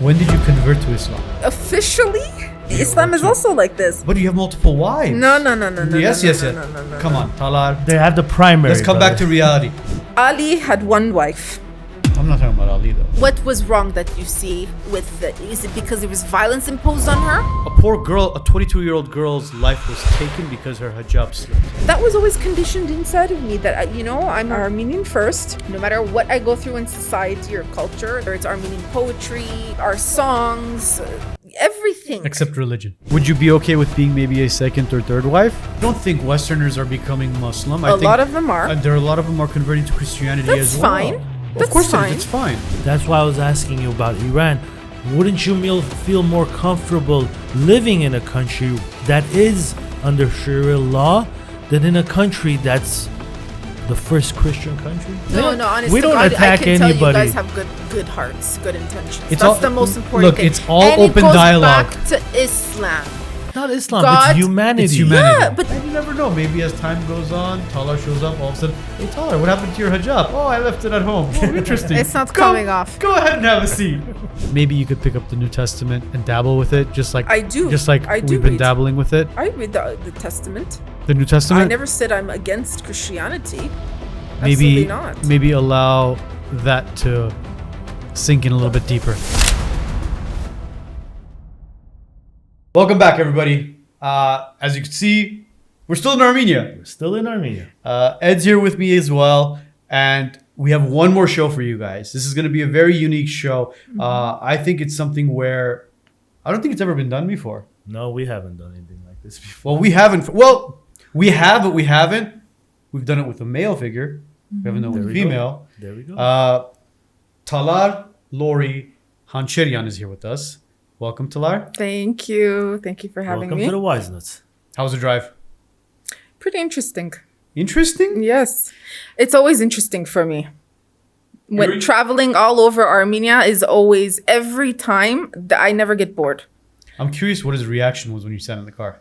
When did you convert to Islam? Officially? Islam is also like this. But you have multiple wives. No. Yes. Come on, Talar. They have the primary. Let's come back to reality. Ali had one wife. I'm not talking about Ali though. What was wrong that you see with is it because there was violence imposed on her? A poor girl, a 22-year-old girl's life was taken because her hijab slipped. That was always conditioned inside of me that, I'm Armenian first. No matter what I go through in society or culture, whether it's Armenian poetry, our songs, everything. Except religion. Would you be okay with being maybe a second or third wife? I don't think Westerners are becoming Muslim. A lot of them are. There are a lot of them are converting to Christianity as well. That's fine. Of course it's fine. That's why I was asking you about Iran. Wouldn't you feel more comfortable living in a country that is under Sharia law than in a country that's the first Christian country? No, honestly, we don't God, attack I can anybody. tell you guys have good hearts, good intentions. It's That's the most important thing. Look, it's all and open it goes dialogue. back to Islam. Not Islam, God- it's humanity. It's humanity. Yeah, but- and you never know. Maybe as time goes on, Talar shows up all of a sudden. Hey Talar, what happened to your hijab? Oh, I left it at home. Oh, interesting. It's not coming off. Go ahead and have a seat. Maybe you could pick up the New Testament and dabble with it, just like I do. Just like I do we've been read. dabbling with it. I read the Testament. The New Testament. I never said I'm against Christianity. Absolutely not. Maybe allow that to sink in a little bit deeper. Welcome back, everybody. As you can see, we're still in Armenia. We're still in Armenia. Ed's here with me as well, and we have one more show for you guys. This is going to be a very unique show. I think it's something where I don't think it's ever been done before. No, we haven't done anything like this before. Well, we haven't. Well, we have, but we haven't. We've done it with a male figure. We haven't done it with a female. There we go. Talar Lori Hancherian is here with us. Welcome, Talar. Thank you. Thank you for having Welcome me. to the Wisenuts. How was the drive? Pretty interesting. Interesting? Yes. It's always interesting for me. When You're- traveling all over Armenia is always, every time, I never get bored. I'm curious what his reaction was when you sat in the car.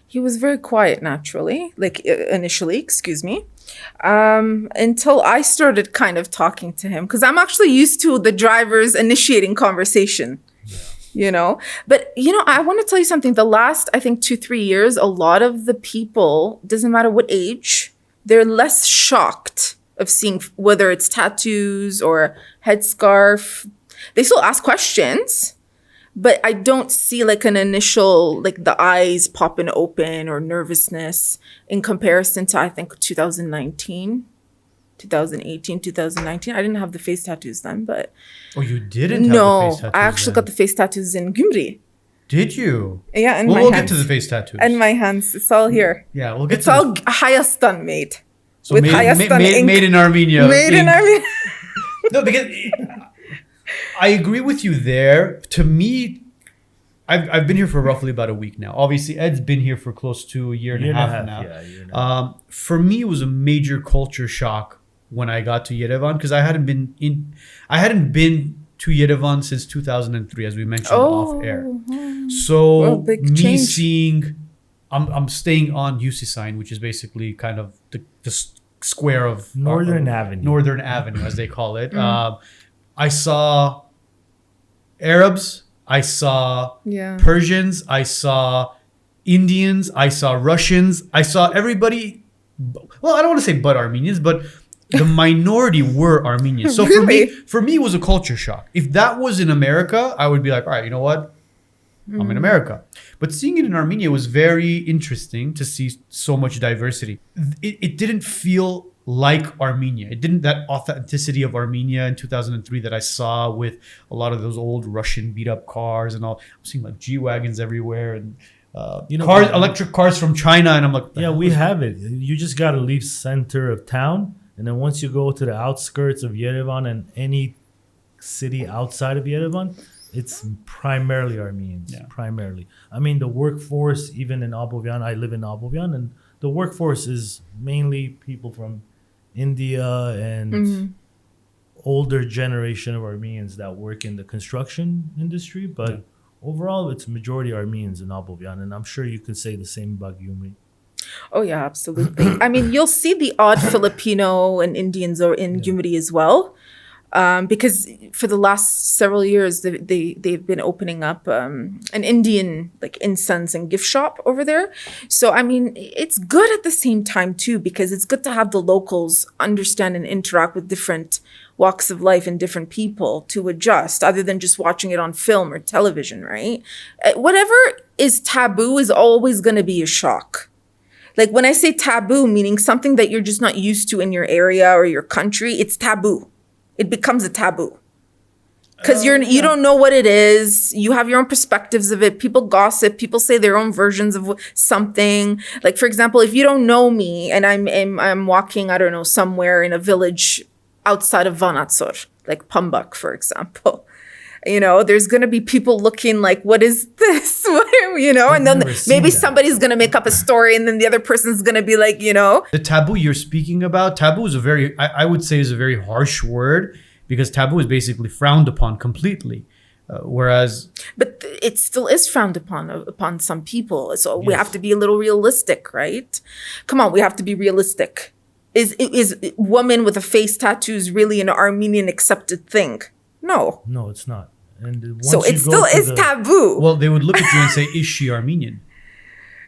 He was very quiet naturally, initially, until I started kind of talking to him, because I'm actually used to the drivers initiating conversation. But I want to tell you something. The last, I think 2-3 years, a lot of the people, doesn't matter what age, they're less shocked of seeing whether it's tattoos or headscarf. They still ask questions, but I don't see like an initial, like the eyes popping open or nervousness in comparison to, I think, 2018, 2019. I didn't have the face tattoos then, but... Oh, you didn't have the face tattoos I actually got the face tattoos in Gumri. Did you? Yeah, in Well, my we'll hands. get to the face tattoos. And my hands. It's all here. Yeah, we'll get It's to all Hayastan made. So with made, Hayastan made, ink. made in Armenia. Made in ink. Armenia. No, because I agree with you there. To me, I've been here for roughly about a week now. Obviously, Ed's been here for close to a year and a half now. Yeah, a year and a half. For me, it was a major culture shock when I got to Yerevan because I hadn't been to Yerevan since 2003, as we mentioned off air. So Well, big me change. seeing, I'm staying on Usisign, which is basically kind of the square of Northern Avenue. Northern Avenue, as they call it. I saw Arabs, I saw Yeah. Persians, I saw Indians, I saw Russians, I saw everybody. Well, I don't want to say but Armenians, but the minority were Armenians. So Really? for me, it was a culture shock. If that was in America, I would be like, all right, you know what? I'm in America. But seeing it in Armenia was very interesting to see so much diversity. It didn't feel like Armenia. It didn't, that authenticity of Armenia in 2003 that I saw with a lot of those old Russian beat up cars and all. I'm seeing like G-Wagons everywhere and cars, electric cars from China. And I'm like, Yeah, we have it. You just got to leave center of town. And then once you go to the outskirts of Yerevan and any city outside of Yerevan, it's primarily Armenians. Yeah. Primarily. I mean, the workforce, even in Abovyan, I live in Abovyan, and the workforce is mainly people from India and older generation of Armenians that work in the construction industry. But overall, it's majority Armenians in Abovyan, and I'm sure you could say the same about Gumri. Oh, yeah, absolutely. I mean, you'll see the odd Filipino and Indians are in Gumri as well. Because for the last several years, they've been opening up an Indian like incense and gift shop over there. So, I mean, it's good at the same time, too, because it's good to have the locals understand and interact with different walks of life and different people to adjust, other than just watching it on film or television, right? Whatever is taboo is always going to be a shock. Like when I say taboo, meaning something that you're just not used to in your area or your country, it's taboo. It becomes a taboo. Because you don't know what it is. You have your own perspectives of it. People gossip. People say their own versions of something. Like, for example, if you don't know me and I'm walking, I don't know, somewhere in a village outside of Vanatsor, like Pambak, for example, you know, there's going to be people looking like, what is this? You know, and then maybe somebody's going to make up a story and then the other person's going to be like, you know. The taboo you're speaking about, taboo is a very, I would say is a very harsh word, because taboo is basically frowned upon completely. Whereas. But it still is frowned upon some people. So we have to be a little realistic, right? Come on, we have to be realistic. Is woman with a face tattoos really an Armenian accepted thing? No. No, it's not. And so it still is taboo. Well, they would look at you and say, is she Armenian?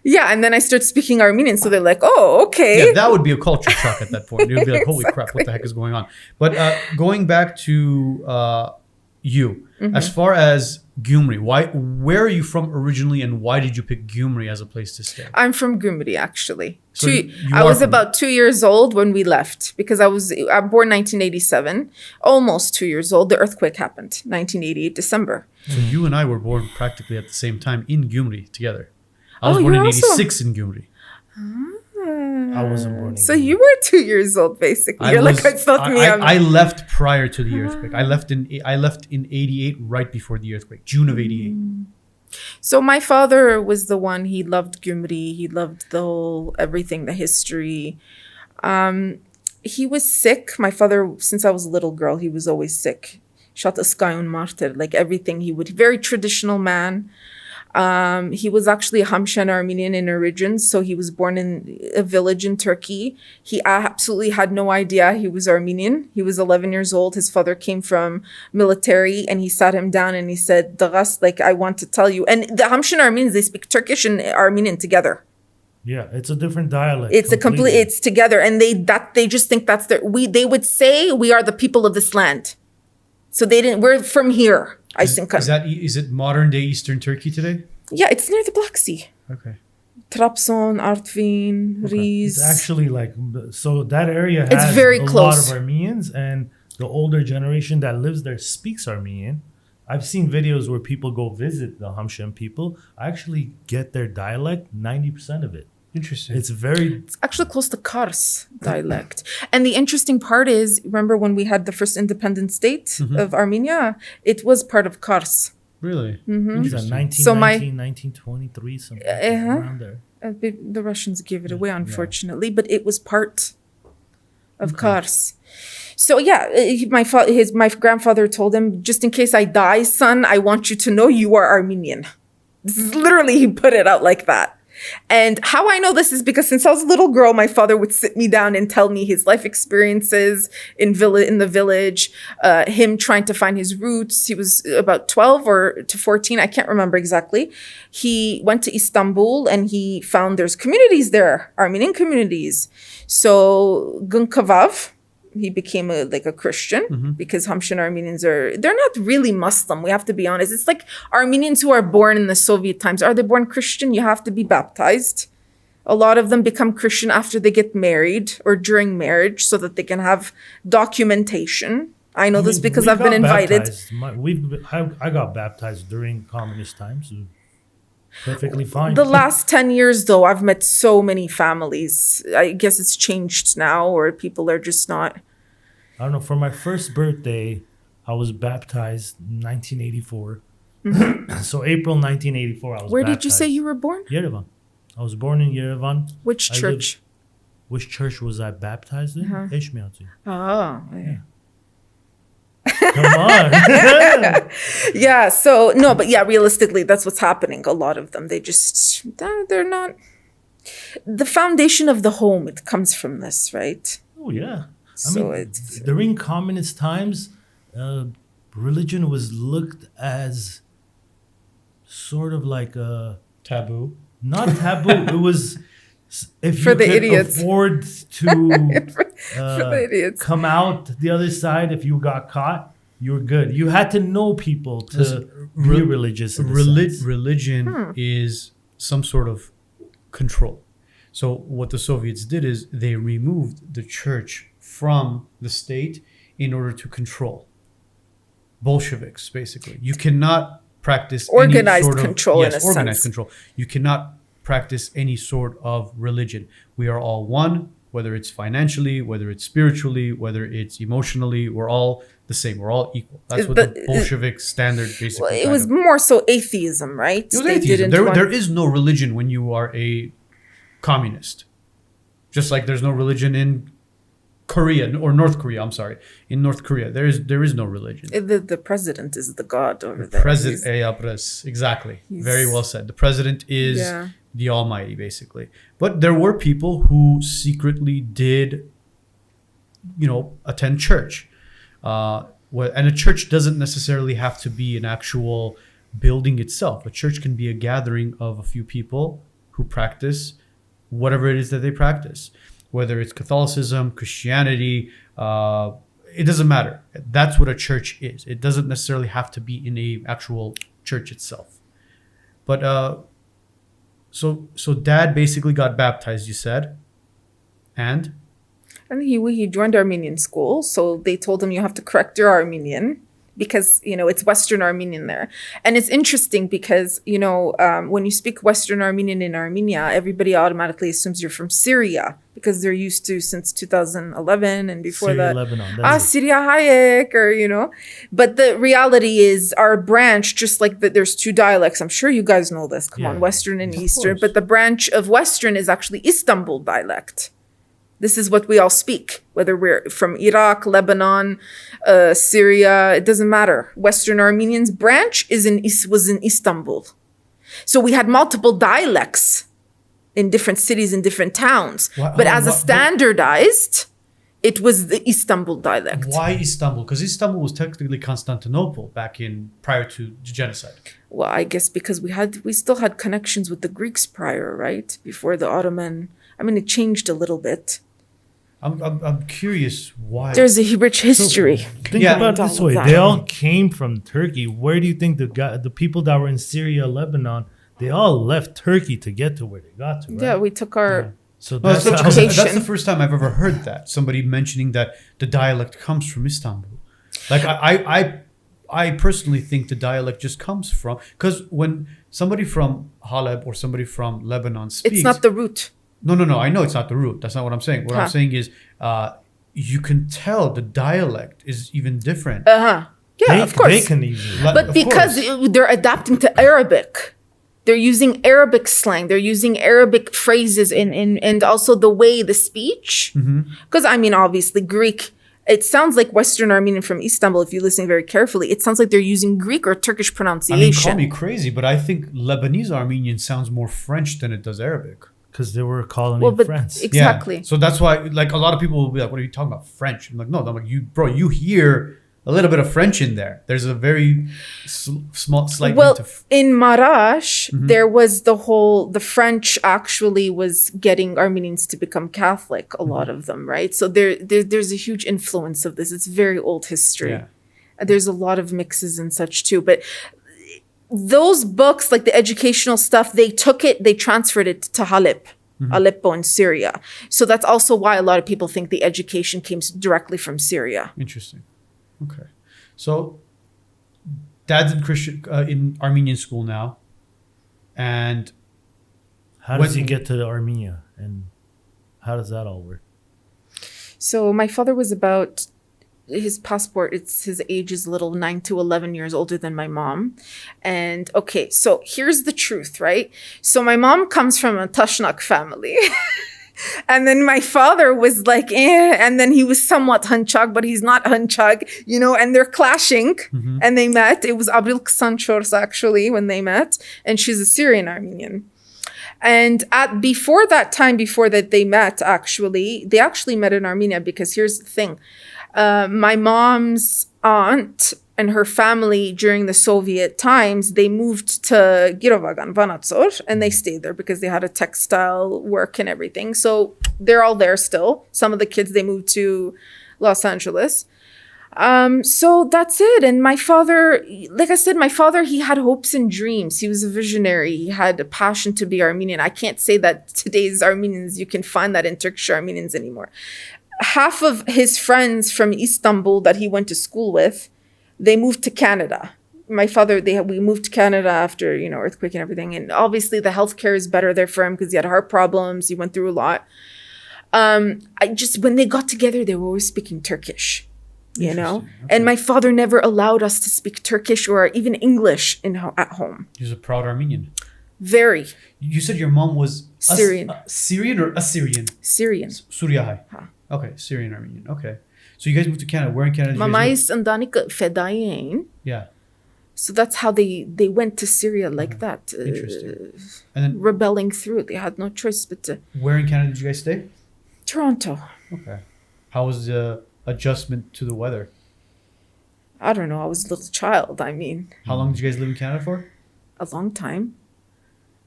Yeah, and then I start speaking Armenian, so they're like, oh, okay. Yeah, that would be a culture shock at that point. They would be like, holy crap, what the heck is going on? But going back to you, as far as Gumri, where are you from originally, and why did you pick Gumri as a place to stay? I'm from Gumri, actually. So I was about 2 years old when we left, because I'm born 1987, almost 2 years old. The earthquake happened, 1988, December. So you and I were born practically at the same time in Gumri together. I was born in 86 in Gumri. I wasn't born in So you were 2 years old, basically. I left prior to the earthquake. I left in 88, right before the earthquake, June of 88. So my father was the one, he loved Gumri. He loved the whole, everything, the history. He was sick. My father, since I was a little girl, he was always sick. Shot a sky on martyr, like everything he would, very traditional man. He was actually a Hamshan Armenian in origin, so he was born in a village in Turkey. He absolutely had no idea he was Armenian. He was 11 years old. His father came from military, and he sat him down and he said, Dagas, like, I want to tell you. And the Hamshan Armenians, they speak Turkish and Armenian together. Yeah, it's a different dialect. It's together, and they just think that's they would say we are the people of this land. So we're from here. Is it modern day Eastern Turkey today? Yeah, it's near the Black Sea. Okay. Trabzon, Artvin, Riz. It's actually so that area has very a close. lot of Armenians, and the older generation that lives there speaks Armenian. I've seen videos where people go visit the Hamshan people. I actually get their dialect, 90% of it. Interesting. It's actually close to Kars dialect. And the interesting part is, remember when we had the first independent state of Armenia? It was part of Kars. Really? Mm-hmm. It's 1923, something around there. The Russians gave it away, unfortunately, but it was part of Kars. So yeah, my grandfather told him, just in case I die, son, I want you to know you are Armenian. This is literally, he put it out like that. And how I know this is because since I was a little girl, my father would sit me down and tell me his life experiences in the village, him trying to find his roots. He was about 12 or to 14. I can't remember exactly. He went to Istanbul and he found there's communities there, Armenian communities. So Gunkavav, he became a Christian because Hamshan Armenians they're not really Muslim. We have to be honest. It's like Armenians who are born in the Soviet times. Are they born Christian? You have to be baptized. A lot of them become Christian after they get married or during marriage so that they can have documentation. I know this because I've been invited. I got baptized during communist times. Perfectly fine. The last 10 years, though, I've met so many families. I guess it's changed now, or people are just not. I don't know. For my first birthday, I was baptized in 1984. So April 1984, I was Where baptized. did you say you were born? Yerevan. I was born in Yerevan. Which church? Which church was I baptized in? Eşmiyazi. Oh, yeah. Come on. Yeah, so no, but yeah, realistically, that's what's happening. A lot of them, they're not. The foundation of the home, it comes from this, right? Oh, yeah. So during communist times, religion was looked as sort of like a Taboo. not taboo. It was if For you the could idiots. afford to For the idiots. come out the other side. If you got caught, you were good. You had to know people to Listen, be religious. In a sense. Religion is some sort of control. So what the Soviets did is they removed the church from the state in order to control. Bolsheviks, basically. You cannot practice Organized any sort of, control in a organized sense. control. You cannot practice any sort of religion. We are all one, whether it's financially, whether it's spiritually, whether it's emotionally. We're all the same. We're all equal. That's what the Bolshevik standard basically. Well, it kind was of- more so atheism, right? it was They atheism. didn't want- There is no religion when you are a communist. Just like there's no religion in Korea or North Korea. I'm sorry, in North Korea there is no religion. The president is the god over there. President, He's- exactly. he's- Very well said. The president is Yeah. the Almighty, basically. But there were people who secretly did, attend church. And a church doesn't necessarily have to be an actual building itself. A church can be a gathering of a few people who practice whatever it is that they practice, whether it's Catholicism, Christianity, it doesn't matter. That's what a church is. It doesn't necessarily have to be in a actual church itself. But so dad basically got baptized, you said, and he joined Armenian school, so they told him you have to correct your Armenian because it's Western Armenian there, and it's interesting because when you speak Western Armenian in Armenia, everybody automatically assumes you're from Syria because they're used to since 2011 and before Syria, that. Lebanon. Syria Hayek, or But the reality is our branch, just like that, there's two dialects. I'm sure you guys know this. Come Yeah, on, Western and of Eastern. course. But the branch of Western is actually Istanbul dialect. This is what we all speak, whether we're from Iraq, Lebanon, Syria, it doesn't matter. Western Armenians branch was in Istanbul. So we had multiple dialects in different cities and different towns. But as a standardized, it was the Istanbul dialect. why Istanbul? Because Istanbul was technically Constantinople prior to the genocide. Well, I guess because we still had connections with the Greeks prior, right? Before the Ottoman. I mean, it changed a little bit. I'm curious why. There's a rich history. Think Yeah. about it this way: they all came from Turkey. Where do you think the people that were in Syria, Lebanon, they all left Turkey to get to where they got to? Right? Yeah, we took our So Well, that's that's, how, education. that's the first time I've ever heard that. Somebody mentioning that the dialect comes from Istanbul. Like I personally think the dialect just comes from, because when somebody from Haleb or somebody from Lebanon speaks, it's not the root. No. I know it's not the root. That's not what I'm saying. What I'm saying is, you can tell the dialect is even different. Yeah, of course. they can easily. But Of because course. they're adapting to Arabic, they're using Arabic slang, they're using Arabic phrases and also the way the speech. Because obviously Greek, it sounds like Western Armenian from Istanbul. If you listen very carefully, it sounds like they're using Greek or Turkish pronunciation. call me crazy, but I think Lebanese Armenian sounds more French than it does Arabic. Because they were a colony Well, of but France. exactly. Yeah. So that's why, like, a lot of people will be like, "What are you talking about? French?" I'm like, "No, I'm like, you hear a little bit of French in there. There's a very small, slight Well, hint of in Marash, there was the French actually was getting Armenians to become Catholic, a lot of them, right? So there's a huge influence of this. It's very old history. Yeah. There's a lot of mixes and such too. But those books, like the educational stuff, they transferred it to Halep. Aleppo in Syria. So that's also why a lot of people think the education came directly from Syria. Interesting. Okay. So dad's in Armenian school now. And How does he get to Armenia? And how does that all work? So my father was about, his passport, his age is little 9 to 11 years older than my mom. And okay, so here's the truth, right? So my mom comes from a Tashnak family. And then my father was like, and then he was somewhat Hanchag, but he's not Hanchag, and they're clashing. And they met. It was Abril Ksanchors actually when they met. And she's a Syrian Armenian. And before that they met, actually, they actually met in Armenia because here's the thing. My mom's aunt and her family during the Soviet times, they moved to Girovagan, Vanatsor, and they stayed there because they had a textile work and everything. So they're all there still. Some of the kids, they moved to Los Angeles. So that's it. And my father, like I said, he had hopes and dreams. He was a visionary. He had a passion to be Armenian. I can't say that today's Armenians, you can find that in Turkish Armenians anymore. Half of his friends from Istanbul that he went to school with, they moved to Canada. My father, we moved to Canada after, earthquake and everything. And obviously the healthcare is better there for him because he had heart problems. He went through a lot. When they got together, they were always speaking Turkish, Okay. And my father never allowed us to speak Turkish or even English at home. He was a proud Armenian. Very. You said your mom was Syrian. Syrian or Assyrian? Syrian. Suriyahai. Okay, Syrian Armenian. Okay. So you guys moved to Canada. Where in Canada did you guys Fedayin. Yeah. So that's how they went to Syria like that. Interesting. And then rebelling through it. They had no choice but to... Where in Canada did you guys stay? Toronto. Okay. How was the adjustment to the weather? I don't know. I was a little child. How long did you guys live in Canada for? A long time.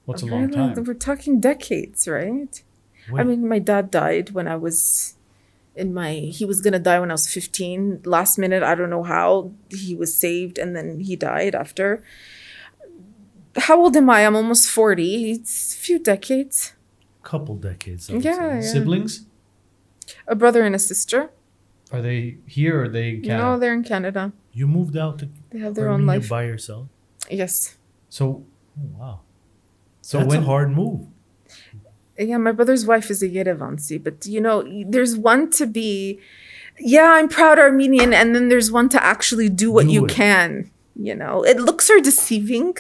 What's a long time? We're talking decades, right? Wait. My dad died when I was... he was going to die when I was 15. Last minute, I don't know how, he was saved and then he died after. How old am I? I'm almost 40. It's a few decades. Couple decades. Yeah. Siblings? A brother and a sister. Are they here or are they in Canada? No, they're in Canada. You moved out to They have their Armenia own life. by yourself? Yes. So, Wow. so That's when a hard move. Yeah, my brother's wife is a Yerevansi, but there's one to be, I'm proud Armenian, and then there's one to actually do what you can. It looks are deceiving.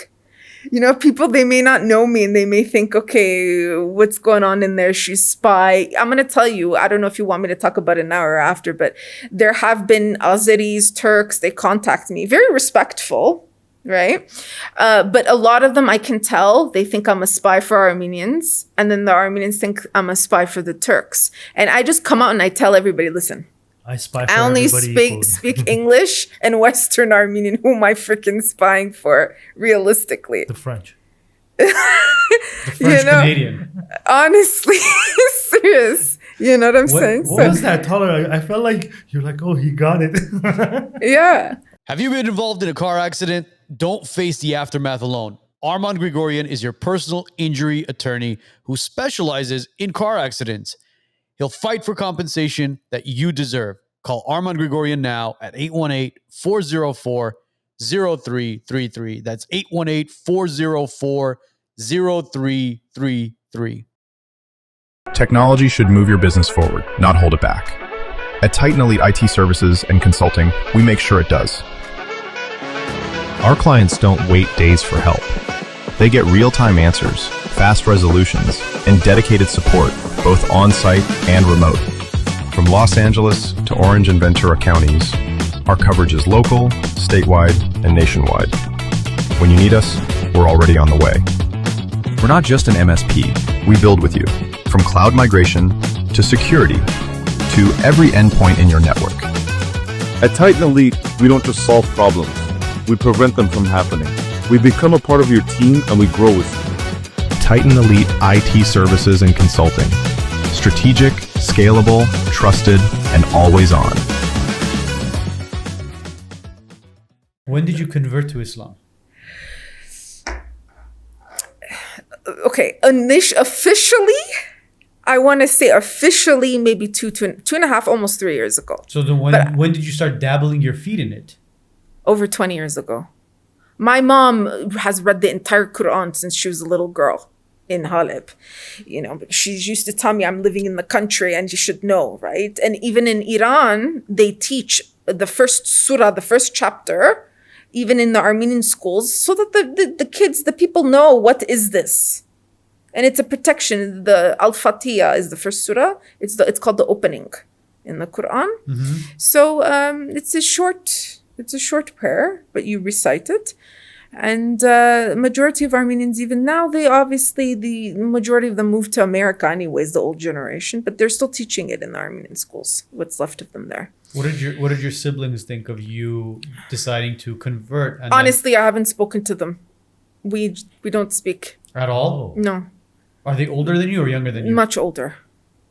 People, they may not know me and they may think, okay, what's going on in there? She's spy. I'm going to tell you, I don't know if you want me to talk about it now or after, but there have been Azeris, Turks, they contact me, very respectful. Right? But a lot of them, I can tell, they think I'm a spy for Armenians. And then the Armenians think I'm a spy for the Turks. And I just come out and I tell everybody, listen, I spy for I only everybody speak English and Western Armenian. Who am I freaking spying for, realistically? The French. the French Canadian. Honestly, serious. You know what I'm saying? What was that, Talar? I felt like you're like, oh, he got it. Yeah. Have you been involved in a car accident? Don't face the aftermath alone. Arman Grigorian is your personal injury attorney who specializes in car accidents. He'll fight for compensation that you deserve. Call Arman Grigorian now at 818-404-0333. That's 818-404-0333. Technology should move your business forward, not hold it back. At Titan Elite IT Services and Consulting, we make sure it does. Our clients don't wait days for help. They get real-time answers, fast resolutions, and dedicated support, both on-site and remote. From Los Angeles to Orange and Ventura counties, our coverage is local, statewide, and nationwide. When you need us, we're already on the way. We're not just an MSP. We build with you, from cloud migration to security to every endpoint in your network. At Titan Elite, we don't just solve problems. We prevent them from happening. We become a part of your team and we grow with you. Titan Elite IT Services and Consulting. Strategic, scalable, trusted, and always on. When did you convert to Islam? Okay, officially, I want to say officially maybe two and a half, almost 3 years ago. So then when did you start dabbling your feet in it? Over 20 years ago. My mom has read the entire Quran since she was a little girl in Haleb. She used to tell me I'm living in the country and you should know, right? And even in Iran, they teach the first surah, the first chapter, even in the Armenian schools, so that the kids, the people know what is this. And it's a protection. The Al-Fatiha is the first surah. It's called the opening in the Quran. Mm-hmm. So it's a short prayer, but you recite it. And majority of Armenians, even now, the majority of them moved to America anyways, the old generation, but they're still teaching it in the Armenian schools, what's left of them there. What did your siblings think of you deciding to convert? And Honestly, I haven't spoken to them. We don't speak. at all? No, Are they older than you or younger than you? much older.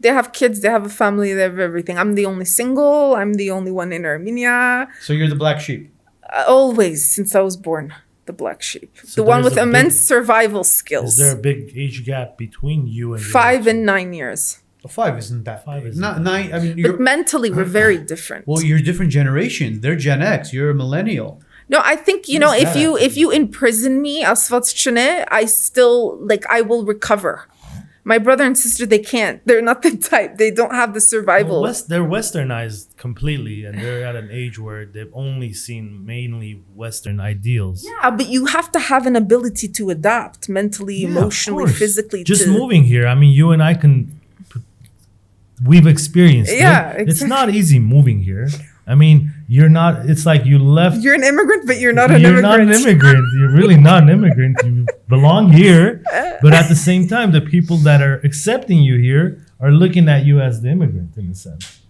They have kids, they have a family, they have everything. I'm the only single. I'm the only one in Armenia. So you're the black sheep. Always, since I was born, the black sheep. So the one there's with a immense big- survival Is skills. there a big age gap between you and your 5 and 9 years. Well, 5 isn't that. 5 big. isn't Not that 9. I mean, you're But mentally, we're very different. well. You're different generations. They're Gen X. You're a millennial. No, I think, What does if that you have to if you imprison me, I still I will recover. My brother and sister, they can't. They're not the type. They don't have the survival. They're westernized completely, and they're at an age where they've only seen mainly Western ideals. Yeah, but you have to have an ability to adapt mentally, Yeah, of emotionally, course. physically. Just moving here, I mean, you and I we've experienced Yeah, it. It's not easy moving here. I mean, you're not. It's like you left. You're an immigrant, but you're not an You're immigrant. not an immigrant. You're really not an immigrant. You belong here, but at the same time, the people that are accepting you here are looking at you as the immigrant in a sense.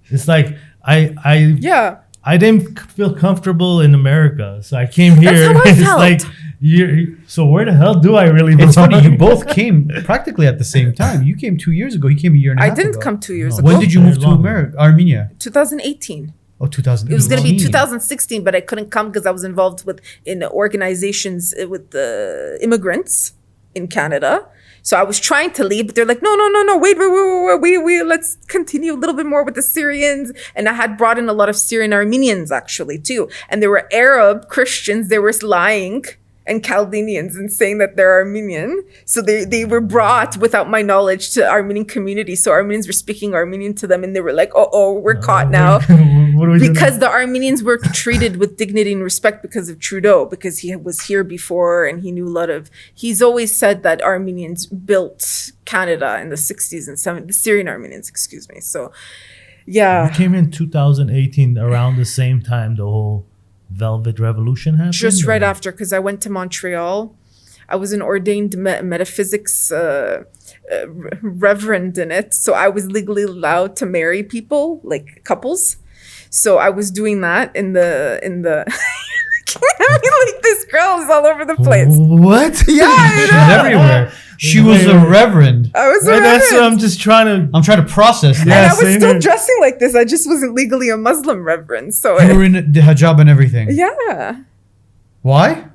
It's like Yeah. I didn't feel comfortable in America, so I came here. That's how I It's felt. like so where the hell do I really belong? It's funny. You both came practically at the same time. You came 2 years ago. He came a year and a I half didn't ago. come 2 years No. ago. When did you move to Very long. America, Armenia? 2018. Oh, 2000. It was going to be 2016, but I couldn't come because I was involved in organizations with the immigrants in Canada. So I was trying to leave, but they're like, no, wait, let's continue a little bit more with the Syrians. And I had brought in a lot of Syrian Armenians actually too. And there were Arab Christians, they were lying, and Chaldeans and saying that they're Armenian. So they were brought without my knowledge to Armenian community. So Armenians were speaking Armenian to them and they were like, we're caught now. What do we do Because now? the Armenians were treated with dignity and respect because of Trudeau, because he was here before and he knew a lot of. He's always said that Armenians built Canada in the 60s and 70s, the Syrian Armenians, excuse me. So, yeah. You came in 2018 around the same time the whole Velvet Revolution happened. Just right or- after, because I went to Montreal. I was an ordained metaphysics reverend in it. So I was legally allowed to marry people, like couples. So I was doing that in the I mean, like this girl is all over the place. What? Yeah, She's everywhere. She was a reverend. I was a Well, that's what reverend. I'm just trying to. I'm trying to process that. And I was same still here. dressing like this. I just wasn't legally a Muslim reverend. So You were in the hijab and everything. yeah. Why?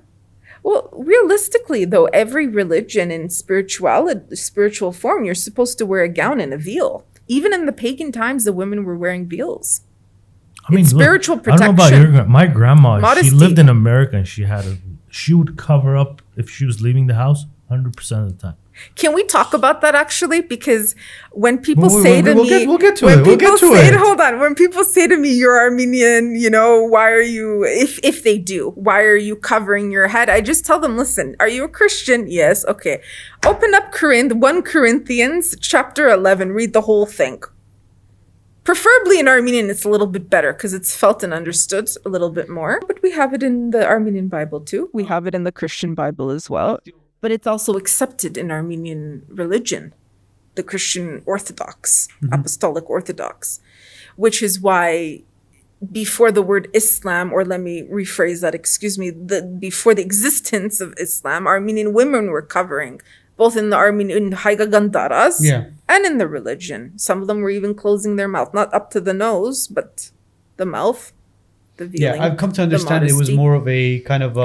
Well, realistically, though, every religion and spiritual form, you're supposed to wear a gown and a veil. Even in the pagan times, the women were wearing veils. I mean, It's spiritual I don't know about protection. your my grandma. Modesty. She lived in America and she would cover up if she was leaving the house 100% of the time. Can we talk about that actually? Because when people We'll say to we'll me, we'll get to when it. We'll people get to say, it. hold on, when people say to me, "You're Armenian," why are you? If they do, why are you covering your head? I just tell them, listen, are you a Christian? Yes, okay. Open up 1 Corinthians chapter 11. Read the whole thing. Preferably in Armenian, it's a little bit better because it's felt and understood a little bit more. But we have it in the Armenian Bible too. We have it in the Christian Bible as well. But it's also accepted in Armenian religion, the Christian Orthodox, Apostolic Orthodox, which is why before the word Islam, or let me rephrase that, excuse me, before the existence of Islam, Armenian women were covering, both in the Armenian Haiga Gandaras and in the religion. Some of them were even closing their mouth, not up to the nose, but the mouth, the veiling. Yeah, I've come to the understand it was modesty. more of a kind of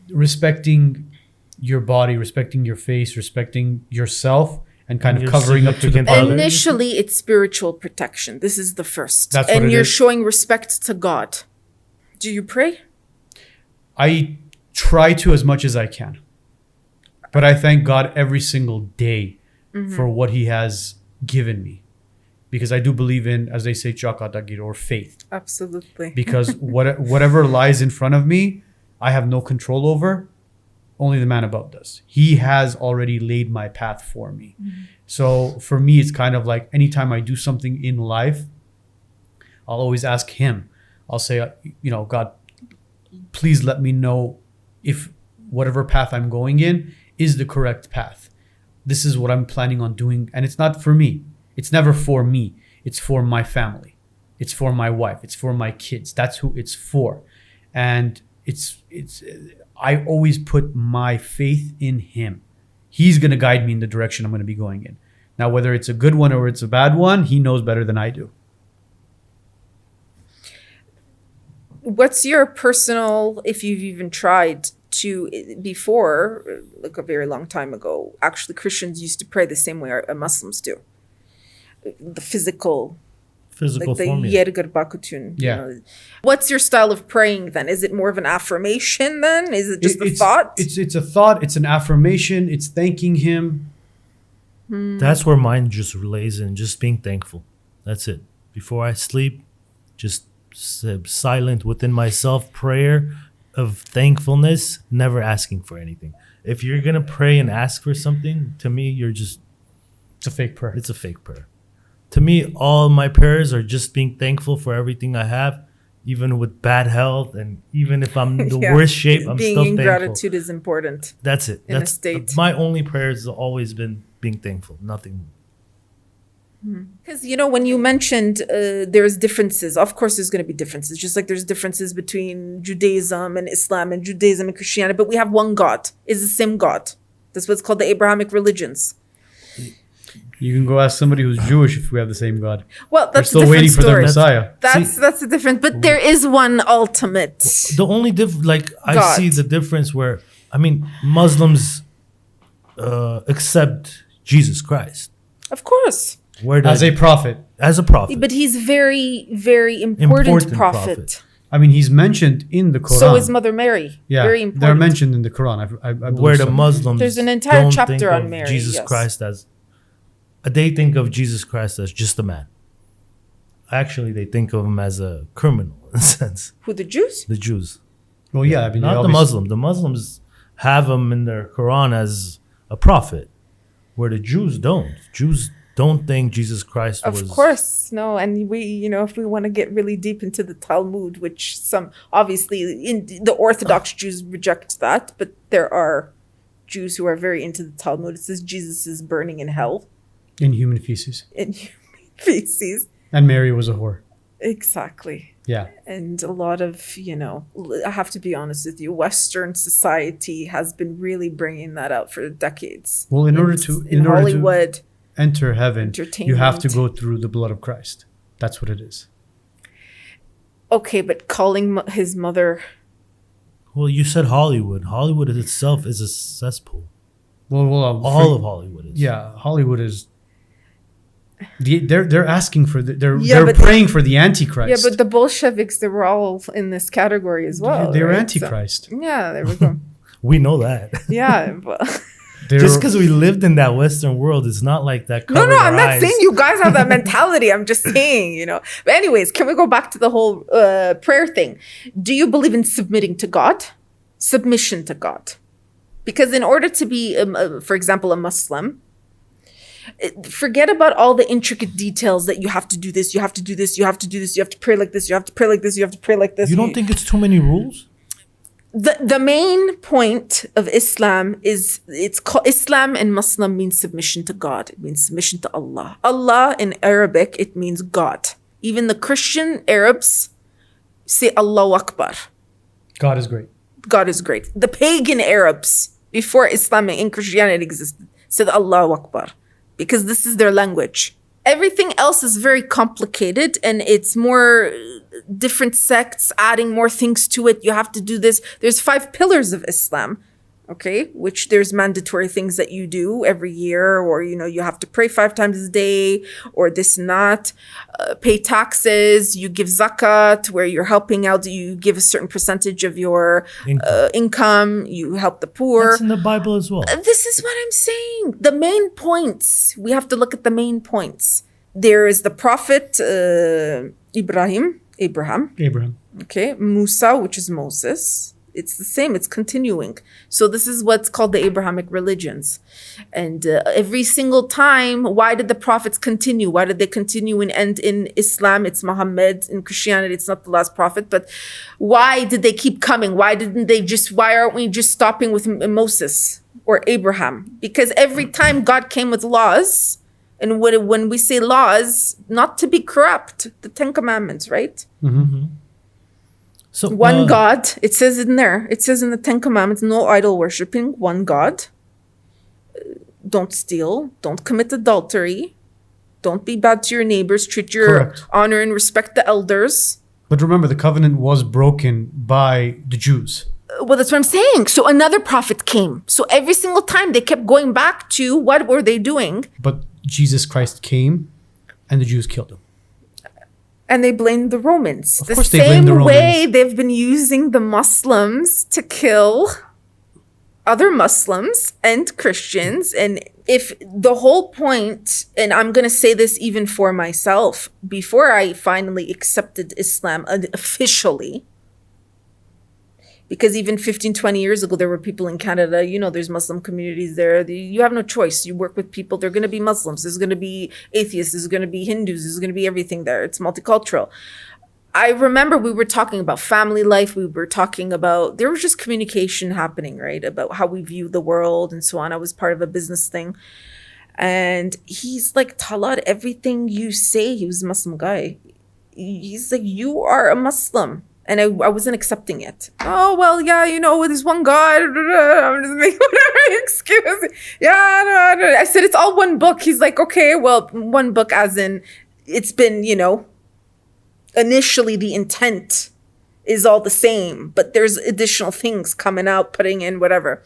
respecting your body, respecting your face, respecting yourself, and kind of Your covering up to the significant public. other. Initially, it's spiritual protection. This is the first. That's what and it you're is. showing respect to God. Do you pray? I try to as much as I can. But I thank God every single day for what He has given me. Because I do believe in, as they say, chakatagir, or faith. Absolutely. Because whatever lies in front of me, I have no control over. Only the man above does. He has already laid my path for me. So for me, it's kind of like anytime I do something in life, I'll always ask Him. I'll say, God, please let me know if whatever path I'm going in is the correct path. This is what I'm planning on doing. And it's not for me. It's never for me. It's for my family. It's for my wife. It's for my kids. That's who it's for. And I always put my faith in him. He's going to guide me in the direction I'm going to be going in. Now, whether it's a good one or it's a bad one, he knows better than I do. What's your personal, if you've even tried to, before, like a very long time ago, actually Christians used to pray the same way Muslims do. The physical like form. the Yergar Bakutun. Yeah. What's your style of praying then? Is it more of an affirmation then? Is it just a thought? It's a thought. It's an affirmation. It's thanking him. That's where mine just relays in, just being thankful. That's it. Before I sleep, just silent within myself, prayer of thankfulness, never asking for anything. If you're going to pray and ask for something, to me, it's a fake prayer. It's a fake prayer. To me, all my prayers are just being thankful for everything I have, even with bad health, and even if I'm in the worst shape, I'm still thankful. Being in gratitude is important. That's it. That's a state. My only prayer has always been being thankful, nothing more. Because, when you mentioned there's differences, of course there's going to be differences, just like there's differences between Judaism and Islam and Judaism and Christianity, but we have one God. It's the same God. That's what's called the Abrahamic religions. You can go ask somebody who's Jewish if we have the same God. Well, that's We're still waiting for their Messiah. That's a different, but there is one ultimate. The only I see the difference where, Muslims accept Jesus Christ. Of course. As a prophet. As a prophet. But he's very, very important prophet. He's mentioned in the Quran. So is Mother Mary. Yeah, very important. they're mentioned in the Quran. I believe where the Muslims there's an entire don't chapter think on of Mary. Jesus Christ as they think of Jesus Christ as just a man. Actually, they think of him as a criminal in a sense. Who, the Jews? The Jews. Well, yeah, not the Muslim. The Muslims have him in their Quran as a prophet, where the Jews don't. Jews don't think Jesus Christ was. Of course, no. And we, if we want to get really deep into the Talmud, which some obviously in the Orthodox Jews reject that, but there are Jews who are very into the Talmud. It says Jesus is burning in hell. In human feces. In human feces. And Mary was a whore. Exactly. Yeah. And a lot of, I have to be honest with you, Western society has been really bringing that out for decades. Well, in order Hollywood, to enter heaven, you have to go through the blood of Christ. That's what it is. Okay, but calling his mother. Well, you said Hollywood. Hollywood itself is a cesspool. Well, all of Hollywood is. Yeah, Hollywood is. They're asking for they're praying for the Antichrist. Yeah, but the Bolsheviks, they were all in this category as well. They're Antichrist. So, yeah, there we go. We know that. Yeah, but just because we lived in that Western world, it's not like that. No, I'm not saying you guys have that mentality. I'm just saying, But anyways, can we go back to the whole prayer thing? Do you believe in submitting to God? Submission to God. Because in order to be, for example, a Muslim, forget about all the intricate details that you have to do this, you have to do this, you have to do this, you have to pray like this, you have to pray like this, you have to pray like this. You don't think it's too many rules? The main point of Islam is Islam and Muslim means submission to God. It means submission to Allah. Allah in Arabic, it means God. Even the Christian Arabs say Allahu Akbar. God is great. God is great. The pagan Arabs, before Islam and Christianity existed, said Allahu Akbar, because this is their language. Everything else is very complicated, and it's more different sects adding more things to it. You have to do this. There's 5 pillars of Islam, okay, which there's mandatory things that you do every year, or, you have to pray 5 times a day, or this and that, pay taxes, you give zakat, where you're helping out, you give a certain percentage of your income, you help the poor. That's in the Bible as well. This is what I'm saying. The main points, we have to look at the main points. There is the prophet Abraham. Abraham. Okay, Musa, which is Moses. It's the same. It's continuing. So this is what's called the Abrahamic religions. And every single time, why did the prophets continue? Why did they continue and end in Islam? It's Muhammad. In Christianity, it's not the last prophet. But why did they keep coming? Why aren't we just stopping with Moses or Abraham? Because every time God came with laws, and when we say laws, not to be corrupt, the 10 Commandments, right? Mm-hmm. So one God, it says in there, it says in the 10 Commandments, no idol worshiping, one God. Don't steal, don't commit adultery, don't be bad to your neighbors, treat your honor and respect the elders. But remember, the covenant was broken by the Jews. Well, that's what I'm saying. So another prophet came. So every single time they kept going back to what were they doing? But Jesus Christ came and the Jews killed him. And they blamed the Romans. Of course they blamed the Romans. The same way they've been using the Muslims to kill other Muslims and Christians. And if the whole point, and I'm going to say this even for myself, before I finally accepted Islam officially, because even 15, 20 years ago, there were people in Canada, there's Muslim communities there. You have no choice. You work with people. They're going to be Muslims. There's going to be atheists. There's going to be Hindus. There's going to be everything there. It's multicultural. I remember we were talking about family life. We were talking about, there was just communication happening, right? About how we view the world and so on. I was part of a business thing. And he's like, Talar, everything you say, he was a Muslim guy. He's like, you are a Muslim. And I wasn't accepting it. Oh, well, yeah, there's one God. I'm just making whatever excuse. Yeah, no. I said, it's all one book. He's like, okay, well, one book as in it's been, initially the intent is all the same, but there's additional things coming out, putting in whatever,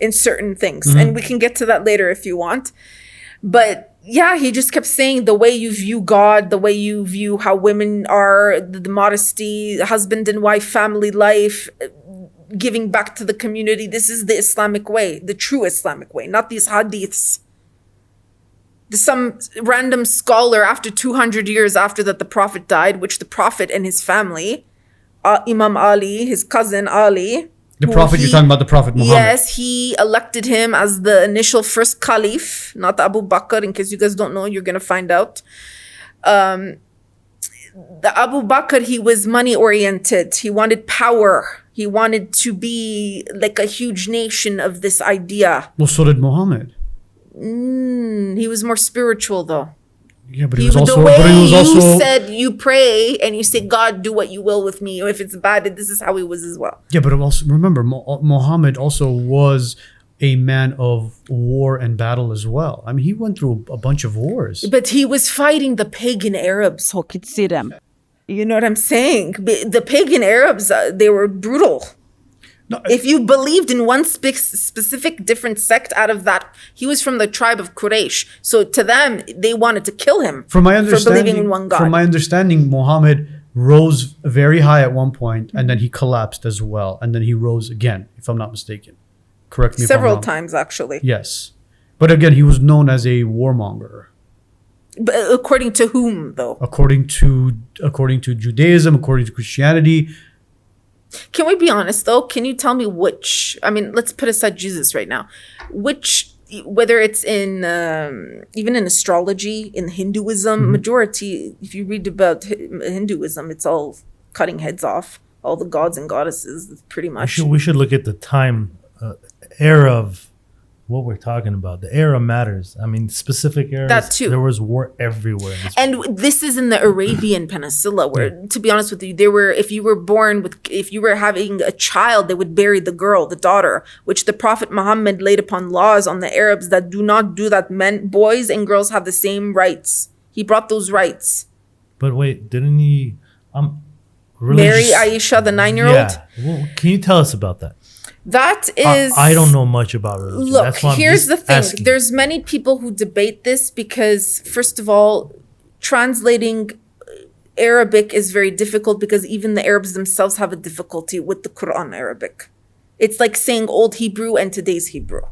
in certain things. Mm-hmm. And we can get to that later if you want. But yeah, he just kept saying the way you view God, the way you view how women are, the modesty, husband and wife, family life, giving back to the community. This is the Islamic way, the true Islamic way, not these hadiths. Some random scholar after 200 years after that the Prophet died, which the Prophet and his family, Imam Ali, his cousin Ali, the Prophet, you're talking about the Prophet Muhammad. Yes, he elected him as the initial first caliph, not Abu Bakr. In case you guys don't know, you're going to find out. The Abu Bakr, he was money oriented. He wanted power. He wanted to be like a huge nation of this idea. Well, so did Muhammad. He was more spiritual though. Yeah, but he was also... The way you said you pray and you say, God, do what you will with me. Or if it's bad, this is how he was as well. Yeah, but also remember, Muhammad also was a man of war and battle as well. I mean, he went through a bunch of wars. But he was fighting the pagan Arabs. You know what I'm saying? The pagan Arabs, they were brutal. No, if you believed in one specific different sect out of that, he was from the tribe of Quraysh. So to them, they wanted to kill him for believing in one God. From my understanding, Muhammad rose very high at one point, and then he collapsed as well. And then he rose again, if I'm not mistaken. Correct me if I'm wrong. Several times, actually. Yes. But again, he was known as a warmonger. But according to whom, though? According to Judaism, according to Christianity. Can we be honest, though? Can you tell me which, let's put aside Jesus right now. Whether it's in, even in astrology, in Hinduism, majority, if you read about Hinduism, it's all cutting heads off. All the gods and goddesses, pretty much. We should look at the time, era of what we're talking about. The era matters. Specific eras. That too. There was war everywhere. And this is in the Arabian Peninsula, where, to be honest with you, if you were having a child, they would bury the girl, the daughter, which the Prophet Muhammad laid upon laws on the Arabs that do not do that. Boys and girls have the same rights. He brought those rights. But wait, didn't he marry Aisha, the 9-year-old? Yeah. Well, can you tell us about that? That is... I don't know much about religion. Look, here's the thing. Asking. There's many people who debate this because, first of all, translating Arabic is very difficult because even the Arabs themselves have a difficulty with the Quran Arabic. It's like saying Old Hebrew and today's Hebrew.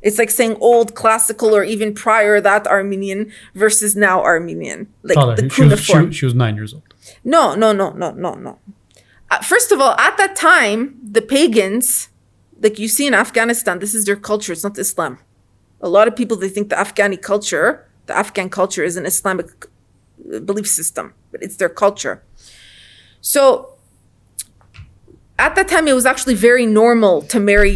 It's like saying old classical or even prior that Armenian versus now Armenian. Like Talar, the cuneiform. She was 9 years old. No. First of all, at that time, the pagans, like you see in Afghanistan, this is their culture. It's not Islam. A lot of people, they think the Afghani culture, the Afghan culture is an Islamic belief system, but it's their culture. So at that time, it was actually very normal to marry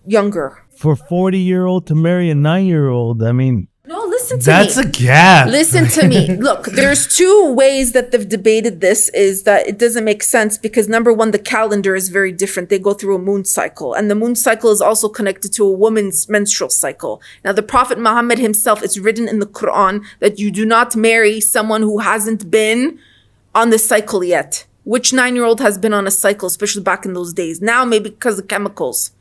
younger. For a 40-year-old to marry a 9-year-old, I mean, No, listen to that's me. a gap. Listen to me. Look, there's two ways that they've debated this, is that it doesn't make sense because number one, the calendar is very different. They go through a moon cycle, and the moon cycle is also connected to a woman's menstrual cycle. Now, the Prophet Muhammad himself, it's written in the Quran that you do not marry someone who hasn't been on the cycle yet. Which 9-year-old has been on a cycle, especially back in those days? Now, maybe because of chemicals.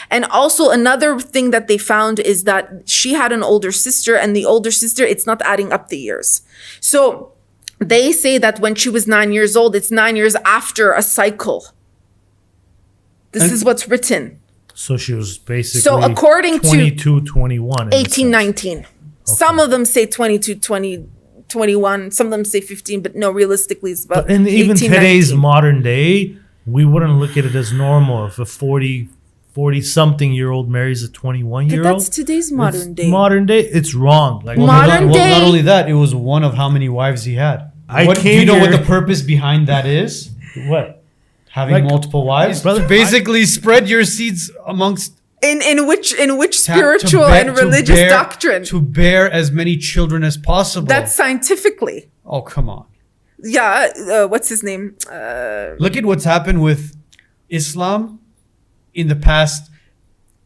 And also another thing that they found is that she had an older sister, and the older sister, it's not adding up the years. So they say that when she was 9 years old, it's 9 years after a cycle. This is what's written. So she was basically So according to 22, 21. 18, 19. Some of them say 22, 20, 21. Some of them say 15, but no, realistically it's about But in even 18, today's 19. modern day, we wouldn't look at it as normal if a 40-something-year-old marries a But 21-year-old. that's today's modern day. Modern day, it's wrong. Like Modern Well, day- not only that, it was one of how many wives he had. I Do came you know what here- the purpose behind that is? what? Having Like- multiple wives? Brother, Basically, spread your seeds amongst In which to spiritual bear- and to religious bear- doctrine? to bear as many children as possible. That's scientifically. Oh, come on. Yeah, what's his name? Look at what's happened with Islam in the past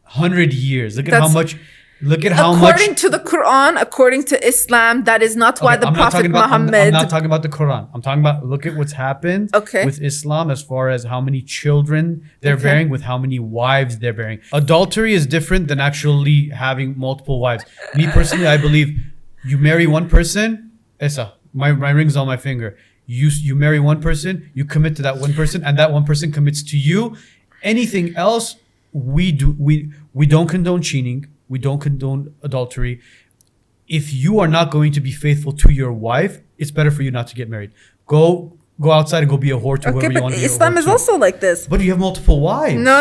100 years. Look at how That's- much. Look at how According much. to the Quran, according to Islam, that is not why Okay, the I'm not Prophet talking about- I'm Muhammad. not talking about the Quran. I'm talking about look at what's happened Okay. with Islam as far as how many children they're Okay. bearing, with how many wives they're bearing. Adultery is different than actually having multiple wives. Me personally, I believe you marry one person, Esa, my ring's on my finger. You marry one person, you commit to that one person, and that one person commits to you. Anything else, we don't condone cheating. We don't condone adultery. If you are not going to be faithful to your wife, it's better for you not to get married. Go outside and go be a whore to Okay, whoever you but want to be. a Islam whore is to. also like this. But you have multiple wives. No.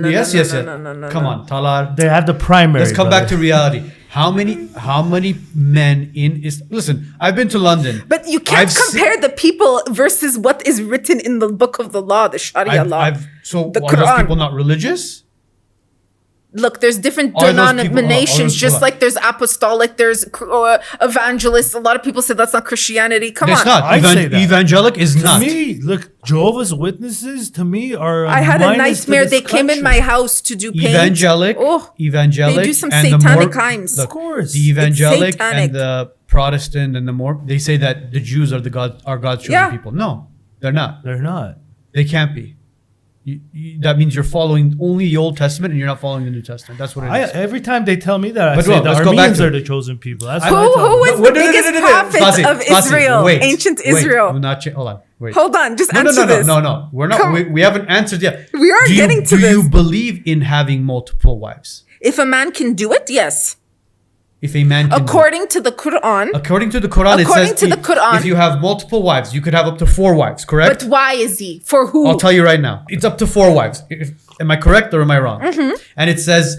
Yes. No. Come on, Talar. They have the primary. Let's come back to brother. reality. How many men in Islam? Listen, I've been to London. But you can't compare the people versus what is written in the book of the law, the Sharia law. So The are those Quran. people not religious? Look, there's different Are those people- denominations, hold just on. like there's apostolic, there's evangelists. A lot of people say that's not Christianity. Come It's on. not. I'd say that. Evangelic is To not. me, look, Jehovah's Witnesses to me are. I had a minus the nightmare. They came in discussion. my house to do paint. Evangelic, Oh, evangelic, they do some and the satanic more, crimes. Look, Of course. the evangelic satanic. and the Protestant and the more they say that the Jews are God's chosen Yeah. people. No, they're not. They're not. They can't be. That means you're following only the Old Testament and you're not following the New Testament. That's what it is. Every time they tell me that, I But say look, the let's go back Armenians to- are the chosen people. That's Who what I tell them. was the biggest prophet of Israel? Wait, Ancient wait, Israel. do not hold on. Wait. Hold on, just No, answer this. no. We're not. Come- We haven't answered yet. We are Do you- getting to Do you this. believe in having multiple wives? If a man can do it, yes. If a man can do it. According to the Quran. According to the Quran, According it says to the Quran. if you have multiple wives, you could have up to 4 wives, correct? But why is he? For who? I'll tell you right now. It's up to 4 wives. Am I correct or am I wrong? Mm-hmm. And it says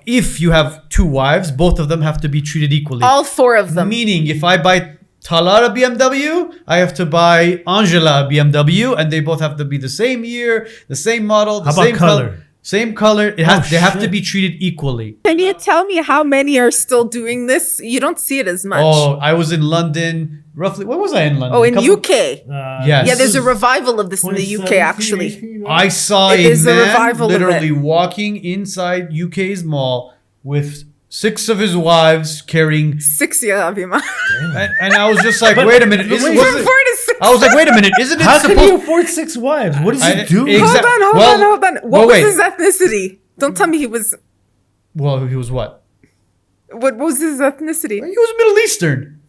if you have 2 wives, both of them have to be treated equally. All 4 of them. Meaning, if I buy Talar a BMW, I have to buy Angela a BMW, and they both have to be the same year, the same model, the How about same color? Same color. They have to shit. be treated equally. Can you tell me how many are still doing this? You don't see it as much. Oh, I was in London. Roughly, when was I in London? Oh, in Couple- UK. Yes. Yeah, there's a revival of this in the UK, 2017, actually. 18, I saw It a is a man revival of literally it. walking inside UK's mall with 6 of his wives carrying, 6 years, Abima. and I was just like, wait a minute. wait, wasn't From 4 it- to 6. I was like, wait a minute. Isn't it How can supposed? you afford 6 wives? What does I- he do? exa- Hold on. What was wait. his ethnicity? Don't tell me he was. Well, he was what? What was his ethnicity? He was Middle Eastern.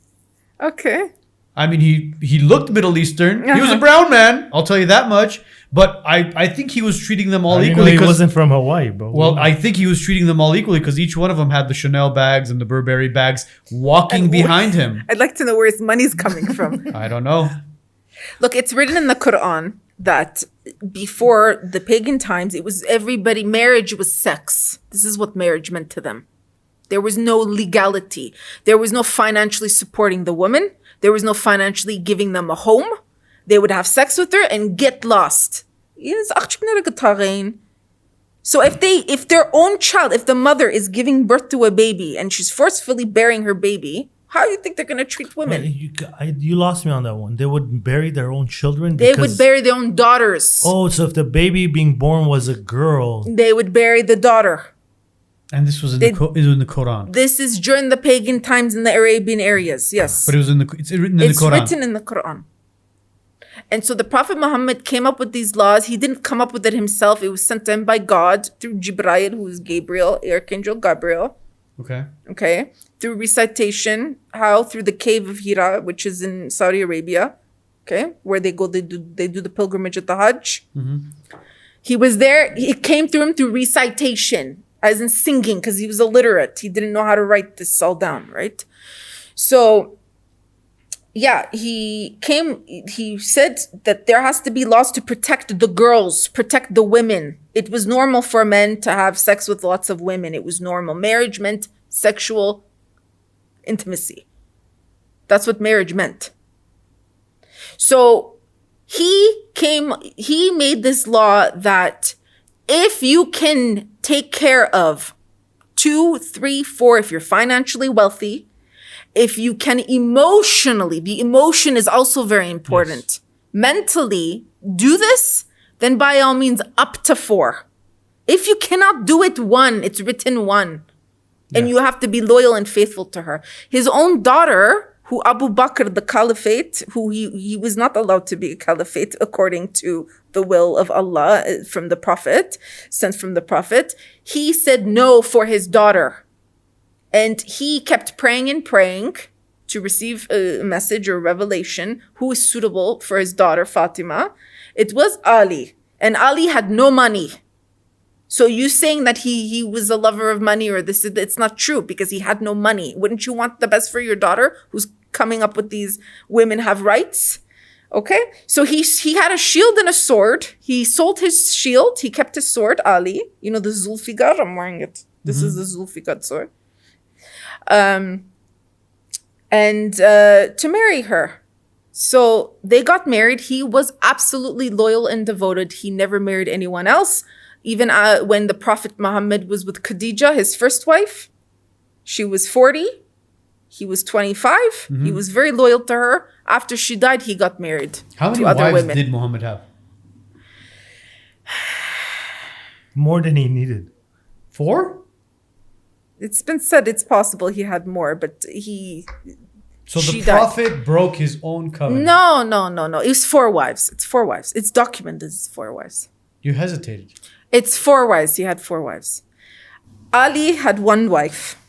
Okay. I mean, he looked Middle Eastern. He was a Uh-huh. brown man. I'll tell you that much. But I think he was treating them all I didn't know equally. he 'cause- wasn't from Hawaii, bro. Well, I think he was treating them all equally because each one of them had the Chanel bags and the Burberry bags walking And behind him. I'd like to know where his money's coming from. I don't know. Look, it's written in the Quran that before the pagan times, it was everybody, marriage was sex. This is what marriage meant to them. There was no legality. There was no financially supporting the woman. There was no financially giving them a home. They would have sex with her and get lost. So if their own child, if the mother is giving birth to a baby and she's forcefully bearing her baby, how do you think they're going to treat women? You lost me on that one. They would bury their own children? They would bury their own daughters. Oh, so if the baby being born was a girl. They would bury the daughter. And this was in the Quran. This is during the pagan times in the Arabian areas, yes. But it's written in the Quran. It's written in the Quran. And so the Prophet Muhammad came up with these laws. He didn't come up with it himself. It was sent to him by God through Jibreel, who is Gabriel, Archangel Gabriel. Okay. Through recitation. How? Through the cave of Hira, which is in Saudi Arabia. Okay. Where they do the pilgrimage at the Hajj. Mm-hmm. He was there. It came through him through recitation, as in singing, because he was illiterate. He didn't know how to write this all down, right? So, yeah, he said that there has to be laws to protect the girls, protect the women. It was normal for men to have sex with lots of women. It was normal. Marriage meant sexual intimacy. That's what marriage meant. So he made this law that if you can take care of 2, 3, 4, if you're financially wealthy, if you can emotionally, the emotion is also very important. Yes. Mentally do this, then by all means up to 4. If you cannot do it 1, it's written 1. And you have to be loyal and faithful to her. His own daughter, who Abu Bakr, the caliphate, who he was not allowed to be a caliphate according to the will of Allah from the Prophet, sent from the Prophet, he said no for his daughter. And he kept praying and praying to receive a message or revelation who is suitable for his daughter Fatima. It was Ali. And Ali had no money. So you saying that he was a lover of money or this, it's not true because he had no money. Wouldn't you want the best for your daughter who's coming up with these women have rights? Okay. So he had a shield and a sword. He sold his shield. He kept his sword, Ali. You know, the Zulfiqar, I'm wearing it. This is the Zulfiqar sword. And to marry her. So they got married. He was absolutely loyal and devoted. He never married anyone else. Even when the Prophet Muhammad was with Khadija, his first wife, she was 40. He was 25. Mm-hmm. He was very loyal to her. After she died, he got married. How many wives did Muhammad have? More than he needed. 4? It's been said it's possible he had more, but So the Prophet broke his own covenant. No. It was 4 wives. It's 4 wives. It's documented as 4 wives. You hesitated. It's 4 wives. He had 4 wives. Ali had 1 wife.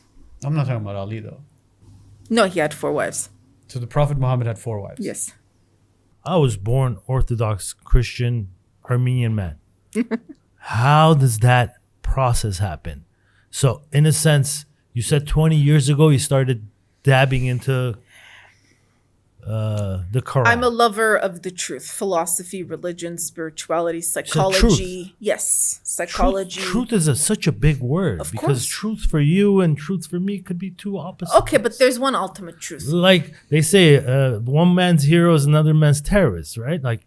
I'm not talking about Ali though. No, he had 4 wives. So the Prophet Muhammad had 4 wives. Yes. I was born Orthodox Christian Armenian man. How does that process happen? So in a sense, you said 20 years ago you started dabbing into the Quran. I'm a lover of the truth, philosophy, religion, spirituality, psychology. Yes, psychology. Truth is such a big word of because course. Truth for you and truth for me could be 2 opposites. Okay, but there's one ultimate truth. Like they say, one man's hero is another man's terrorist, right? Like,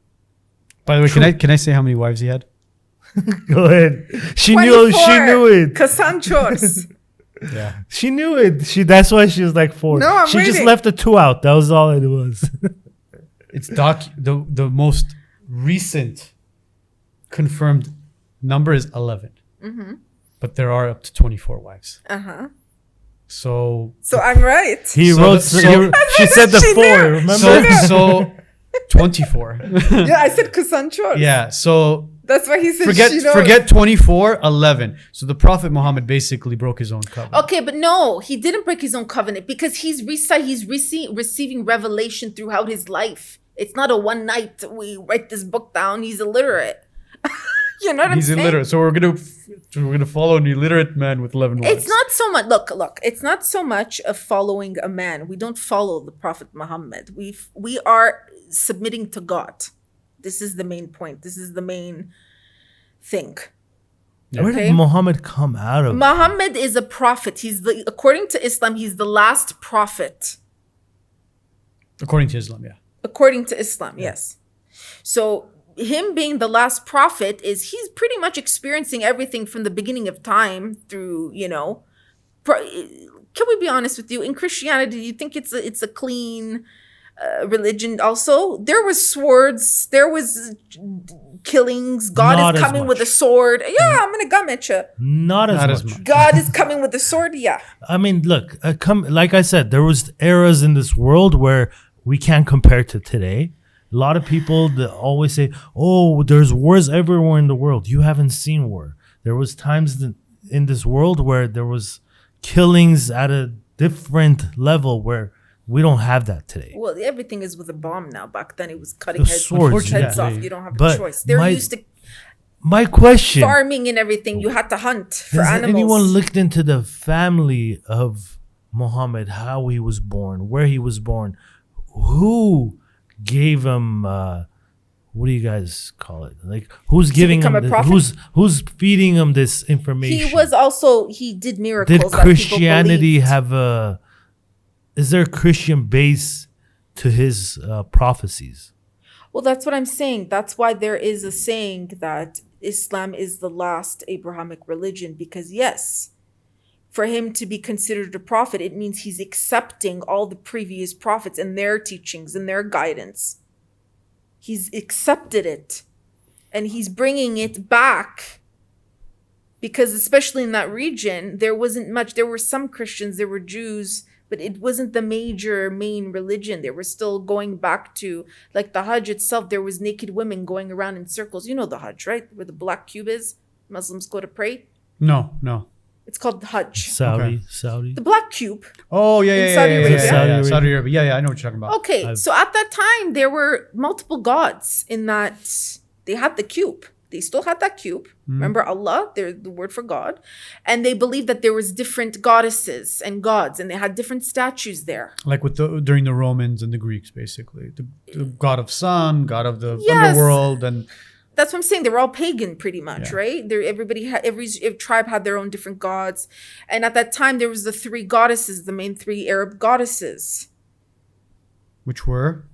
by the way, can I say how many wives he had? Go ahead. She 24. knew it. Cassandros. Yeah. She knew it. That's why she was like 4. No, I'm She reading. just left the 2 out. That was all it was. It's the most recent confirmed number is 11. Mm-hmm. But there are up to 24 wives. Uh-huh. So I'm right. She said the 4, remember? So 24. Yeah, I said Cassandros. Yeah, so that's why he said forget 24, 11. So the Prophet Muhammad basically broke his own covenant. Okay, but no, he didn't break his own covenant because he's receiving revelation throughout his life. It's not a one night we write this book down. He's illiterate. You know what I'm saying? He's illiterate. So we're gonna follow an illiterate man with 11 wives. It's not so much. Look. It's not so much of following a man. We don't follow the Prophet Muhammad. We are submitting to God. This is the main point. This is the main thing. Where did Muhammad come out of? Muhammad is a prophet. According to Islam, he's the last prophet. According to Islam, yeah. According to Islam, yes. So him being the last prophet he's pretty much experiencing everything from the beginning of time through, can we be honest with you? In Christianity, do you think it's a clean religion also? There was swords, there was killings. God Not is as coming much. with a sword. Yeah, I'm gonna come at you. Not as much. God is coming with a sword. Yeah. I mean, look, like I said, there was eras in this world where we can't compare to today. A lot of people that always say, "Oh, there's wars everywhere in the world." You haven't seen war. There was times in this world where there was killings at a different level where we don't have that today. Well, everything is with a bomb now. Back then, it was cutting The heads, swords, heads yeah. off. You don't have But a choice. They're used to My question: farming and everything. You had to hunt for has animals. anyone looked into the family of Muhammad, how he was born, where he was born, who gave him? What do you guys call it? Like, who's giving him? become a prophet? Who's feeding him this information? He did miracles. Did that Christianity people believed. have is there a Christian base to his prophecies? Well, that's what I'm saying. That's why there is a saying that Islam is the last Abrahamic religion, because yes, for him to be considered a prophet, it means he's accepting all the previous prophets and their teachings and their guidance. He's accepted it and he's bringing it back, because especially in that region, there wasn't much. There were some Christians, there were Jews, but it wasn't the main religion. They were still going back to, like, the Hajj itself. There was naked women going around in circles. You know the Hajj, right? Where the black cube is. Muslims go to pray. No. It's called the Hajj. Saudi. The black cube. Oh, yeah. In Saudi Arabia. Saudi Arabia. Yeah, I know what you're talking about. Okay, so at that time, there were multiple gods in that they had the cube. They still had that cube. Remember Allah, they're the word for God. And they believed that there was different goddesses and gods, and they had different statues there. Like during the Romans and the Greeks, basically. The god of sun, god of the Yes. underworld, and That's what I'm saying. They were all pagan pretty much, Yeah. right? Every tribe had their own different gods. And at that time, there was the three goddesses, the main three Arab goddesses. which were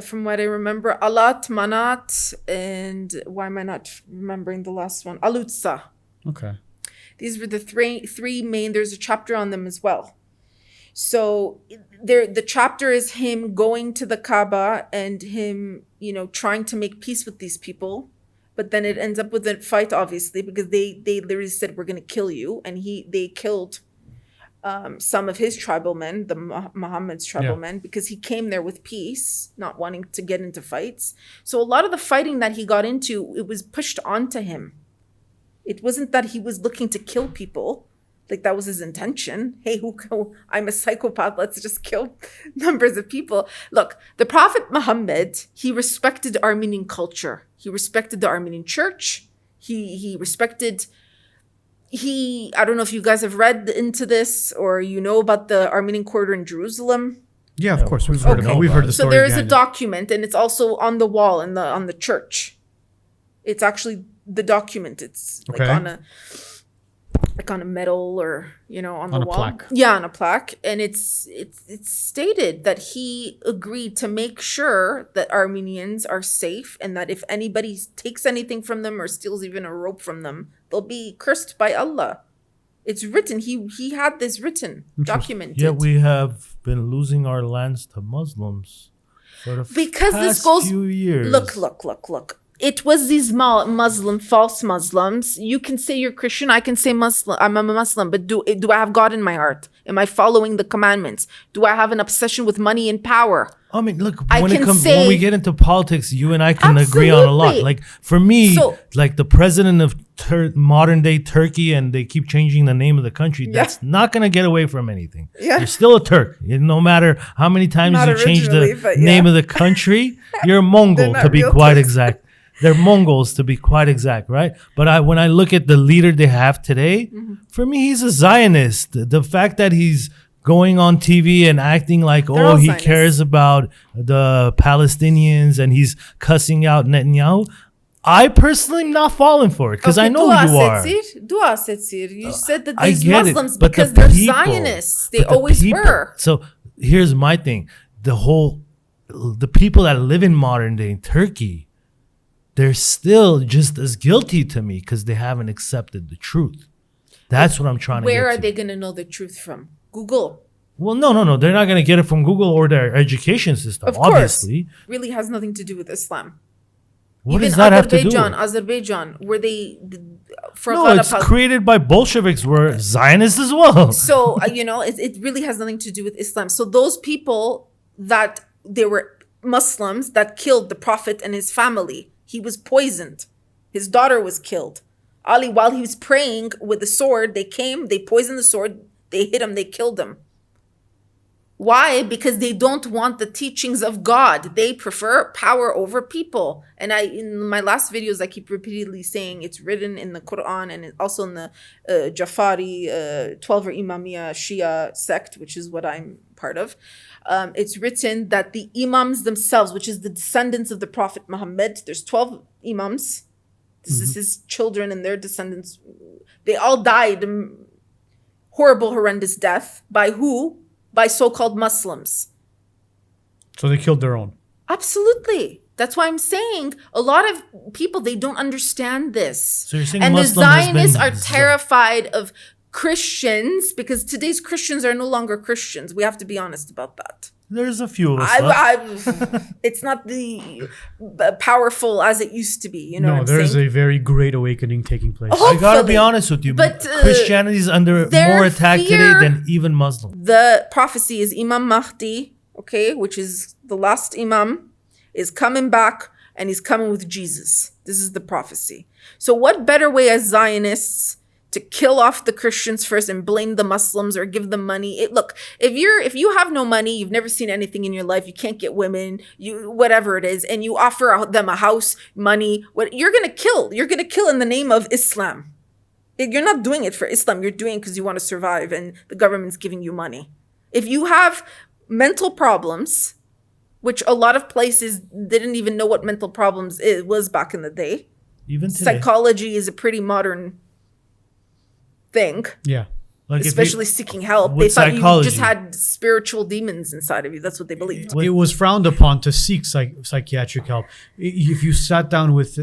From what I remember, Alat, Manat, and why am I not remembering the last one? Alutsa. okay. These were the three main. There's a chapter on them as well. So the chapter is him going to the Kaaba and him, trying to make peace with these people. But then it ends up with a fight, obviously, because they literally said, "We're going to kill you," and they killed some of his tribal men, the Muhammad's tribal men, because he came there with peace, not wanting to get into fights. So a lot of the fighting that he got into, it was pushed onto him. It wasn't that he was looking to kill people. Like, that was his intention. Hey, I'm a psychopath. Let's just kill numbers of people. Look, the Prophet Muhammad, he respected Armenian culture. He respected the Armenian church. He respected... I don't know if you guys have read into this or about the Armenian quarter in Jerusalem. Yeah, of course. We've heard about. We've heard the So stories there is a behind it. document, and it's also on the wall on the church. It's actually the document. It's Okay. like on a metal or on the On a wall. plaque. Yeah, on a plaque, and it's stated that he agreed to make sure that Armenians are safe, and that if anybody takes anything from them or steals even a rope from them, they'll be cursed by Allah. It's written. He had this written, documented. Yet we have been losing our lands to Muslims for the Because past this goes. few years. Look. It was these false Muslims. You can say you're Christian. I can say Muslim. I'm a Muslim. But do I have God in my heart? Am I following the commandments? Do I have an obsession with money and power? I mean, look, I when can say- when we get into politics, you and I can agree on a lot. Absolutely. Like, for me, So- like the president of modern day Turkey, and they keep changing the name of the country, that's not going to get away from anything. Yeah. You're still a Turk. No matter how many times Not you change originally, the but name yeah. of the country, you're Mongol, not to be real quite Turks. exact. They're Mongols, to be quite exact, right? But when I look at the leader they have today, Mm-hmm. for me, he's a Zionist. The fact that he's going on TV and acting like, They're all he Zionists. cares about the Palestinians and he's cussing out Netanyahu. I personally am not falling for it because I know you are. Dua Setzir. You said that I these get Muslims, it, but because the they're people- Zionists. They but the always people- were. So here's my thing. The people that live in modern day Turkey, they're still just as guilty to me because they haven't accepted the truth. That's what I'm trying to get Where are to. they going to know the truth from? Google. Well, no. They're not going to get it from Google or their education system, Of course. obviously. Really has nothing to do with Islam. What Even does that have to do with it? Azerbaijan, where they No, it's created by Bolsheviks who are Zionists as well. So, it really has nothing to do with Islam. So those people that they were Muslims that killed the Prophet and his family. He was poisoned. His daughter was killed. Ali, while he was praying with the sword, they came, they poisoned the sword, they hit him, they killed him. Why? Because they don't want the teachings of God. They prefer power over people. And in my last videos, I keep repeatedly saying it's written in the Quran and also in the Jafari 12er Imamiyya Shia sect, which is what I'm part of. It's written that the imams themselves, which is the descendants of the Prophet Muhammad, there's 12 imams. This is his children and their descendants. They all died horrible, horrendous death. By who? By so-called Muslims. So they killed their own. Absolutely. That's why I'm saying a lot of people, they don't understand this. So you're saying and Muslim the has Zionists been- are terrified of Christians because today's Christians are no longer Christians. We have to be honest about that. There's a few of us left. It's not the powerful as it used to be. You know what I'm there's saying? a very great awakening taking place. Oh, I gotta hopefully. be honest with you, But, Christianity is under their more attack today fear- than even Muslim. The prophecy is Imam Mahdi, okay, which is the last Imam, is coming back and he's coming with Jesus. This is the prophecy. So what better way as Zionists to kill off the Christians first and blame the Muslims or give them money? Look, if you have no money, you've never seen anything in your life, you can't get women, whatever it is, and you offer them a house, money, you're gonna kill. You're gonna kill in the name of Islam. You're not doing it for Islam. You're doing it because you want to survive and the government's giving you money. If you have mental problems, which a lot of places didn't even know what mental problems was back in the day. Even today. Psychology is a pretty modern thing, Yeah. Like if you- especially seeking help. with They thought psychology. you just had spiritual demons inside of you. That's what they believed. It was frowned upon to seek psychiatric help. If you sat down with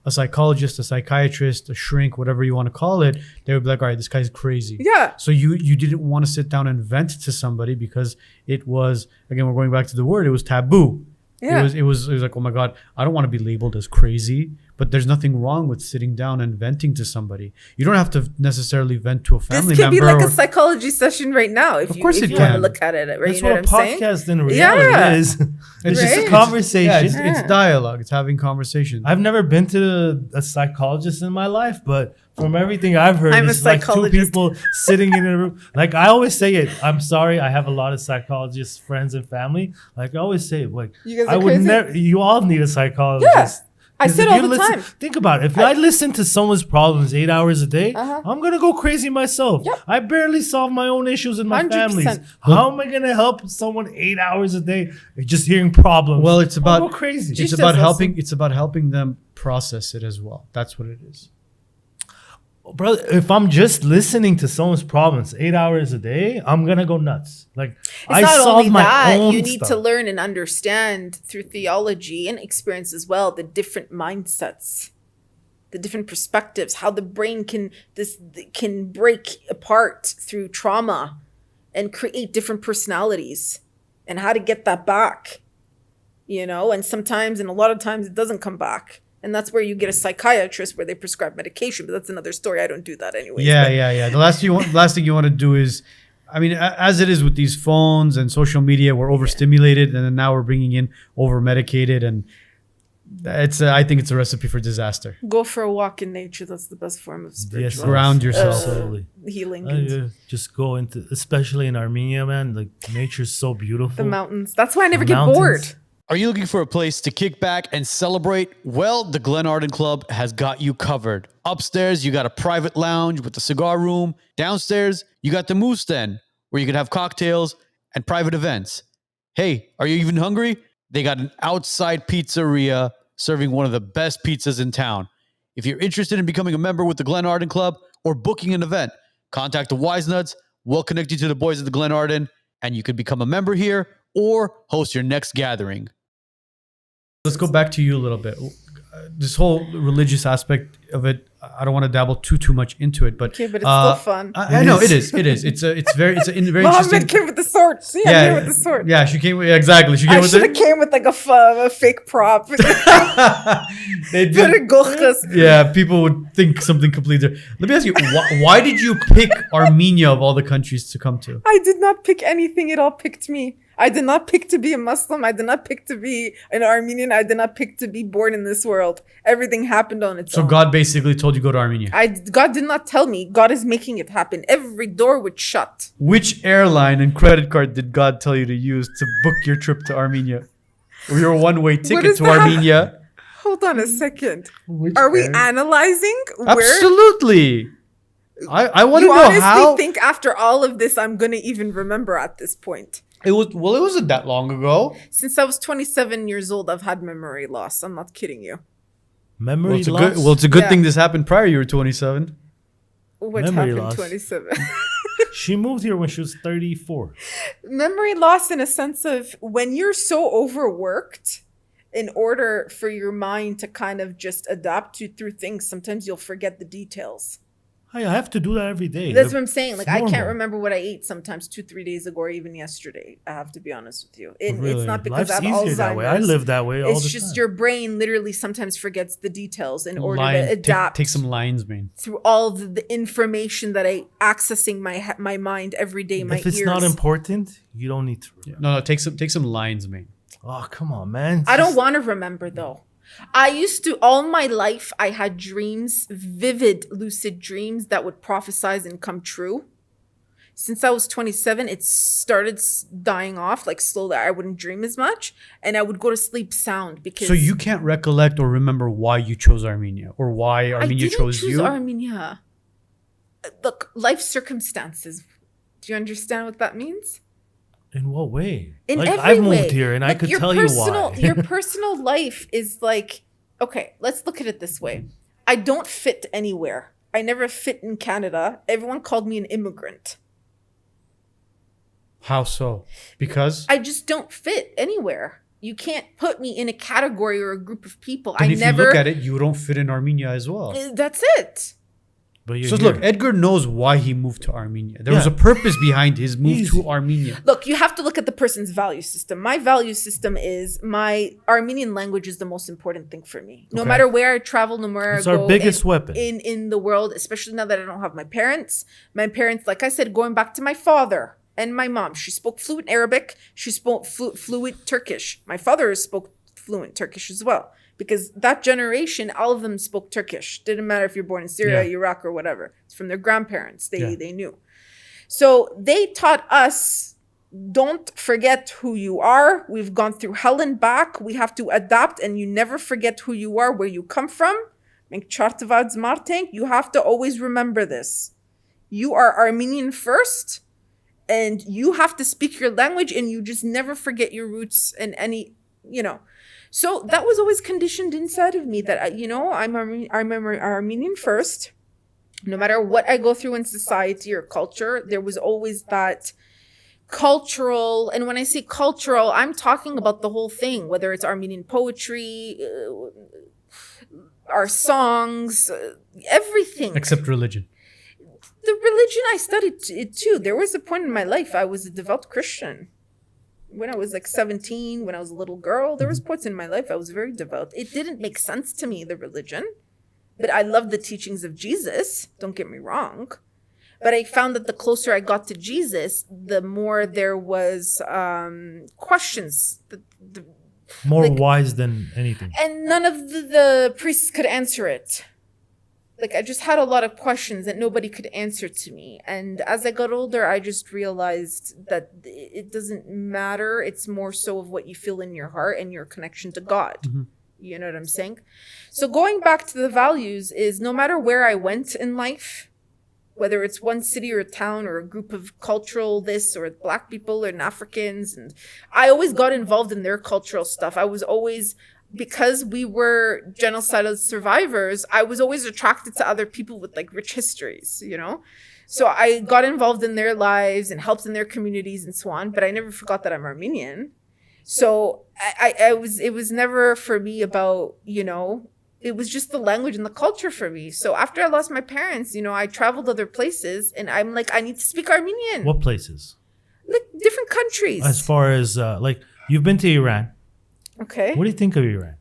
a psychologist, a psychiatrist, a shrink, whatever you want to call it, they would be like, all right, this guy's crazy. Yeah. So you didn't want to sit down and vent to somebody because it was, again, we're going back to the word, it was taboo. Yeah. It was like, oh my God, I don't want to be labeled as crazy, but there's nothing wrong with sitting down and venting to somebody. You don't have to necessarily vent to a family This could be member. like a psychology session right now if Of you, course if it you want to can. look at it. Right? That's You know what what a I'm saying? podcast in reality Yeah. is. It's just Right? a conversation. yeah, it's dialogue. It's having conversation. I've never been to a psychologist in my life, but from everything I've heard, I'm a it's like two psychologist. people sitting in a room. Like I always say it. I'm sorry, I have a lot of psychologists, friends, and family. Like I always say it. Like You guys I are would crazy? never. You all need a psychologist. Yeah. I 'Cause say it if all you the time. Think about it. If I listen to someone's problems 8 hours a day, I'm gonna go crazy myself. Yep. I barely solve my own issues in my 100%. families. How am I gonna help someone 8 hours a day just hearing problems? Well, it's I'll about go crazy. It's Jesus about also. helping. It's about helping them process it as well. That's what it is. Brother, if I'm just listening to someone's problems 8 hours a day, I'm gonna go nuts. Like It's I not solve only my that, own you need stuff. to learn and understand through theology and experience as well the different mindsets, the different perspectives, how the brain can break apart through trauma and create different personalities and how to get that back. And sometimes and a lot of times it doesn't come back. And that's where you get a psychiatrist where they prescribe medication, but that's another story. I don't do that anyway. Yeah. The last thing you want to do is, I mean, as it is with these phones and social media, we're overstimulated, and then now we're bringing in over-medicated, and I think it's a recipe for disaster. Go for a walk in nature. That's the best form of spiritual Ground yourself. Absolutely. healing. Just go into, especially in Armenia, man. Like nature's so beautiful. The mountains. That's why I never get Mountains. bored. Are you looking for a place to kick back and celebrate? Well, the Glen Arden Club has got you covered. Upstairs, you got a private lounge with a cigar room. Downstairs, you got the moose den, where you can have cocktails and private events. Hey, are you even hungry? They got an outside pizzeria serving one of the best pizzas in town. If you're interested in becoming a member with the Glen Arden Club or booking an event, contact the Wisenuts. We'll connect you to the boys at the Glen Arden, and you could become a member here or host your next gathering. Let's go back to you a little bit. This whole religious aspect of it, I don't want to dabble too much into it, but Okay, but it's still fun. I know it is. It's very Muhammad interesting. came with the sword. See, I came with the sword. Yeah, she came with, exactly. She came I with should have it. came with like a fake prop. They Put did. a gorgas. Yeah, people would think something completely different. Let me ask you, why did you pick Armenia of all the countries to come to? I did not pick anything. It all picked me. I did not pick to be a Muslim. I did not pick to be an Armenian. I did not pick to be born in this world. Everything happened on its So own. God basically told you go to Armenia. God did not tell me. God is making it happen. Every door would shut. Which airline and credit card did God tell you to use to book your trip to Armenia? Or your one-way ticket does to that have- Armenia? Hold on a second. Are we analyzing where? Absolutely. I want to You know honestly how think after all of this, I'm going to even remember at this point? it was. Well, it wasn't that long ago. Since I was 27 years old, I've had memory loss. I'm not kidding you. Memory It's a loss. good Yeah. thing this happened prior. You were 27. What Memory happened loss. 27? She moved here when she was 34. Memory loss in a sense of when you're so overworked, in order for your mind to kind of just adapt to through things, sometimes you'll forget the details. I have to do that every day. That's what I'm saying. Like, It's I can't normal. remember what I ate sometimes 2-3 days ago or even yesterday. I have to be honest with you. It's Really? not because Life's I have easier Alzheimer's. that way. I live that way all It's the just time. your brain literally sometimes forgets the details in order to Take adapt some lines, man. through all the information that I accessing my mind every day. My If it's ears. not important, you don't need to. Remember. No, take some lines, man. Oh, come on, man. I don't want to remember though. I used to, all my life, I had dreams, vivid, lucid dreams that would prophesize and come true. Since I was 27, it started dying off, like slowly. I wouldn't dream as much, and I would go to sleep sound because. So you can't recollect or remember why you chose Armenia or why Armenia I didn't chose choose you? Armenia. Look, life circumstances. Do you understand what that means? In what way? In like every I've moved way. here and I Like, could your tell you why. Your personal life is like, okay, let's look at it this way. I don't fit anywhere. I never fit in Canada. Everyone called me an immigrant. How so? Because I just don't fit anywhere. You can't put me in a category or a group of people. and I if never. you look at it, you don't fit in Armenia as well. That's it. But you're So here. look, Edgar knows why he moved to Armenia. There was a Yeah. purpose behind his move Easy. to Armenia. Look, you have to look at the person's value system. My value system is my Armenian language is the most important thing for me. No Okay. matter where I travel, no matter It's I our go biggest weapon. in the world, especially now that I don't have my parents. My parents, like I said, going back to my father and my mom, she spoke fluent Arabic. She spoke fluent Turkish. My father spoke fluent Turkish as well. Because that generation, all of them spoke Turkish. Didn't matter if you're born in Syria, Yeah. Iraq, or whatever. It's from their grandparents. Yeah. They knew. So they taught us, don't forget who you are. We've gone through hell and back. We have to adapt, and you never forget who you are, where you come from. You have to always remember this. You are Armenian first, and you have to speak your language, and you just never forget your roots and any, So that was always conditioned inside of me that, I'm Armenian first. No matter what I go through in society or culture, there was always that cultural. And when I say cultural, I'm talking about the whole thing, whether it's Armenian poetry, our songs, everything. Except religion. The religion, I studied it too. There was a point in my life I was a devout Christian. When I was like 17, when I was a little girl, there was points in my life I was very devout. It didn't make sense to me, the religion, but I loved the teachings of Jesus. Don't get me wrong. But I found that the closer I got to Jesus, the more there was questions. More wise than anything. And none of the priests could answer it. Like, I just had a lot of questions that nobody could answer to me. And as I got older, I just realized that it doesn't matter. It's more so of what you feel in your heart and your connection to God. Mm-hmm. You know what I'm saying? So going back to the values is no matter where I went in life, whether it's one city or a town or a group of cultural this or Black people and Africans. And I always got involved in their cultural stuff. I was always, because we were genocidal survivors, I was always attracted to other people with like rich histories, you know? So I got involved in their lives and helped in their communities and so on. But I never forgot that I'm Armenian. So it was never for me about, you know, it was just the language and the culture for me. So after I lost my parents, you know, I traveled other places and I'm like, I need to speak Armenian. What places? Like different countries. As far as like you've been to Iran. Okay. What do you think of Iran?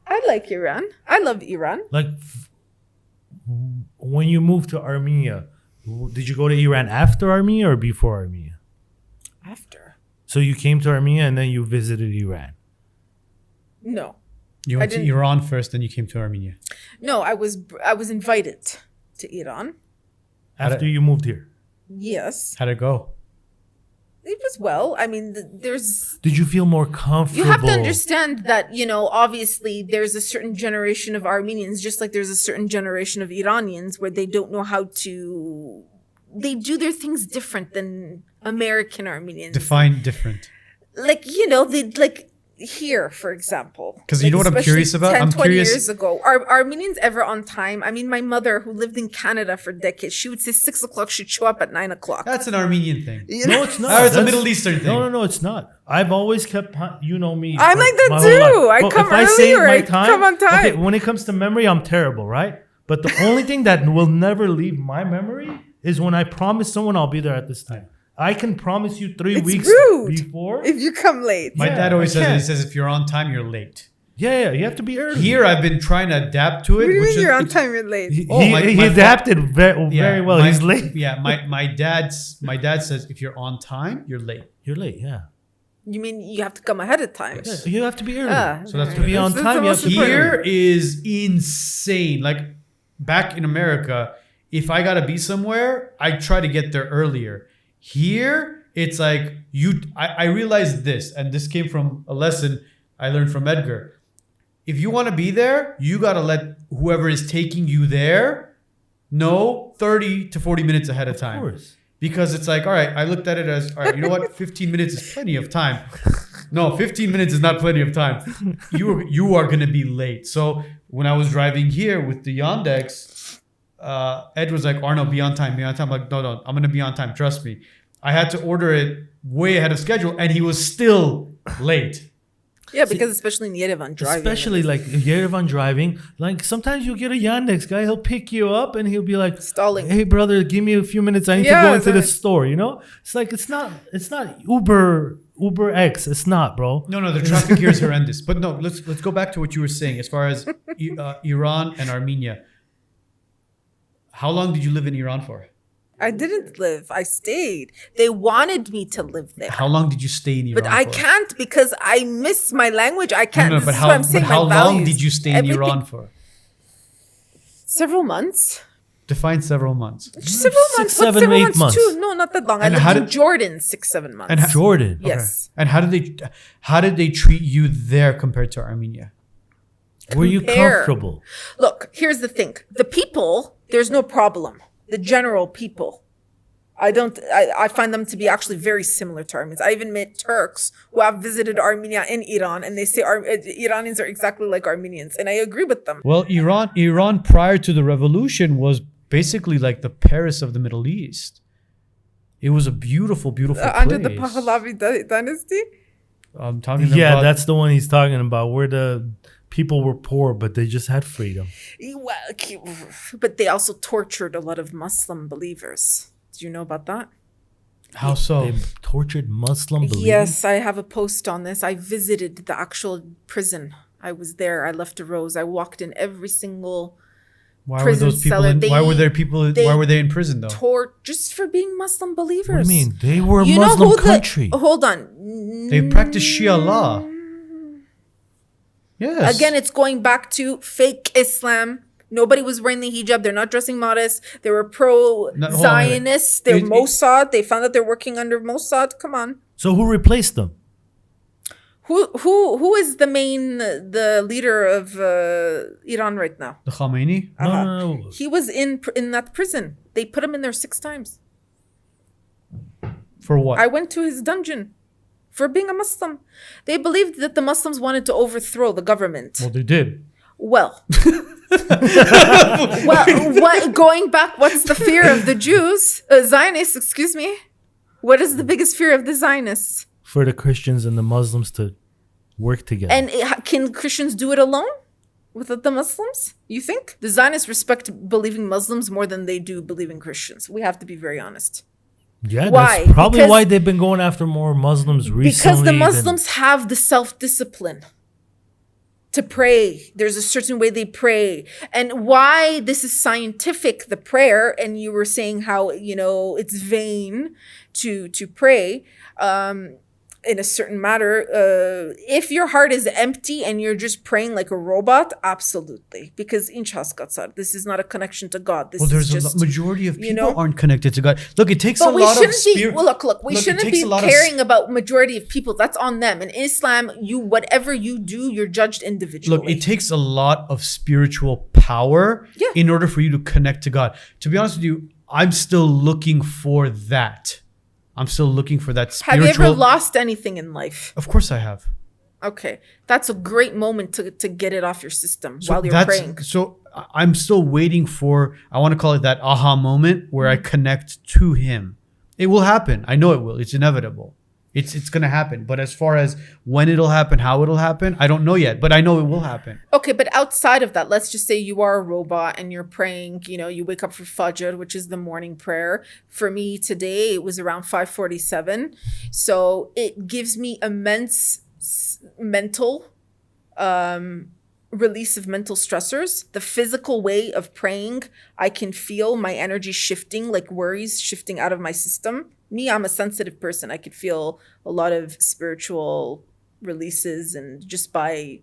I like Iran. I love Iran. Like when you moved to Armenia, did you go to Iran after Armenia or before Armenia? After. So you came to Armenia and then you visited Iran. No. You went to Iran first, then you came to Armenia. No, I was invited to Iran. After you moved here? Yes. How'd it go? It was well. I mean, there's... Did you feel more comfortable? You have to understand that, you know, obviously there's a certain generation of Armenians, just like there's a certain generation of Iranians where they don't know how to... They do their things different than American Armenians. Define different. Like, you know, they like... Here, for example. Because you know what I'm curious about? 10, I'm 20 curious. years ago. Are Armenians ever on time? I mean, my mother, who lived in Canada for decades, she would say 6 o'clock, she'd show up at 9 o'clock. That's an Armenian thing. No, it's not. Or it's a Middle Eastern thing. No, it's not. I've always kept, you know me. I'm like that my whole too. life. I Well, come if I early save or my I come on time. Okay, when it comes to memory, I'm terrible, right? But the only thing that will never leave my memory is when I promise someone I'll be there at this time. I can promise you 3 It's weeks rude before. if you come late. My dad always I says it. He can't. says if you're on time, you're late. Yeah, you have to be early. Here, I've been trying to adapt to it. What do you which mean is- you're on it's- time, you're late? He, Oh, my- he my adapted very well. He's late. Yeah, my dad says if you're on time, you're late. You're late, yeah. You mean you have to come ahead of time? Yeah, you have to be early. So that's To be on That's time, the you have most to be important. Here is insane. Like back in America, if I gotta be somewhere, I try to get there earlier. Here, it's like I realized this, and this came from a lesson I learned from Edgar. If you want to be there, you gotta let whoever is taking you there know 30 to 40 minutes ahead of time. Of course. Because it's like, all right, I looked at it as, all right, you know what? 15 minutes is plenty of time. No, 15 minutes is not plenty of time. You are going to be late. So when I was driving here with the Yandex, Ed was like, Arno, be on time, be on time. I'm like, no, I'm going to be on time. Trust me. I had to order it way ahead of schedule and he was still late. Yeah, because especially in Yerevan driving. Especially like Yerevan driving, like sometimes you'll get a Yandex guy, he'll pick you up and he'll be like, Stalling. hey brother, give me a few minutes, I need to Yeah, go into the right. store, you know? It's like it's not Uber X, it's not, bro. No, the traffic here is horrendous. But no, let's go back to what you were saying as far as Iran and Armenia. How long did you live in Iran for? I didn't live. I stayed. They wanted me to live there. How long did you stay in Iran But I for? can't because I miss my language. I can't. No, This but is what I'm saying, how my long values. did you stay in Everything- Iran for? Several months. Define several months. Several months. 7, What's several 8 months? months. Too? No, not that long. And I how lived in did- Jordan 6-7 months. And Jordan. Yes. And how did they treat you there compared to Armenia? Were you Compare. comfortable? Look, here's the thing. The people, there's no problem. The general people. I find them to be actually very similar to Armenians. I even met Turks who have visited Armenia and Iran, and they say Iranians are exactly like Armenians, and I agree with them. Well, Iran prior to the revolution was basically like the Paris of the Middle East. It was a beautiful, beautiful place. Under the Pahlavi dynasty? I'm talking Yeah, about. that's the one he's talking about, where the people were poor, but they just had freedom. Well, but they also tortured a lot of Muslim believers. Do you know about that? How so? They tortured Muslim believers. Yes, I have a post on this. I visited the actual prison. I was there. I left a rose. I walked in every single Why were prison those people? cellar. Why were there people? they Why were they in prison though? just for being Muslim believers. What do you mean? They were a You know Muslim who the- country. Hold on. They practice Shia law. Yes. Again, it's going back to fake Islam. Nobody was wearing the hijab. They're not dressing modest. They were hold on, pro-Zionists. They're It- Mossad. They found that they're working under Mossad. Come on. So who replaced them? Who is the leader of Iran right now? The Khamenei? No. He was in that prison. They put him in there 6 times. For what? I went to his dungeon for being a Muslim. They believed that the Muslims wanted to overthrow the government. Well, they did. Well, going back, what's the fear of the Jews? Zionists, excuse me. What is the biggest fear of the Zionists? For the Christians and the Muslims to work together. And can Christians do it alone without the Muslims? You think? The Zionists respect believing Muslims more than they do believing Christians. We have to be very honest. Yeah, why? That's probably why they've been going after more Muslims recently. Because the Muslims have the self-discipline to pray. There's a certain way they pray. And why this is scientific, the prayer, and you were saying how, it's vain to pray in a certain matter. If your heart is empty and you're just praying like a robot, absolutely. Because this is not a connection to God. This There's is just, a majority of people aren't connected to God. Look, it takes a lot of spirit. We shouldn't be caring about majority of people. That's on them. In Islam, whatever you do, you're judged individually. Look, it takes a lot of spiritual power in order for you to connect to God. To be honest with you, I'm still looking for that. I'm still looking for that spiritual... Have you ever lost anything in life? Of course I have. Okay. That's a great moment to get it off your system while you're praying. So I'm still waiting for, I want to call it that aha moment where I connect to him. It will happen. I know it will. It's inevitable. It's going to happen. But as far as when it'll happen, how it'll happen, I don't know yet. But I know it will happen. Okay, but outside of that, let's just say you are a robot and you're praying, you wake up for Fajr, which is the morning prayer. For me today, it was around 5:47. So it gives me immense mental release of mental stressors. The physical way of praying, I can feel my energy shifting, like worries shifting out of my system. Me, I'm a sensitive person. I could feel a lot of spiritual releases, and just by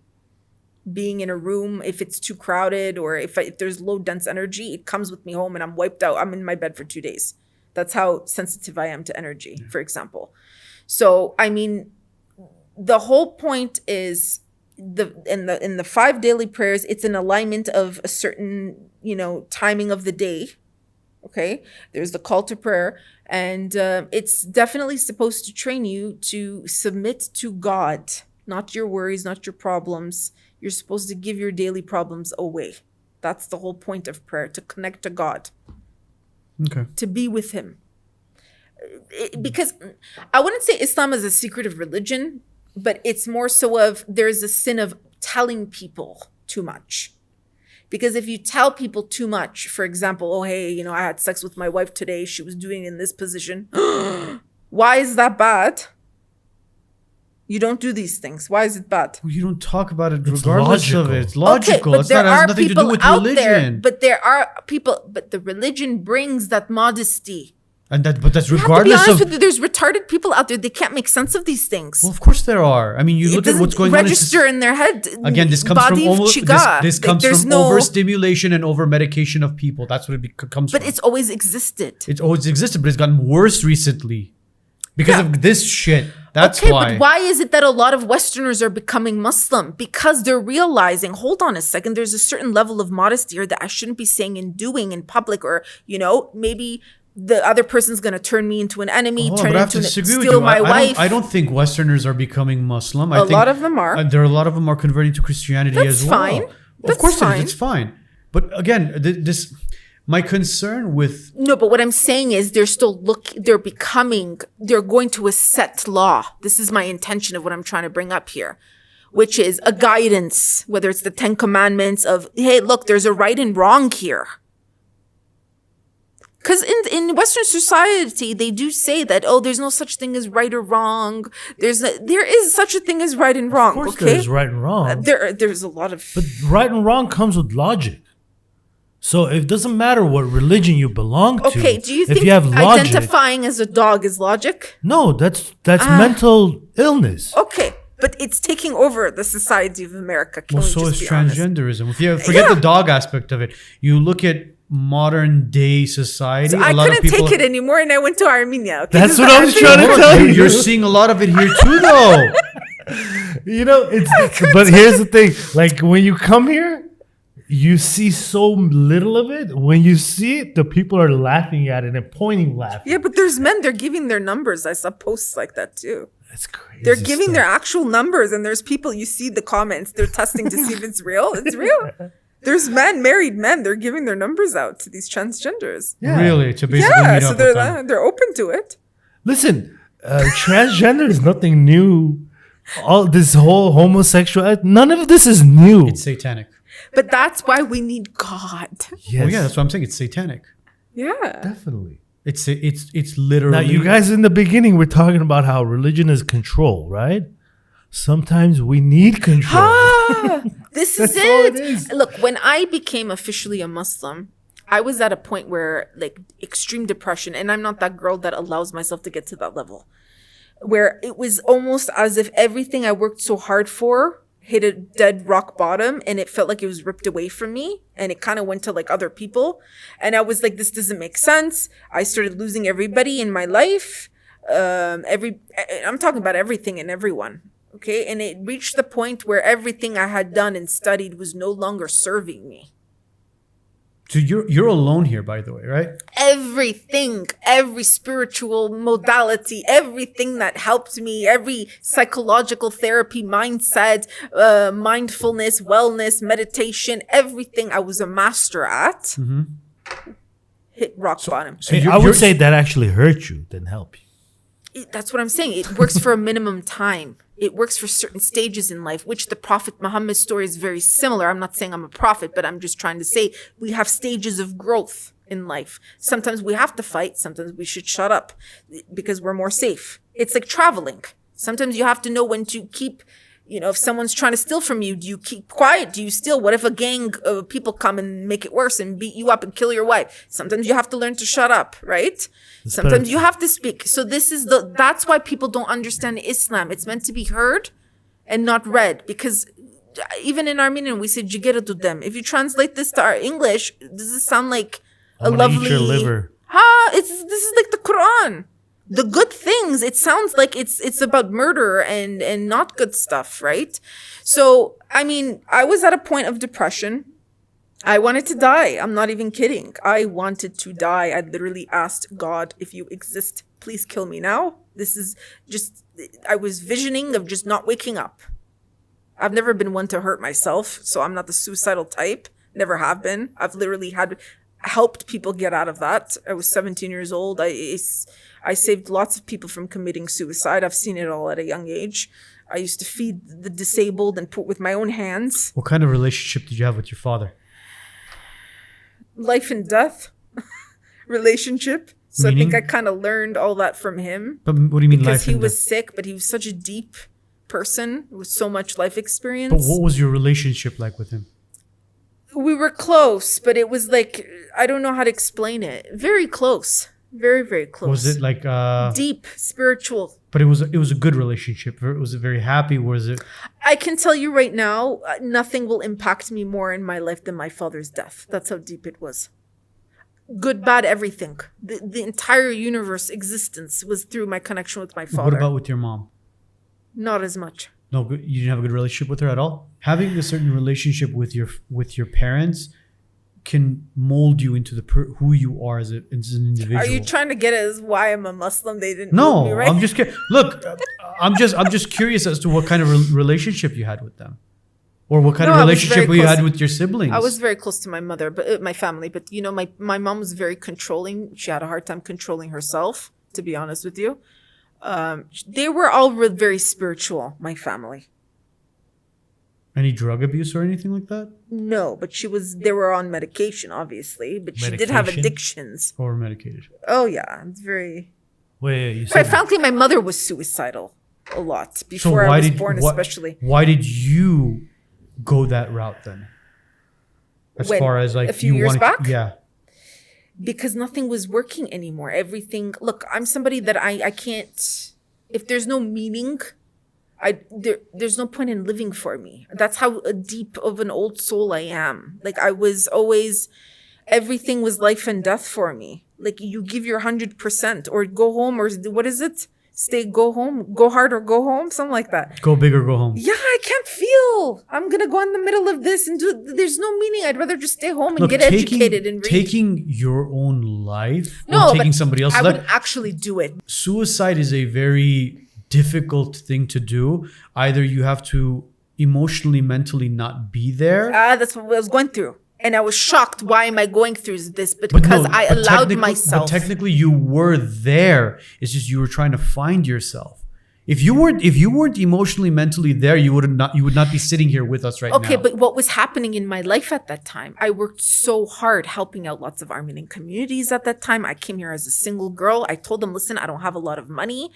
being in a room, if it's too crowded or if there's low dense energy, it comes with me home and I'm wiped out. I'm in my bed for 2 days. That's how sensitive I am to energy, for example. So, the whole point is in the 5 daily prayers, it's an alignment of a certain, timing of the day. Okay, there's the call to prayer, and it's definitely supposed to train you to submit to God, not your worries, not your problems. You're supposed to give your daily problems away. That's the whole point of prayer, to connect to God. Okay. To be with him. Because I wouldn't say Islam is a secretive religion, but it's more so of there's a sin of telling people too much. Because if you tell people too much, for example, oh, hey, I had sex with my wife today. She was doing it in this position. Why is that bad? You don't do these things. Why is it bad? Well, you don't talk about it regardless of it. It's logical. Okay, but It has nothing to do with religion. There are people, but the religion brings that modesty. But that's regardless you have to be honest with you, there's retarded people out there. They can't make sense of these things. Well, of course there are. You look at what's going on. Register in their head. Again, this comes from overstimulation and over medication of people. That's what it comes from. But it's always existed. It's always existed, but it's gotten worse recently because of this shit. That's why. Okay, but why is it that a lot of Westerners are becoming Muslim? Because they're realizing, hold on a second, there's a certain level of modesty here that I shouldn't be saying and doing in public, or maybe the other person's going to turn me into an enemy, steal my wife. I don't think Westerners are becoming Muslim. A lot of them are. There are a lot of them are converting to Christianity as well. Fine. Of course it's fine. But again, my concern with... No, but what I'm saying is they're going to a set law. This is my intention of what I'm trying to bring up here, which is a guidance, whether it's the 10 Commandments of, hey, look, there's a right and wrong here. Because in Western society, they do say that, there's no such thing as right or wrong. There is such a thing as right and wrong. Of course there's right and wrong. There's a lot of... But right and wrong comes with logic. So it doesn't matter what religion you belong to. Okay, do you think you have logic, identifying as a dog is logic? No, that's mental illness. Okay. But it's taking over the society of America. So is transgenderism. If you forget the dog aspect of it, you look at modern day society. So I couldn't take it anymore, and I went to Armenia. Okay? That's what I was trying to tell you. You're seeing a lot of it here too, though. You know, but here's the thing. Like, when you come here, you see so little of it. When you see it, the people are laughing at it and pointing laughing. Yeah, but there's men, they're giving their numbers. I saw posts like that too. That's crazy. They're giving their actual numbers, and there's people, you see the comments, they're testing to see if it's real. It's real. There's married men, they're giving their numbers out to these transgenders. Yeah. Really? To basically meet So up with them. they're open to it. Listen, transgender is nothing new. All this whole homosexuality, none of this is new. It's satanic. But that's why we need God. Yes, Oh yeah, that's what I'm saying. It's satanic. Yeah. definitely. It's literally. Now, you guys in the beginning were talking about how religion is control, right? Sometimes we need control. This is That's all it. it is. Look, when I became officially a Muslim, I was at a point where, like, extreme depression, and I'm not that girl that allows myself to get to that level, where it was almost as if everything I worked so hard for hit a dead rock bottom, and it felt like it was ripped away from me, and it kind of went to like other people, and I was like, this doesn't make sense. I started losing everybody in my life. I'm talking about everything and everyone. Okay. And it reached the point where everything I had done and studied was no longer serving me. So you're alone here, by the way, right? Everything, every spiritual modality, everything that helped me, every psychological therapy, mindset, mindfulness, wellness, meditation, everything I was a master at hit rock bottom. So I would say that actually hurt you than help you. That's what I'm saying. It works for a minimum time. It works for certain stages in life, which the Prophet Muhammad's story is very similar. I'm not saying I'm a prophet, but I'm just trying to say we have stages of growth in life. Sometimes we have to fight. Sometimes we should shut up because we're more safe. It's like traveling. Sometimes you have to know when to keep, if someone's trying to steal from you, do you keep quiet? Do you steal? What if a gang of people come and make it worse and beat you up and kill your wife? Sometimes you have to learn to shut up, right? Sometimes you have to speak. So that's why people don't understand Islam. It's meant to be heard and not read, because even in Armenian, we say "jigera to them." If you translate this to our English, does it sound like a lovely? Eat your liver. This is like the Quran. The good things, it sounds like it's about murder and not good stuff, right? So, I mean, I was at a point of depression. I wanted to die. I'm not even kidding. I wanted to die. I literally asked God, if you exist, please kill me now. This is just, I was visioning of just not waking up. I've never been one to hurt myself, so I'm not the suicidal type. Never have been. I've literally helped people get out of that. I was 17 years old. I saved lots of people from committing suicide. I've seen it all at a young age. I used to feed the disabled and put with my own hands. What kind of relationship did you have with your father? Life and death relationship. So Meaning? I think I kind of learned all that from him. But what do you mean Because life he and was death? sick, but he was such a deep person with so much life experience. But what was your relationship like with him? We were close, but it was like, I don't know how to explain it. Very close. Very, very close. Was it like deep, spiritual? But it was a good relationship. Was it very happy? Was it? I can tell you right now, nothing will impact me more in my life than my father's death. That's how deep it was. Good, bad, everything. The entire universe existence was through my connection with my father. What about with your mom? Not as much. No, you didn't have a good relationship with her at all. Having a certain relationship with your parents can mold you into who you are as an individual. Are you trying to get at as why I'm a Muslim? They didn't. No, mold me, right? I'm just kidding. Look, I'm just curious as to what kind of relationship you had with them, or what kind of No, I was relationship very you close. had with your siblings. I was very close to my mother, but my family. But my mom was very controlling. She had a hard time controlling herself, to be honest with you. They were all very spiritual, my family. Any drug abuse or anything like that, No, but they were on medication, obviously, but she did have Medication? addictions. or medication? Oh yeah, it's very. Wait, you Quite said frankly, my mother was suicidal a lot before I was born, especially. Why did you go that route then? As When? far as like A few years wanted back? yeah. Because nothing was working anymore. Everything. Look, I'm somebody that I can't. If there's no meaning, there's no point in living for me. That's how deep of an old soul I am. Like I was always, everything was life and death for me. Like you give your 100% or go home or what is it? Go home, go hard or go home, something like that. Go big or go home. Yeah, I can't feel. I'm gonna go in the middle of this and do. There's no meaning. I'd rather just stay home and get educated and read. Taking your own life No, or taking but somebody else's I life. wouldn't actually do it. Suicide is a very difficult thing to do. Either you have to emotionally, mentally not be there. That's what I was going through. And I was shocked. Why am I going through this? Because I allowed myself. But technically, you were there. It's just you were trying to find yourself. If you weren't emotionally, mentally there, you would not be sitting here with us right now. Okay, but what was happening in my life at that time? I worked so hard helping out lots of Armenian communities at that time. I came here as a single girl. I told them, listen, I don't have a lot of money.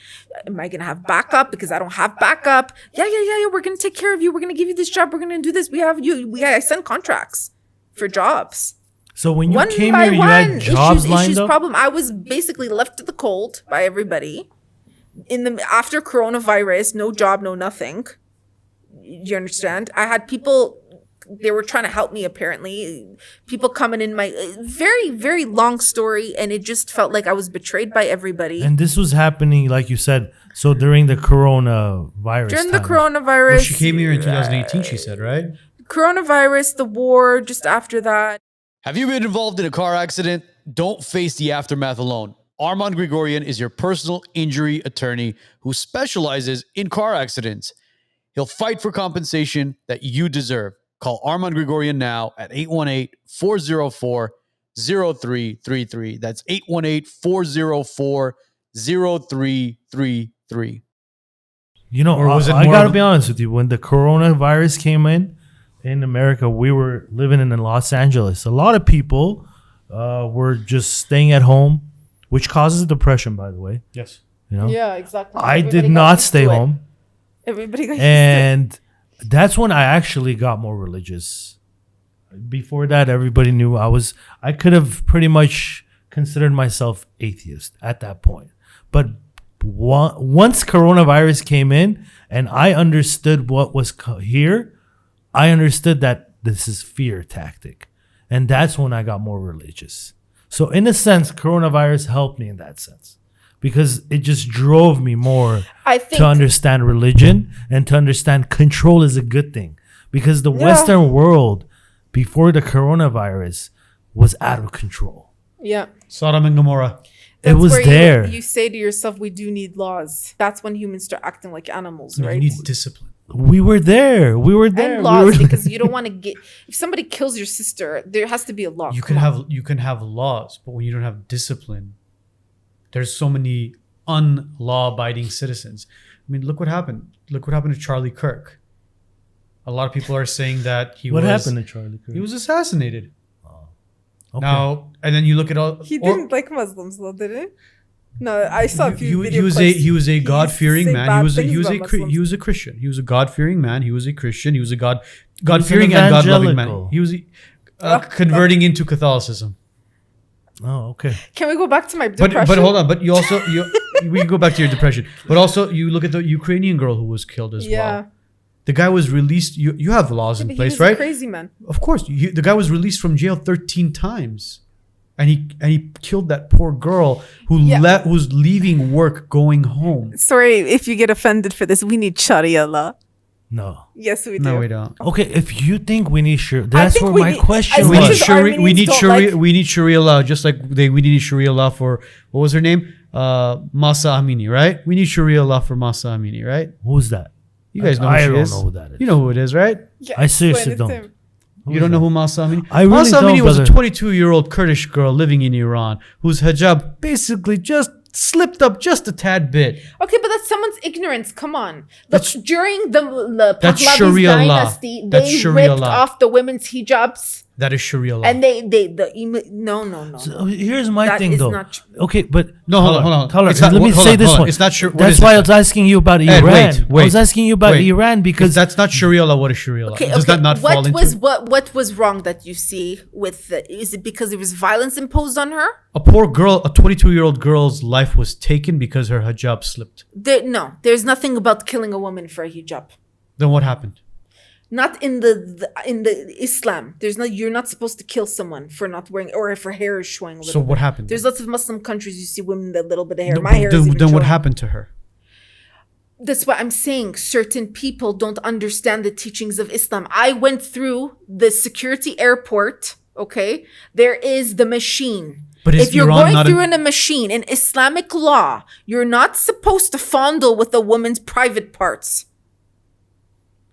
Am I going to have backup? Because I don't have backup. Yeah. We're going to take care of you. We're going to give you this job. We're going to do this. We have you. I sent contracts for jobs. So when you came here, you had jobs lined up? Problem. I was basically left to the cold by everybody. After coronavirus, no job, no nothing. You understand? I had people, they were trying to help me apparently. People coming in my, very, very long story. And it just felt like I was betrayed by everybody. And this was happening, like you said, so during the coronavirus During time. the coronavirus. Well, she came here in 2018, she said, right? Coronavirus, the war, just after that. Have you been involved in a car accident? Don't face the aftermath alone. Arman Grigorian is your personal injury attorney who specializes in car accidents. He'll fight for compensation that you deserve. Call Arman Grigorian now at 818-404-0333. That's 818-404-0333. You know, I got to be honest with you. When the coronavirus came in America, we were living in Los Angeles. A lot of people were just staying at home, which causes depression, by the way. Yes. You know? Yeah, exactly. I did not stay home. Everybody got and that's when I actually got more religious. Before that, everybody knew I could have pretty much considered myself atheist at that point. But once coronavirus came in and I understood what was here, I understood that this is fear tactic. And that's when I got more religious. So in a sense, coronavirus helped me in that sense because it just drove me more to understand religion and to understand control is a good thing. Because the Western world before the coronavirus was out of control. Yeah. Sodom and Gomorrah. It was there. You say to yourself, we do need laws. That's when humans start acting like animals, right? You need discipline. We were there. And laws, because you don't want to get. If somebody kills your sister, there has to be a law. You can have laws, but when you don't have discipline, there's so many unlaw-abiding citizens. I mean, look what happened. Look what happened to Charlie Kirk. A lot of people are saying that What happened to Charlie Kirk? He was assassinated. Okay. Now, and then you look at all. He didn't like Muslims, though, did he? No, I saw a few videos. He was a God-fearing man. He was a Christian. He was a God-fearing man. He was a Christian. He was a God-fearing and God-loving man. He was converting into Catholicism. Oh, okay. Can we go back to my depression? But hold on. But we can go back to your depression. But also, you look at the Ukrainian girl who was killed as well. The guy was released. You have laws in place, right? He was a crazy man. Of course. The guy was released from jail 13 times. And he killed that poor girl who was leaving work, going home. Sorry if you get offended for this. We need Sharia law. No. Yes, we do. No, we don't. Okay, if you think we need Sharia, that's where my question was. We need Sharia law, just like we needed Sharia law for, what was her name? Masa Amini, right? We need Sharia law for Masa Amini, right? Who's that? You guys know who she is. I don't know who that is. You know who it is, right? Yeah, I seriously don't. You don't know who Masa Amini? I really Masa Amini don't, was a 22-year-old Kurdish girl living in Iran whose hijab basically just slipped up just a tad bit. Okay, but that's someone's ignorance. Come on. During the That's Pahlavi's Sharia dynasty, law. That's they Sharia ripped law. off the women's hijabs. That is Sharia law. And no. So here's my That thing, is though. not Okay, but No, hold on. Talar, It's not- let me hold say on, this hold on. one. It's not sure. That's why I was asking you about Iran. wait. I was asking you about Iran because that's not Sharia law. What is Sharia law? Okay, Does that not fall into it? what was wrong that you see with is it because there was violence imposed on her? A poor girl, a 22-year-old girl's life was taken because her hijab slipped. There's nothing about killing a woman for a hijab. Then what happened? Not in the Islam. You're not supposed to kill someone for not wearing or if her hair is showing a little. So what happened? There's lots of Muslim countries you see women with a little bit of hair. No, My hair is even then what showing. happened to her? That's what I'm saying. Certain people don't understand the teachings of Islam. I went through the security airport. Okay, there is the machine. But if you're going through in a machine in Islamic law, you're not supposed to fondle with a woman's private parts.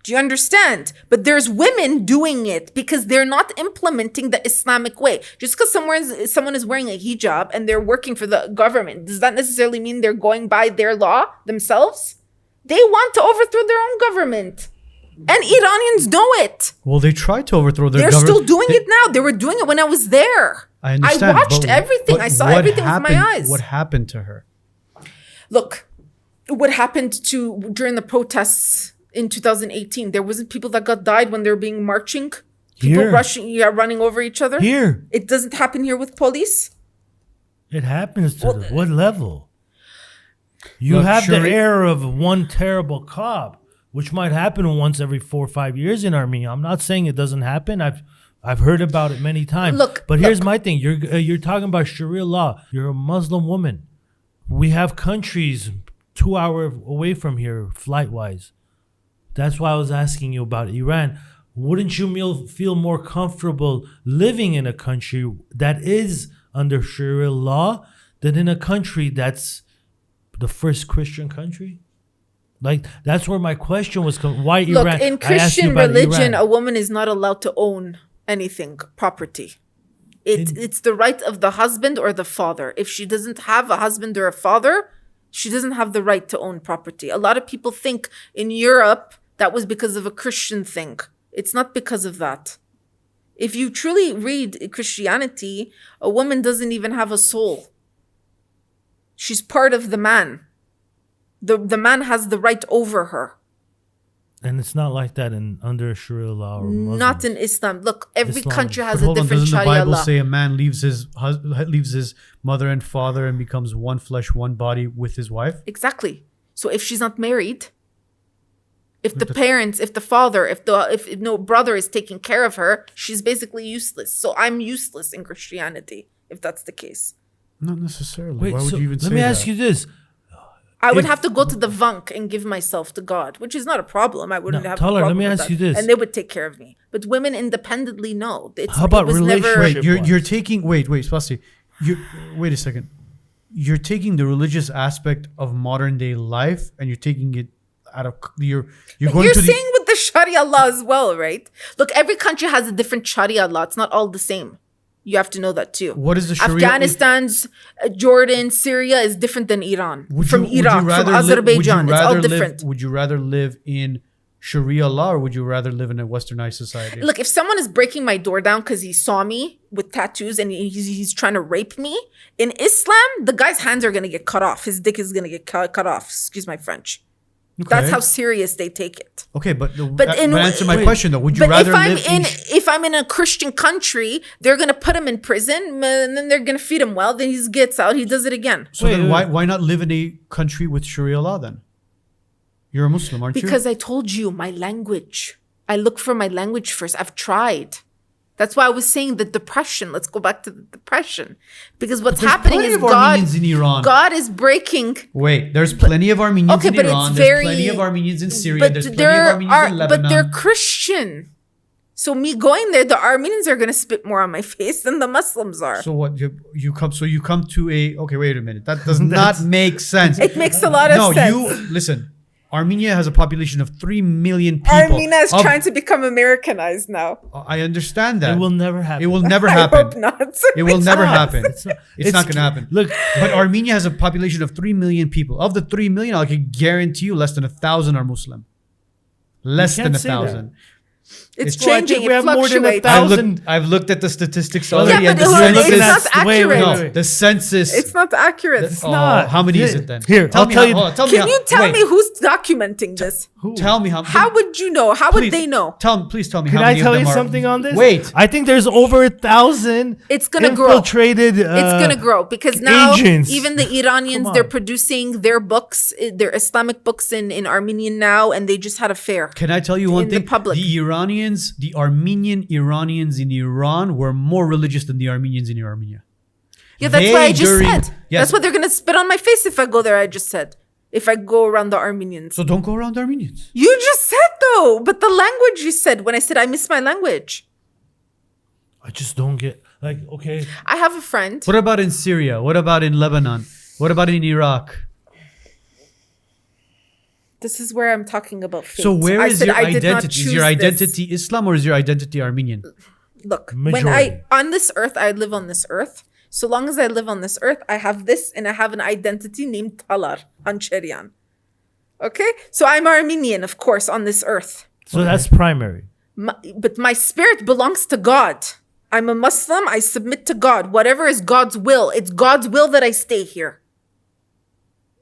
Do you understand? But there's women doing it because they're not implementing the Islamic way. Just because someone is wearing a hijab and they're working for the government, does that necessarily mean they're going by their law themselves? They want to overthrow their own government. And Iranians know it. Well, they tried to overthrow their They're government. still doing it now. They were doing it when I was there. I understand. I watched everything. I saw everything with my eyes. What happened to her? Look, what happened during the protests in 2018? There wasn't people that died when they were being marching. People running over each other. Here. It doesn't happen here with police. It happens to what level? You have the air of one terrible cop, which might happen once every 4 or 5 years in Armenia. I'm not saying it doesn't happen. I've heard about it many times. But here's my thing. You're talking about Sharia law. You're a Muslim woman. We have countries 2 hours away from here, flight-wise. That's why I was asking you about Iran. Wouldn't you feel more comfortable living in a country that is under Sharia law than in a country that's the first Christian country? Like, that's where my question was. Why Iran? Look, in Christian religion, a woman is not allowed to own anything, property. It's the right of the husband or the father. If she doesn't have a husband or a father, she doesn't have the right to own property. A lot of people think in Europe that was because of a Christian thing. It's not because of that. If you truly read Christianity, a woman doesn't even have a soul. She's part of the man. The man has the right over her. And it's not like that under Sharia law or Muslims. Not in Islam. Look, every country has But a different doesn't Sharia the Bible law. say a man leaves his mother and father and becomes one flesh, one body with his wife? Exactly. So if she's not married, if the parents, if the father, if no brother is taking care of her, she's basically useless. So I'm useless in Christianity, if that's the case. Not necessarily. Wait, Why would you even say that? let me ask you this. I would have to go to the Vunk and give myself to God, which is not a problem. I wouldn't have a Talar, problem let me with ask that. you this. And they would take care of me. But women independently, no. How about relationship? You're taking Spasi. Wait a second. You're taking the religious aspect of modern day life and you're taking it out of you're saying with the Sharia law as well, right? Look, every country has a different Sharia law. It's not all the same. You have to know that too. What is the Sharia? Afghanistan's, Jordan, Syria is different than Iran. From Azerbaijan, it's all different. Would you rather live in Sharia law or would you rather live in a westernized society? Look, if someone is breaking my door down because he saw me with tattoos and he's trying to rape me, in Islam, the guy's hands are going to get cut off. His dick is going to get cut off. Excuse my French. Okay. That's how serious they take it. Okay, but answer my question though. Would you rather live if I'm in a Christian country, they're gonna put him in prison and then they're gonna feed him well. Then he gets out. He does it again. So then why not live in a country with Sharia law then? You're a Muslim, aren't you? Because I told you my language. I look for my language first. I've tried. That's why I was saying the depression. Let's go back to the depression. Because what's happening is God is breaking. Wait, there's plenty of Armenians in Iran. There's plenty of Armenians in Syria. There's plenty of Armenians in Lebanon. But they're Christian. So me going there, the Armenians are going to spit more on my face than the Muslims are. So what? You come to a... Okay, wait a minute. That does not make sense. It makes a lot of sense. Listen. Armenia has a population of 3 million people. Armenia is trying to become Americanized now. I understand that. It will never happen. It will never happen. I hope not. It will never happen. It's not going to happen. Look, but Armenia has a population of 3 million people. Of the 3 million, I can guarantee you less than 1,000 are Muslim. Less than 1,000. It's changing. We have more than 1,000. I've looked at the statistics already. Yeah, but it's not accurate. No, the census. It's not accurate. It's not. How many is it then? Here, Can you tell me who's documenting this? Tell me how. How would you know? How would they know? Please tell me. Can how many I tell of them you are, something on this? Wait. I think there's over 1,000. It's gonna infiltrated. grow. It's gonna grow because now agents. even the Iranians, they're producing their books, their Islamic books in Armenian now, and they just had a fair. Can I tell you one thing? The Armenian Iranians in Iran were more religious than the Armenians in Armenia. Yeah, that's what I just said. Yes. That's what they're gonna spit on my face if I go there. I just said. if I go around the Armenians. So don't go around the Armenians. You just said though, but the language you said, when I said I miss my language. I just don't get, like, okay. I have a friend. What about in Syria? What about in Lebanon? What about in Iraq? This is where I'm talking about fate. So where is your I did not identity? Is choose your this. identity Islam or is your identity Armenian? Look, Majority. on this earth, I live on this earth. So long as I live on this earth, I have this and I have an identity named Talar Hancherian. Okay? So I'm Armenian, of course, on this earth. So that's primary. But my spirit belongs to God. I'm a Muslim. I submit to God. Whatever is God's will, it's God's will that I stay here.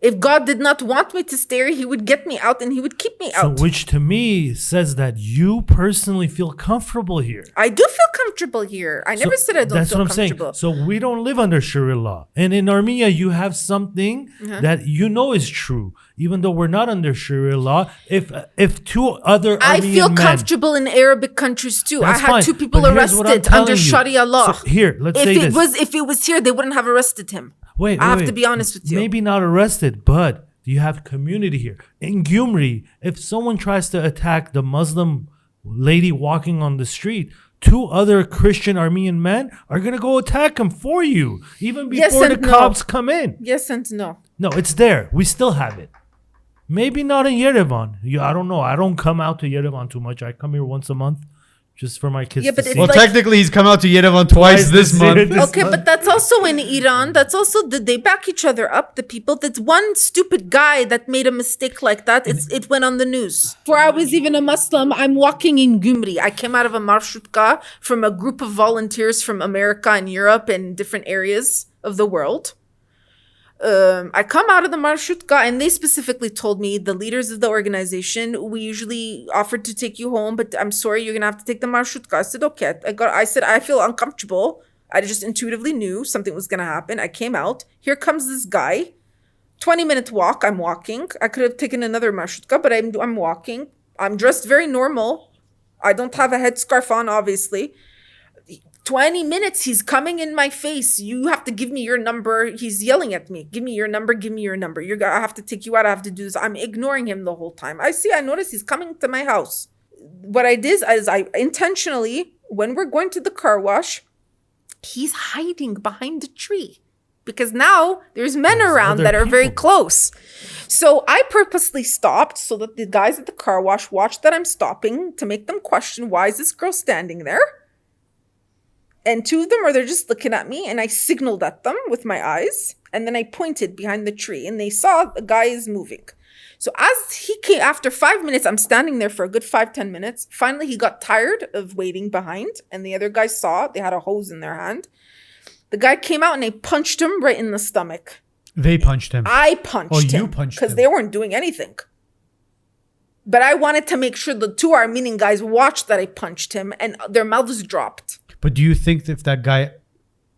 If God did not want me to stay here, he would get me out and he would keep me out. So which to me says that you personally feel comfortable here. I do feel comfortable here. I never said I don't That's feel what I'm saying. comfortable. So we don't live under Sharia law. And in Armenia, you have something that you know is true. Even though we're not under Sharia law, if two other I Armenian feel men, comfortable in Arabic countries too. That's I had fine. 2 people But here's what I'm arrested telling under you. Sharia law. So here, let's say this. If it was here, they wouldn't have arrested him. Wait, I have wait. to be honest with you. Maybe not arrested, but you have community here. In Gumri, if someone tries to attack the Muslim lady walking on the street, 2 other Christian Armenian men are going to go attack him for you, even Yes before the and no. cops come in. Yes and no. No, it's there. We still have it. Maybe not in Yerevan. I don't know. I don't come out to Yerevan too much. I come here once a month just for my kids Yeah, to but see. it's Well, like- technically, he's come out to Yerevan twice this month. Okay, but that's also in Iran. That's also they back each other up. The people. That's one stupid guy that made a mistake like that. It went on the news. Before I was even a Muslim, I'm walking in Gumri. I came out of a marshutka from a group of volunteers from America and Europe and different areas of the world. I come out of the marshutka and they specifically told me, the leaders of the organization, we usually offered to take you home, but I'm sorry, you're gonna have to take the marshutka. I said, okay. I said, I feel uncomfortable. I just intuitively knew something was gonna happen. I came out. Here comes this guy. 20-minute walk. I'm walking. I could have taken another marshutka, but I'm walking. I'm dressed very normal. I don't have a headscarf on, obviously. 20 minutes, he's coming in my face. You have to give me your number. He's yelling at me. Give me your number. Give me your number. I have to take you out. I have to do this. I'm ignoring him the whole time. I notice he's coming to my house. What I did is I intentionally, when we're going to the car wash, he's hiding behind the tree. Because now there's men around that are very close. So I purposely stopped so that the guys at the car wash watch that I'm stopping to make them question, why is this girl standing there? And 2 of them they're just looking at me, and I signaled at them with my eyes, and then I pointed behind the tree, and they saw the guy is moving. So as he came, after 5 minutes, I'm standing there for a good 5-10 minutes. Finally, he got tired of waiting behind, and the other guys saw, they had a hose in their hand. The guy came out and they punched him right in the stomach. They punched him. I punched him. You punched him. Because they weren't doing anything. But I wanted to make sure the 2 Armenian guys watched that I punched him, and their mouths dropped. But do you think that if that guy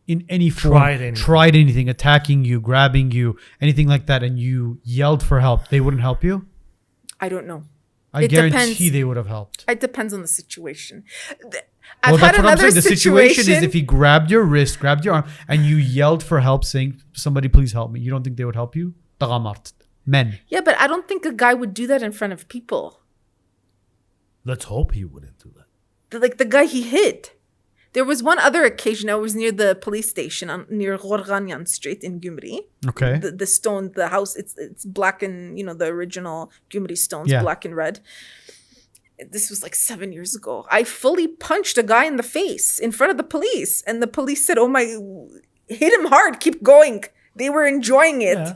in any form tried anything, attacking you, grabbing you, anything like that, and you yelled for help, they wouldn't help you? I don't know. I guarantee they would have helped. It depends on the situation. I've had another situation. The situation is if he grabbed your wrist, grabbed your arm, and you yelled for help saying, somebody please help me. You don't think they would help you? Men. Yeah, but I don't think a guy would do that in front of people. Let's hope he wouldn't do that. Like the guy he hit. There was one other occasion. I was near the police station near Grigorian Street in Gumri. Okay. The stone, the house, it's black and, the original Gumri stones, black and red. This was like 7 years ago. I fully punched a guy in the face in front of the police. And the police said, hit him hard, keep going. They were enjoying it. Yeah.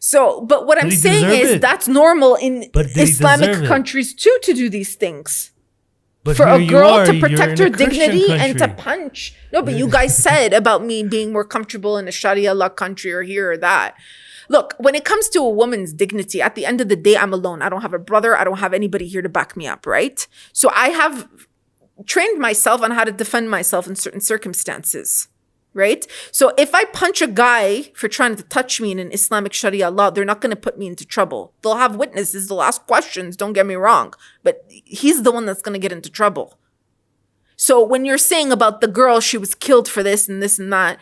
So, but what I'm saying is that's normal in Islamic countries too, to do these things. But for a girl to protect her dignity and to punch. No, but you guys said about me being more comfortable in a Sharia law country or here or that. Look, when it comes to a woman's dignity, at the end of the day, I'm alone. I don't have a brother. I don't have anybody here to back me up, right? So I have trained myself on how to defend myself in certain circumstances, right? So if I punch a guy for trying to touch me in an Islamic Sharia law, they're not going to put me into trouble. They'll have witnesses. They'll ask questions. Don't get me wrong. But he's the one that's going to get into trouble. So when you're saying about the girl, she was killed for this and this and that,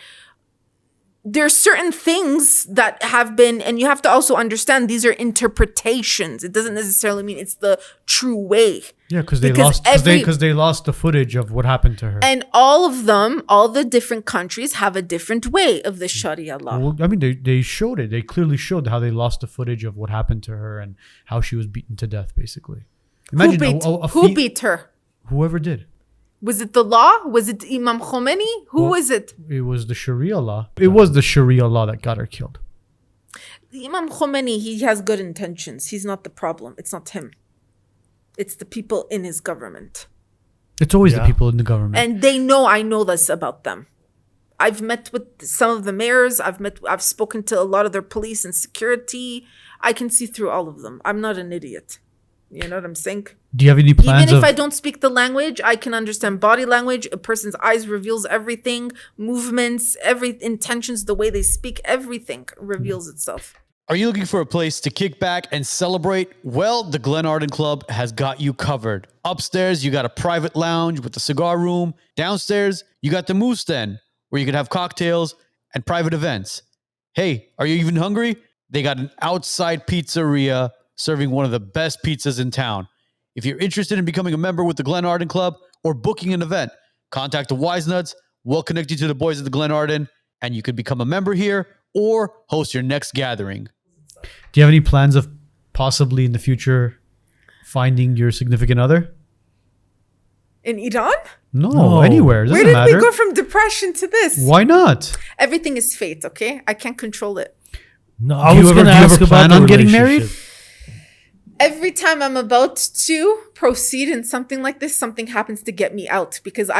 there's certain things that have been, and you have to also understand these are interpretations. It doesn't necessarily mean it's the true way. Yeah, because they lost the footage of what happened to her. And all of them, all the different countries have a different way of the Sharia law. Well, I mean, they showed it. They clearly showed how they lost the footage of what happened to her and how she was beaten to death, basically. Imagine who beat her? Whoever did. Was it the law? Was it Imam Khomeini? Who was it? It was the Sharia law. It was the Sharia law that got her killed. Imam Khomeini, he has good intentions. He's not the problem. It's not him. It's the people in his government. It's always the people in the government. And I know this about them. I've met with some of the mayors. I've spoken to a lot of their police and security. I can see through all of them. I'm not an idiot. You know what I'm saying? Do you have any plans? Even if I don't speak the language, I can understand body language. A person's eyes reveals everything, movements, intentions, the way they speak, everything reveals itself. Are you looking for a place to kick back and celebrate? Well, the Glen Arden Club has got you covered. Upstairs, you got a private lounge with a cigar room. Downstairs, you got the Moose Den, where you can have cocktails and private events. Hey, are you even hungry? They got an outside pizzeria serving one of the best pizzas in town. If you're interested in becoming a member with the Glen Arden Club or booking an event, contact the Wisenuts. We'll connect you to the boys at the Glen Arden, and you could become a member here or host your next gathering. Do you have any plans of possibly in the future finding your significant other? In Iran? No, anywhere. Doesn't Where did matter. we go from depression to this? Why not? Everything is fate, okay? I can't control it. No, I was going to do you ask ever about plan the on getting married? relationship. Every time I'm about to proceed in something like this, something happens to get me out. Because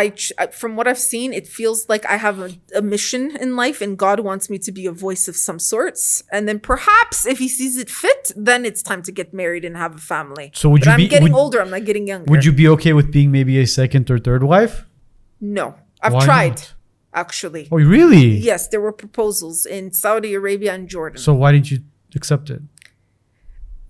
from what I've seen, it feels like I have a mission in life and God wants me to be a voice of some sorts. And then perhaps if he sees it fit, then it's time to get married and have a family. So would but I'm getting older, I'm not getting younger. Would you be okay with being maybe a second or third wife? No. I've Why tried, not? actually. Oh, really? Yes, there were proposals in Saudi Arabia and Jordan. So why didn't you accept it?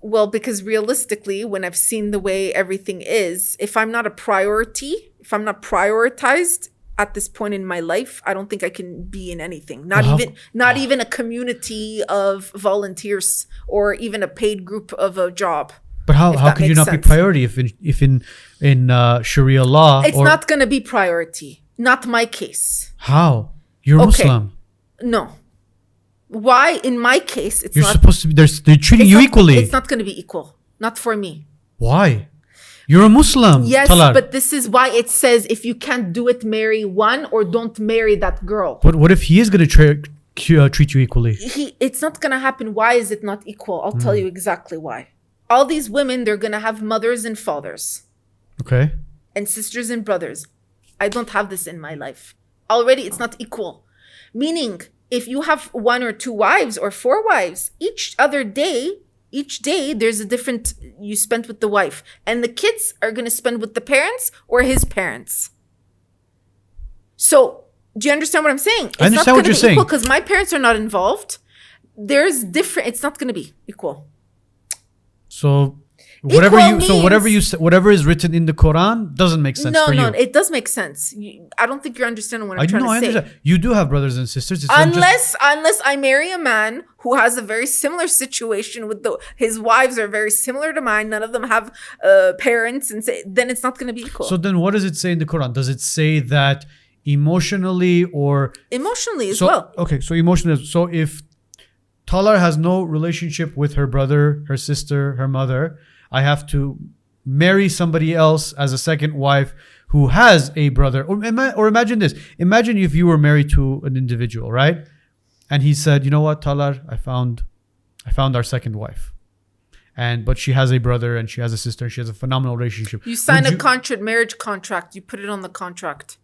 Well, because realistically, when I've seen the way everything is, if I'm not a priority, if I'm not prioritized at this point in my life, I don't think I can be in anything. Not even a community of volunteers or even a paid group of a job. But how could you not be priority if in Sharia law? It's not going to be priority. Not my case. How? You're Muslim. No. Why? In my case, it's You're not supposed to be. They're treating you equally. It's not going to be equal. Not for me. Why? You're a Muslim. Yes, Talar. but this is why it says if you can't do it, marry one or don't marry that girl. But what if he is going to treat you equally? It's not going to happen. Why is it not equal? I'll tell you exactly why. All these women, they're going to have mothers and fathers. Okay. And sisters and brothers. I don't have this in my life. Already, it's not equal. Meaning, if you have 1 or 2 wives or 4 wives, each day, there's a different you spend with the wife. And the kids are going to spend with the parents or his parents. So, do you understand what I'm saying? It's I understand what you're saying. Because my parents are not involved. It's not going to be equal. So whatever is written in the Quran doesn't make sense for you. No, it does make sense. I don't think you're understanding what I'm trying to say. I understand. You do have brothers and sisters. It's unless I marry a man who has a very similar situation with his wives are very similar to mine. None of them have parents, and then it's not going to be equal. So then, what does it say in the Quran? Does it say that emotionally as well? Okay, so emotionally. So if Talar has no relationship with her brother, her sister, her mother, I have to marry somebody else as a second wife who has a brother. Or imagine this. Imagine if you were married to an individual, right? And he said, you know what, Talar, I found our second wife. But she has a brother and she has a sister. She has a phenomenal relationship. You sign marriage contract. You put it on the contract.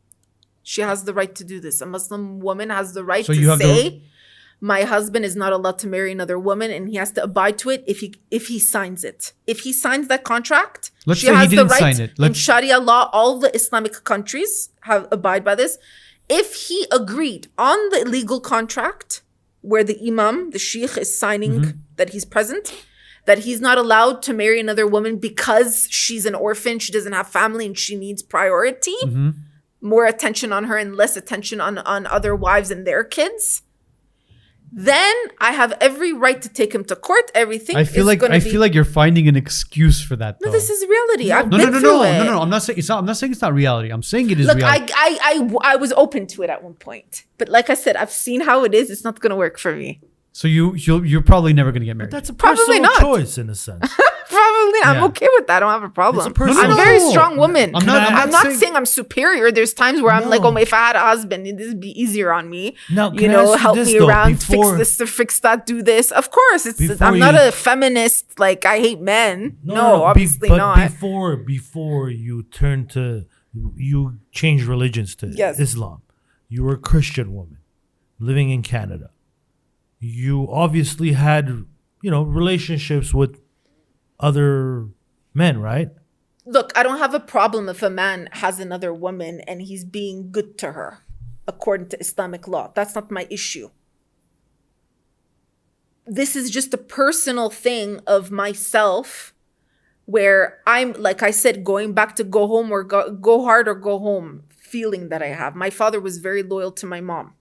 She has the right to do this. A Muslim woman has the right to say, my husband is not allowed to marry another woman, and he has to abide to it if he signs it. If he signs that contract, she has the right. In Sharia law, all the Islamic countries abide by this. If he agreed on the legal contract, where the imam, the sheikh, is signing that he's present, that he's not allowed to marry another woman because she's an orphan, she doesn't have family, and she needs priority, more attention on her and less attention on other wives and their kids. then I have every right to take him to court. Everything. I feel like you're finding an excuse for that. No, though. this is reality. I've been no, through it. I'm not saying it's not. I'm not saying it's not reality. I'm saying it is Look, reality. I was open to it at one point, but like I said, I've seen how it is. It's not going to work for me. So you're probably never gonna get married. That's a Probably personal not. choice in a sense. Probably not. I'm Yeah. okay with that. I don't have a problem. It's a personal- I'm a very No. strong woman. I'm not saying I'm superior. There's times where I'm like, No. oh, if I had a husband, this would be easier on me. Now, You can I know, ask you help this, me though, around, before- fix this or fix that, do this. Of course, Before I'm not you- a feminist. Like I hate men. No, Be- obviously but not. Before you turn to, you change religions to Yes. Islam. You were a Christian woman living in Canada. You obviously had, relationships with other men, right? Look, I don't have a problem if a man has another woman and he's being good to her, according to Islamic law. That's not my issue. This is just a personal thing of myself where I'm, like I said, going back to go home or go hard or go home feeling that I have. My father was very loyal to my mom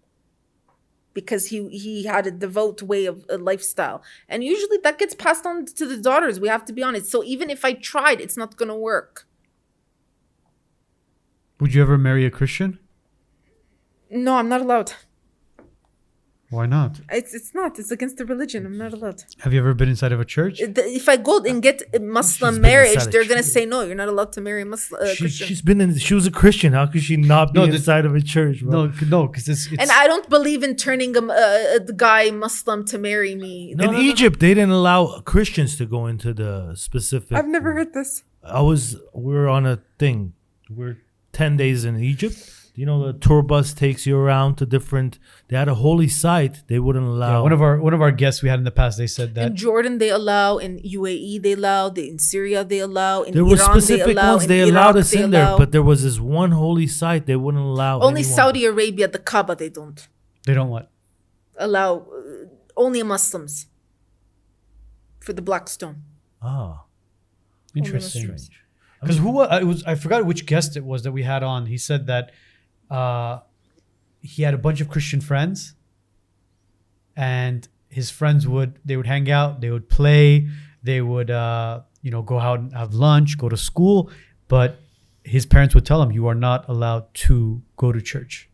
because he had a devout way of a lifestyle. And usually that gets passed on to the daughters. We have to be honest. So even if I tried, it's not going to work. Would you ever marry a Christian? No, I'm not allowed. Why not? It's not. It's against the religion. I'm not allowed. Have you ever been inside of a church? If I go and get a Muslim been marriage, inside a they're going to church. say, no, you're not allowed to marry a Muslim Christian. She was a Christian. How could she not be No, inside of a church, bro? No, because it's And I don't believe in turning the guy Muslim to marry me. In Egypt, they didn't allow Christians to go into the specific. I've never heard this. We were on a thing. We're 10 days in Egypt. The tour bus takes you around to different. They had a holy site. They wouldn't allow. Yeah, one of our guests we had in the past, they said that In Jordan, they allow. In UAE, they allow. In Syria, they allow. In There were Iran, specific they allow. ones In they Iraq, allowed us they in there, allow. but there was this one holy site they wouldn't allow. Only anyone. Saudi Arabia, the Kaaba, they don't they don't want. allow. Only Muslims for the Black Stone. Ah, Interesting. Muslims. Because I forgot which guest it was that we had on. He said that he had a bunch of Christian friends, and his friends would hang out, they would play, they would go out and have lunch, go to school, but his parents would tell him, you are not allowed to go to church.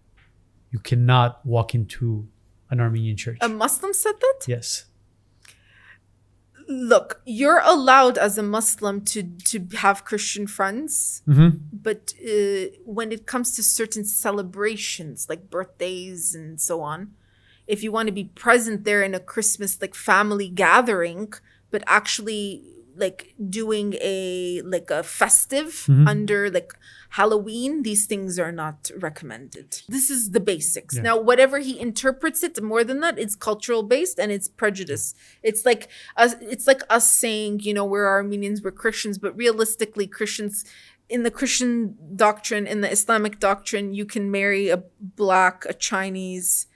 You cannot walk into an Armenian church. A Muslim said that? Yes. Look, you're allowed as a Muslim to have Christian friends, but when it comes to certain celebrations like birthdays and so on, if you want to be present there in a Christmas like family gathering, but actually like doing a festive under like Halloween, these things are not recommended. This is the basics. Yeah. Now, whatever he interprets it more than that, it's cultural based and it's prejudice. It's like us saying, we're Armenians, we're Christians, but realistically, Christians in the Christian doctrine, in the Islamic doctrine, you can marry a Black, a Chinese,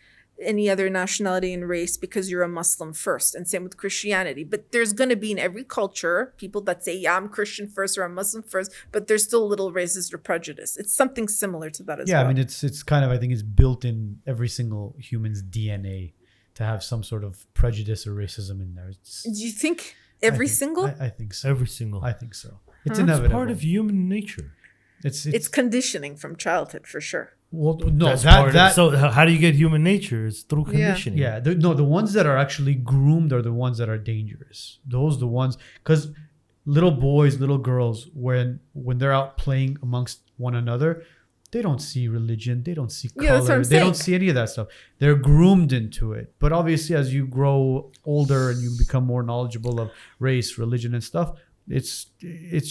any other nationality and race because you're a Muslim first, and same with Christianity. But there's going to be in every culture people that say, yeah, I'm Christian first or I'm Muslim first, but there's still a little racist or prejudice. It's something similar to that as well. Yeah, I mean, it's kind of, I think it's built in every single human's DNA to have some sort of prejudice or racism in there. Do you think every single? I think so. every single. I think so. It's It's inevitable. part of human nature. It's conditioning from childhood for sure. well, no, That's part of it. that So how do you get human nature? It's through Yeah. conditioning. yeah, the ones that are actually groomed are the ones that are dangerous. Those the ones, because little boys, little girls, when they're out playing amongst one another, they don't see religion, they don't see color, Yeah, that's what I'm they don't saying. see any of that stuff. They're groomed into it. But obviously, as you grow older and you become more knowledgeable of race, religion, and stuff, it's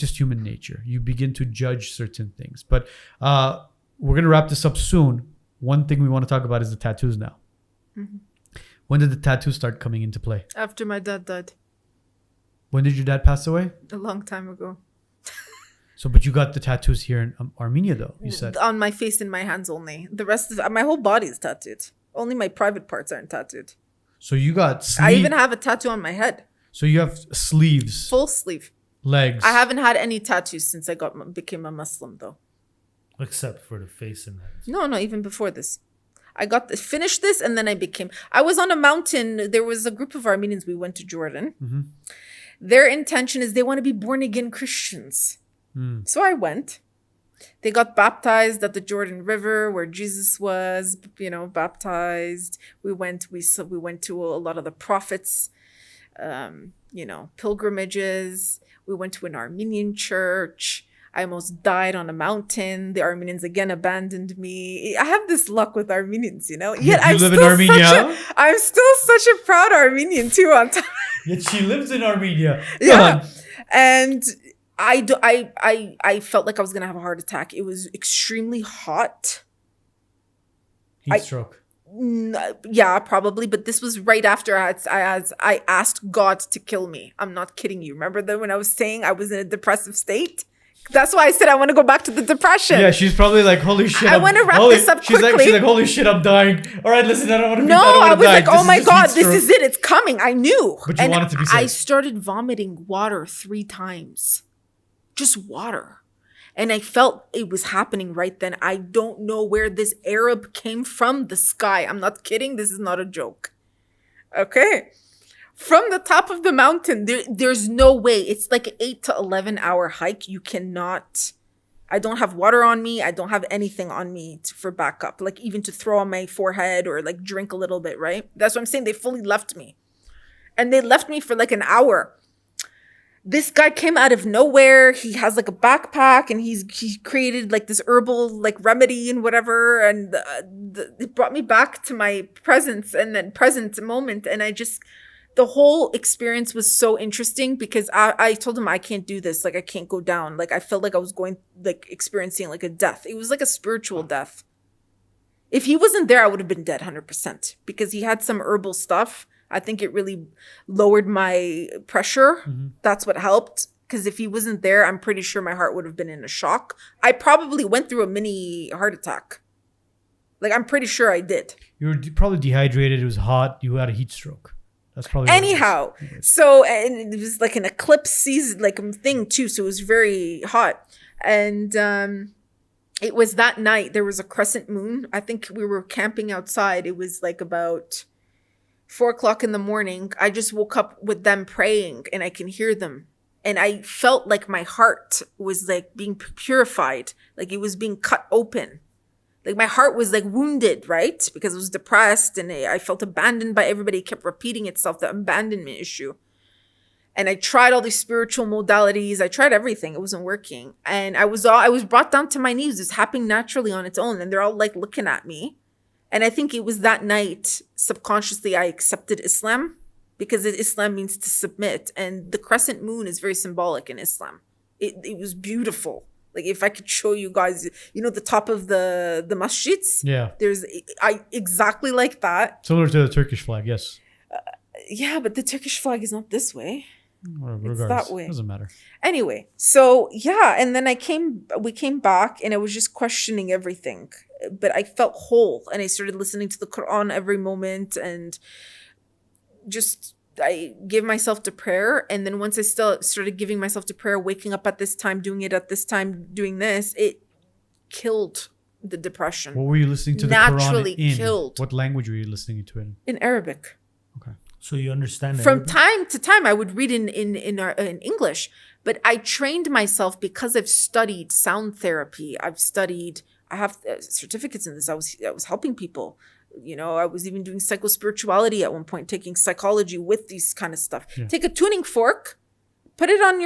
just human nature. You begin to judge certain things. But we're gonna wrap this up soon. One thing we want to talk about is the tattoos now. When did the tattoos start coming into play? After my dad died When did your dad pass away? a long time ago. So, but you got the tattoos here in Armenia, though. You said. On my face and my hands only. The rest of my whole body is tattooed. Only my private parts aren't tattooed. So you got sleeve. I even have a tattoo on my head. So you have sleeves, Full sleeve. legs. I haven't had any tattoos since I became a Muslim though. Except for the face and hands. No, even before this. I got to finish this, and then I was on a mountain. There was a group of Armenians. We went to Jordan. Mm-hmm. Their intention is they want to be born again Christians. So I went. They got baptized at the Jordan River where Jesus was, baptized. We went to a lot of the prophets, pilgrimages. We went to an Armenian church. I almost died on a mountain. The Armenians again abandoned me. I have this luck with Armenians, Yet you live in Armenia? I'm still such a proud Armenian too. On top. Yet she lives in Armenia. Yeah, and I felt like I was gonna have a heart attack. It was extremely hot. Heat stroke. Yeah, probably. But this was right after I asked God to kill me. I'm not kidding you. Remember that when I was saying I was in a depressive state? That's why I said I want to go back to the depression. Yeah, she's probably like, holy shit. I want to wrap this up quickly. She's like, holy shit, I'm dying. All right, listen, I don't want to be No, I was like, oh my God, this this is it. It's coming. I knew. But you wanted to be safe. I started vomiting water 3 times. Just water. And I felt it was happening right then. I don't know where this Arab came from the sky. I'm not kidding. This is not a joke. Okay. From the top of the mountain, there's no way. It's like an 8 to 11 hour hike. You cannot. I don't have water on me. I don't have anything on me for backup, like even to throw on my forehead or like drink a little bit, right? That's what I'm saying. They fully left me. And they left me for like an hour. This guy came out of nowhere. He has like a backpack and he created like this herbal like remedy and whatever. And it brought me back to my present moment. And the whole experience was so interesting because I told him I can't do this. Like I can't go down. Like I felt like I was experiencing like a death. It was like a spiritual death. If he wasn't there, I would have been dead 100% because he had some herbal stuff. I think it really lowered my pressure. Mm-hmm. That's what helped. Because if he wasn't there, I'm pretty sure my heart would have been in a shock. I probably went through a mini heart attack. Like, I'm pretty sure I did. You were probably dehydrated. It was hot. You had a heat stroke. That's probably anyhow. So, and it was like an eclipse season, like thing too. So it was very hot. And it was that night. There was a crescent moon. I think we were camping outside. It was like about 4:00 in the morning. I just woke up with them praying and I can hear them. And I felt like my heart was like being purified. Like it was being cut open. Like my heart was like wounded, right? Because I was depressed and I felt abandoned by everybody. It kept repeating itself, the abandonment issue. And I tried all these spiritual modalities. I tried everything. It wasn't working. And I was brought down to my knees. It's happening naturally on its own. And they're all like looking at me. And I think it was that night, subconsciously, I accepted Islam because Islam means to submit. And the crescent moon is very symbolic in Islam. It was beautiful. Like if I could show you guys, the top of the masjids. Yeah. There's exactly like that. Similar to the Turkish flag, yes. Yeah, but the Turkish flag is not this way. It's that way. Doesn't matter. Anyway, so yeah, and then we came back and I was just questioning everything. But I felt whole and I started listening to the Quran every moment and just I gave myself to prayer. And then once I started giving myself to prayer, waking up at this time, doing it at this time, doing this, it killed the depression. What were you listening to naturally the Quran in? Killed. What language were you listening to it in? In Arabic. Okay. So you understand From Arabic? time to time, I would read in English. But I trained myself because I've studied sound therapy. I have certificates in this. I was helping people. I was even doing psychospirituality at one point, taking psychology with these kind of stuff. Yeah. Take a tuning fork, put it on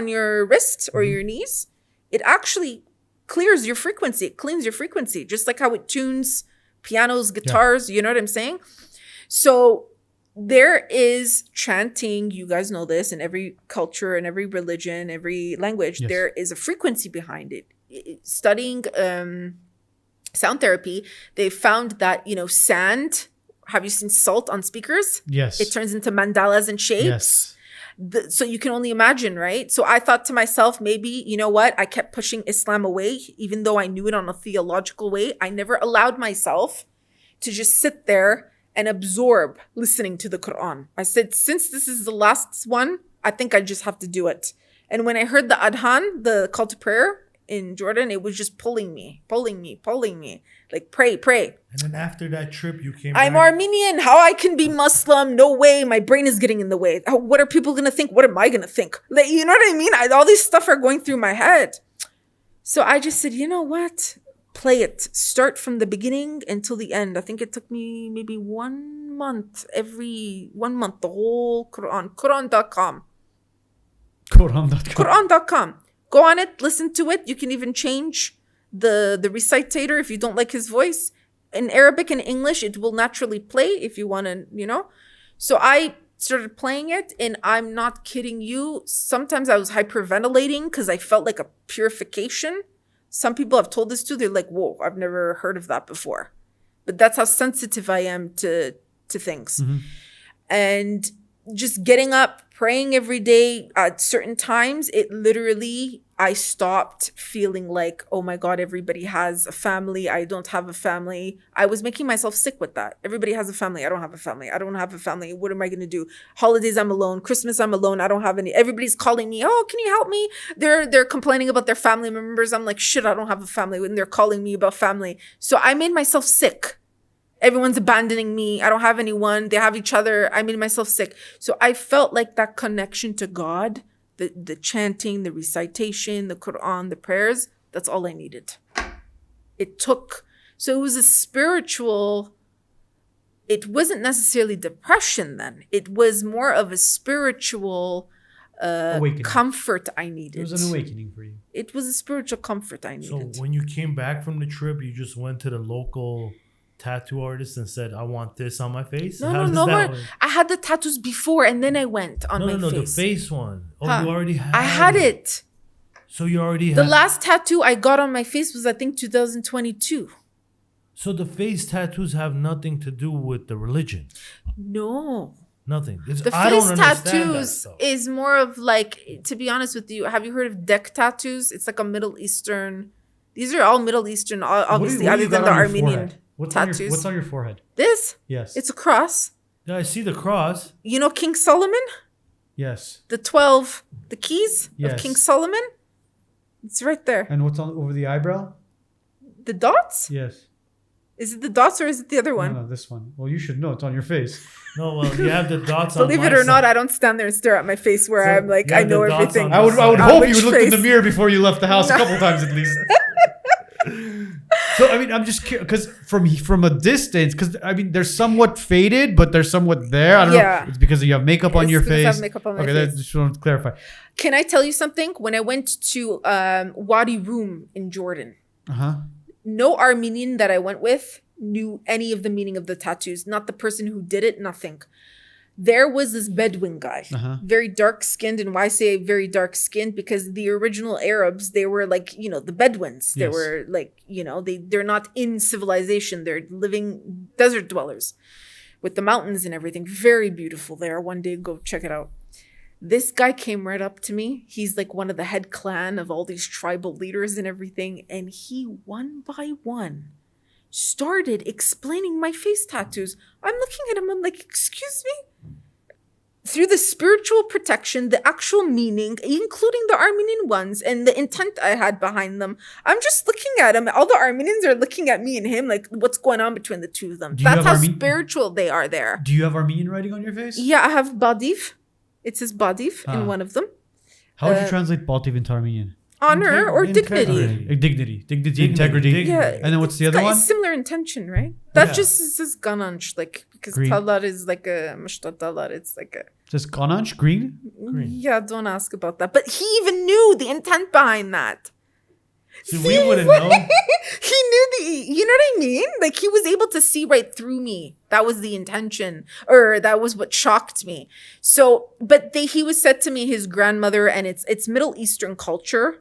your wrist or your knees. It actually clears your frequency. It cleans your frequency, just like how it tunes pianos, guitars. Yeah. You know what I'm saying? So there is chanting. You guys know this in every culture, in every religion, every language. Yes. There is a frequency behind it. Studying sound therapy, they found that, sand, have you seen salt on speakers? Yes. It turns into mandalas and shapes. Yes. So you can only imagine, right? So I thought to myself, maybe, you know what? I kept pushing Islam away, even though I knew it on a theological way. I never allowed myself to just sit there and absorb listening to the Quran. I said, since this is the last one, I think I just have to do it. And when I heard the adhan, the call to prayer in Jordan, it was just pulling me. Like, pray. And then after that trip, you came I'm back. Armenian. How I can be Muslim? No way. My brain is getting in the way. What are people going to think? What am I going to think? Like, you know what I mean? All these stuff are going through my head. So I just said, you know what? Play it. Start from the beginning until the end. I think it took me maybe 1 month. Every 1 month, the whole Quran. Quran.com. Quran.com. Go on it. Listen to it. You can even change the recitator if you don't like his voice. In Arabic and English, it will naturally play if you want to, you know. So I started playing it, and I'm not kidding you. Sometimes I was hyperventilating because I felt like a purification. Some people I've told this to, they're like, whoa, I've never heard of that before. But that's how sensitive I am to things. Mm-hmm. And just getting up, praying every day at certain times, it literally, I stopped feeling like, oh my God, everybody has a family. I don't have a family. I was making myself sick with that. Everybody has a family. I don't have a family. I don't have a family. What am I going to do? Holidays, I'm alone. Christmas, I'm alone. I don't have any. Everybody's calling me. Oh, can you help me? They're complaining about their family members. I'm like, shit, I don't have a family when they're calling me about family. So I made myself sick. Everyone's abandoning me. I don't have anyone. They have each other. I made myself sick. So I felt like that connection to God, the chanting, the recitation, the Quran, the prayers, that's all I needed. So it was a spiritual, it wasn't necessarily depression then. It was more of a spiritual comfort I needed. It was an awakening for you. It was a spiritual comfort I needed. So when you came back from the trip, you just went to the local tattoo artist and said, I want this on my face? No. I had the tattoos before and then I went on my face. No, the face one. Oh, you already had I had it. So you already had the last tattoo I got on my face was, I think, 2022. So the face tattoos have nothing to do with the religion? No. Nothing. The face tattoos is more of like, to be honest with you, have you heard of deck tattoos? It's like a Middle Eastern. These are all Middle Eastern, obviously, other than the Armenian tattoos. What's on your forehead? This? Yes. It's a cross. Yeah, I see the cross. You know King Solomon? Yes. The keys of King Solomon? It's right there. And what's on over the eyebrow? The dots? Yes. Is it the dots or is it the other one? No, this one. Well, you should know. It's on your face. No, well, you have the dots on Believe it or not, I don't stand there and stare at my face where I'm like, I know everything. I would hope you looked in the mirror before you left the house a couple times at least. So, I mean, I'm just curious, because from a distance, because, I mean, they're somewhat faded, but they're somewhat there. I don't know. It's because you have makeup on your face. I have makeup on my face. Okay, just want to clarify. Can I tell you something? When I went to Wadi Rum in Jordan, no Armenian that I went with knew any of the meaning of the tattoos. Not the person who did it, nothing. There was this Bedouin guy, very dark-skinned. And why I say very dark-skinned? Because the original Arabs, they were like, you know, the Bedouins. They were like, you know, they're not in civilization. They're living desert dwellers with the mountains and everything. Very beautiful there. One day, go check it out. This guy came right up to me. He's like one of the head clan of all these tribal leaders and everything. And he, one by one, started explaining my face tattoos. I'm looking at him. I'm like, excuse me? Through the spiritual protection, the actual meaning, including the Armenian ones and the intent I had behind them, I'm just looking at him. All the Armenians are looking at me and him like, what's going on between the two of them? That's how spiritual they are there. Do you have Armenian writing on your face? Yeah, I have Badiv. It says Badiv in one of them. How would you translate Badiv into Armenian? Honor or dignity. Dignity, integrity. Yeah. And then what's the other one? It's similar intention, right? That just says gananch, like, because talar is like a mashta talar. It's like a. Just gananch, green? Yeah, don't ask about that. But he even knew the intent behind that. See, we wouldn't know. He knew you know what I mean? Like, he was able to see right through me. That was the intention, or that was what shocked me. So, but he was said to me, his grandmother, and it's Middle Eastern culture,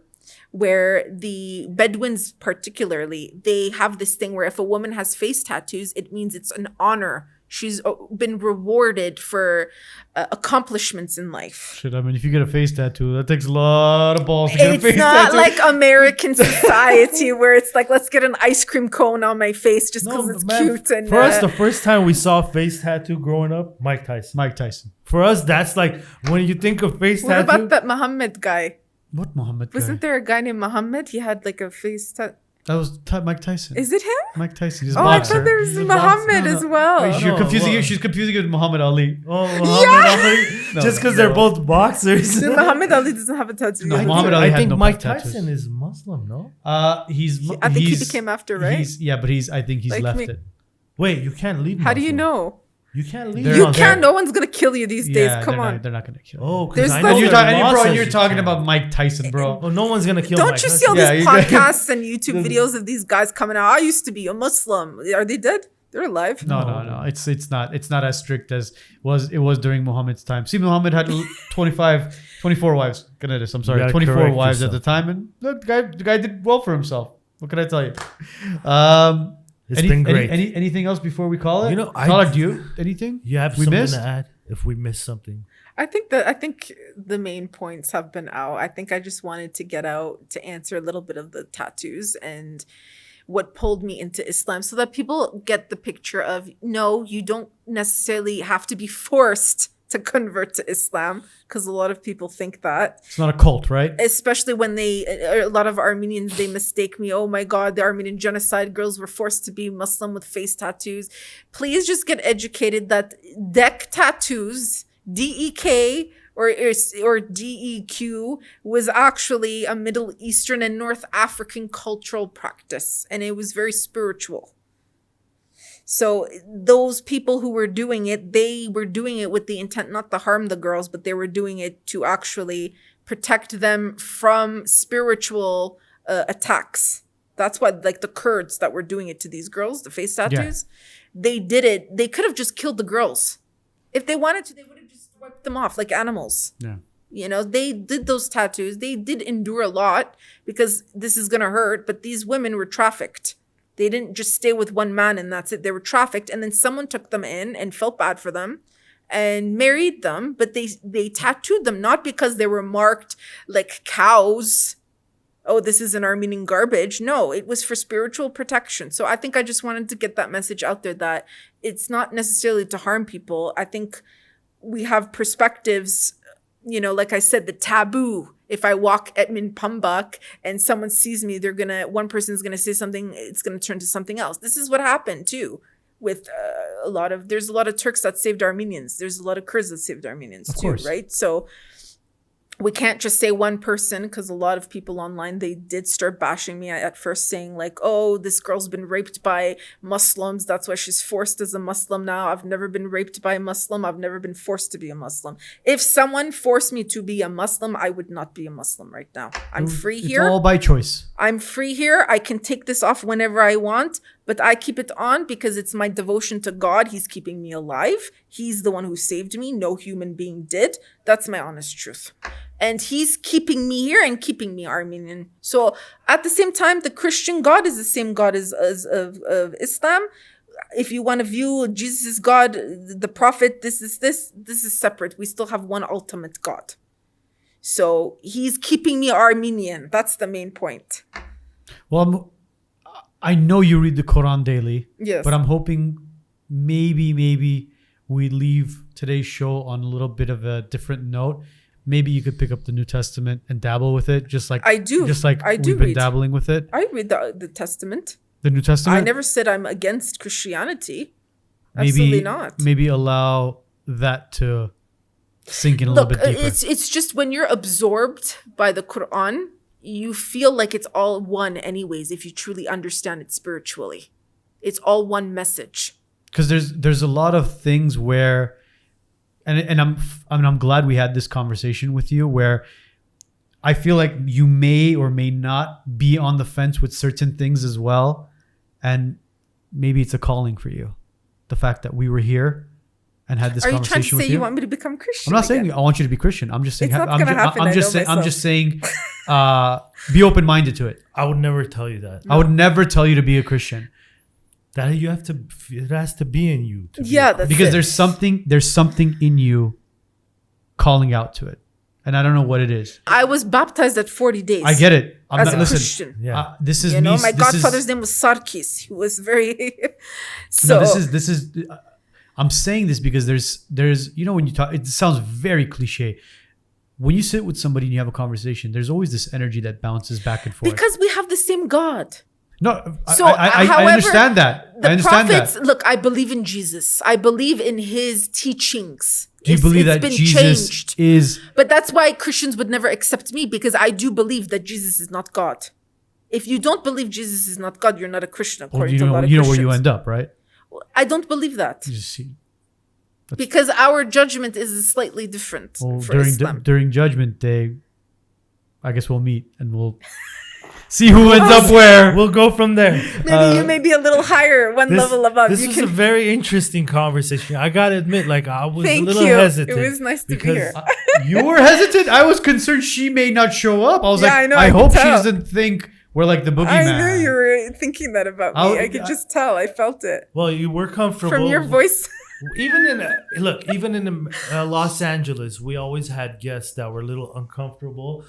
where the Bedouins particularly, they have this thing where if a woman has face tattoos, it means it's an honor. She's been rewarded for accomplishments in life. Shit, I mean, if you get a face tattoo, that takes a lot of balls to get a face tattoo. It's not like American society where it's like, let's get an ice cream cone on my face just because it's cute. And for us, the first time we saw face tattoo growing up, Mike Tyson. Mike Tyson. For us, that's like, when you think of face tattoo. What about that Muhammad guy? What Muhammad guy? Wasn't there a guy named Muhammad? He had like a face tattoo. That was Mike Tyson. Is it him? Mike Tyson. He's a Oh, I boxer. thought there was He's a Muhammad boxer. as well. Wait, you're No, confusing what? it. She's confusing it with Muhammad Ali. Oh, Muhammad Ali. No, Just because they're both boxers. Muhammad Ali doesn't have a tattoo. No, I think Muhammad he- Ali I had think no Mike tattoos. Tyson is Muslim, no? He's. I think he he's- became after, right? But I think he's Like left me. it. Wait, you can't leave How do you Muslim. know? You can't leave They're You not can't. No one's gonna kill you these days. Come they're on. Not, they're not gonna kill. you. Oh, because There's I like- know And you're, their talking, law says you're you talking can't. about Mike Tyson, bro. Oh, no one's gonna kill Don't Mike you Tyson. see all Yeah, these you- podcasts and YouTube videos of these guys coming out? I used to be a Muslim. Are they dead? They're alive. No. It's not as strict as it was during Muhammad's time. See, Muhammad had 24 wives. Goodness, I'm You sorry, gotta 24 correct wives at yourself. the time, and look, the guy did well for himself. What can I tell you? It's been great. Anything else before we call it? You know, Talar, do you anything? You have we something missed? to add if we missed something. I think the main points have been out. I think I just wanted to get out to answer a little bit of the tattoos and what pulled me into Islam so that people get the picture of, no, you don't necessarily have to be forced to convert to Islam, because a lot of people think that. It's not a cult, right? Especially when a lot of Armenians, they mistake me. Oh my God, the Armenian Genocide, girls were forced to be Muslim with face tattoos. Please just get educated that DEK tattoos, DEK or DEQ, was actually a Middle Eastern and North African cultural practice, and it was very spiritual. So those people who were doing it, they were doing it with the intent not to harm the girls, but they were doing it to actually protect them from spiritual attacks. That's why, like the Kurds that were doing it to these girls, the face tattoos, they did it. They could have just killed the girls. If they wanted to, they would have just wiped them off like animals. Yeah. You know, they did those tattoos. They did endure a lot because this is going to hurt. But these women were trafficked. They didn't just stay with one man and that's it. They were trafficked. And then someone took them in and felt bad for them and married them. But they tattooed them not because they were marked like cows. Oh, this is an Armenian garbage. No, it was for spiritual protection. So I think I just wanted to get that message out there that it's not necessarily to harm people. I think we have perspectives, you know, like I said, the taboo. If I walk at Minpambak and someone sees me, one person's going to say something, it's going to turn to something else. This is what happened too with there's a lot of Turks that saved Armenians. There's a lot of Kurds that saved Armenians too, right? So we can't just say one person, because a lot of people online, they did start bashing me at first, saying like, oh, this girl's been raped by Muslims. That's why she's forced as a Muslim now. I've never been raped by a Muslim. I've never been forced to be a Muslim. If someone forced me to be a Muslim, I would not be a Muslim right now. I'm free here. It's all by choice. I'm free here. I can take this off whenever I want, but I keep it on because it's my devotion to God. He's keeping me alive. He's the one who saved me. No human being did. That's my honest truth. And he's keeping me here and keeping me Armenian. So at the same time, the Christian God is the same God as of Islam. If you want to view Jesus as God, the prophet, this is separate. We still have one ultimate God. So he's keeping me Armenian. That's the main point. Well, I know you read the Quran daily. Yes. But I'm hoping maybe we leave today's show on a little bit of a different note. Maybe you could pick up the New Testament and dabble with it, just like I do. Just like I do we've been read. dabbling with it. I read the Testament. The New Testament. I never said I'm against Christianity. Absolutely not. Maybe allow that to sink in a little bit deeper. It's just when you're absorbed by the Quran, you feel like it's all one anyways, if you truly understand it spiritually. It's all one message. Because there's a lot of things where, and I'm glad we had this conversation with you, where I feel like you may or may not be on the fence with certain things as well, and maybe it's a calling for you. The fact that we were here and had this Are you conversation trying to with say you want me to become Christian? I'm not again? saying I want you to be Christian. I'm just saying It's not gonna happen, I know I'm just myself. saying be open-minded to it. I would never tell you that. I would never tell you to be a Christian. That it has to be in you. To be Yeah, that's Because it. there's something in you calling out to it. And I don't know what it is. I was baptized at 40 days. I get it. I'm as not a listen. Christian. Yeah. This is You know, me. my this godfather's is, name was Sarkis. He was very so. No, this is. I'm saying this because there's when you talk, it sounds very cliche. when you sit with somebody and you have a conversation, there's always this energy that bounces back and forth. Because we have the same God. No, So, I however, understand that. The I understand prophets, that. look, I believe in Jesus. I believe in his teachings. Do you believe that been Jesus changed. is... But that's why Christians would never accept me, because I do believe that Jesus is not God. If you don't believe Jesus is not God, you're not a Christian, according to a lot of you know Christians. where you end up, right? I don't believe that. You just see. Because our judgment is slightly different Well, for Islam. during Judgment Day, I guess we'll meet and we'll see who ends up where. We'll go from there. Maybe you may be a little higher, one level above. This You was can- a very interesting conversation. I gotta admit, like I was Thank a little you. hesitant. It was nice to be because here. You were hesitant. I was concerned she may not show up. I was Yeah, like, I know, I I could hope she tell. doesn't think we're like the boogeyman. I knew you were thinking that about me. I could I- just tell. I felt it. Well, you were comfortable From your voice. Even in Los Angeles, we always had guests that were a little uncomfortable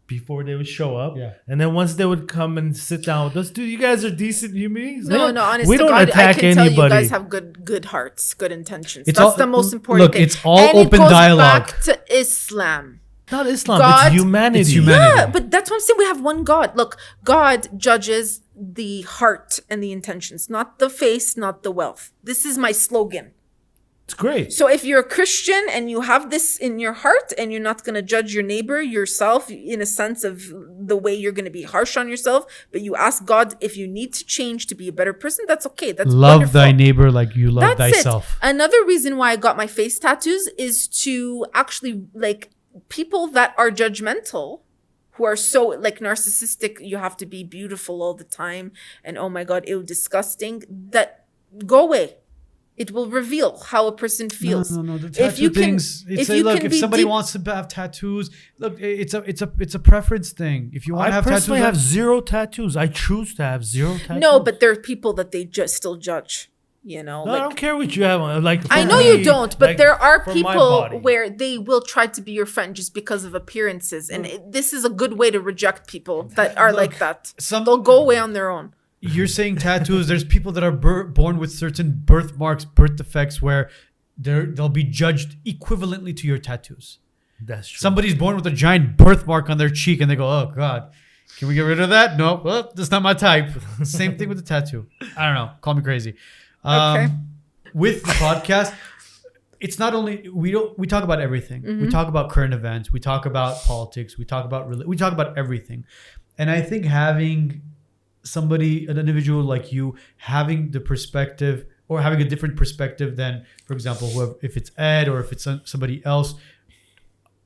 before they would show up. Yeah. And then once they would come and sit down with us, dude, you guys are decent human beings. No, honestly, we don't God, attack I can tell anybody. you guys have good hearts, good intentions. It's That's all- the most important look, thing. it's all and open it goes dialogue. back to Islam. Not Islam, God- it's humanity. It's humanity. Yeah, but that's what I'm saying. We have one God. Look, God judges the heart and the intentions, not the face, not the wealth. This is my slogan. It's great. So if you're a Christian and you have this in your heart and you're not going to judge your neighbor, yourself, in a sense of the way you're going to be harsh on yourself, but you ask God if you need to change to be a better person, that's okay. That's Love wonderful. thy neighbor like you love That's thyself. it. Another reason why I got my face tattoos is to actually, like, people that are judgmental, who are so like narcissistic, you have to be beautiful all the time, and oh my God, ew, disgusting, that go away. It will reveal how a person feels. No. The tattoo things. It's if you look, can if be somebody deep- wants to have tattoos, look, it's a preference thing. If you want to I have personally tattoos, have zero tattoos. I choose to have zero tattoos. No, but there are people that they just still judge. You know, No, like, I don't care what you have on. Like I for know me, you don't, but like, there are for my people body. where they will try to be your friend just because of appearances, and this is a good way to reject people that are like that. They'll go away on their own. you're saying tattoos. There's people that are born with certain birthmarks, birth defects, where they'll be judged equivalently to your tattoos. That's true. Somebody's born with a giant birthmark on their cheek, and they go, "Oh God, can we get rid of that?" No, well, that's not my type. Same thing with the tattoo. I don't know. Call me crazy. Okay. With the podcast, it's not only we talk about everything. Mm-hmm. We talk about current events. We talk about politics. We talk about we talk about everything. And I think having an individual like you, having the perspective or having a different perspective than, for example, if it's Ed or if it's somebody else,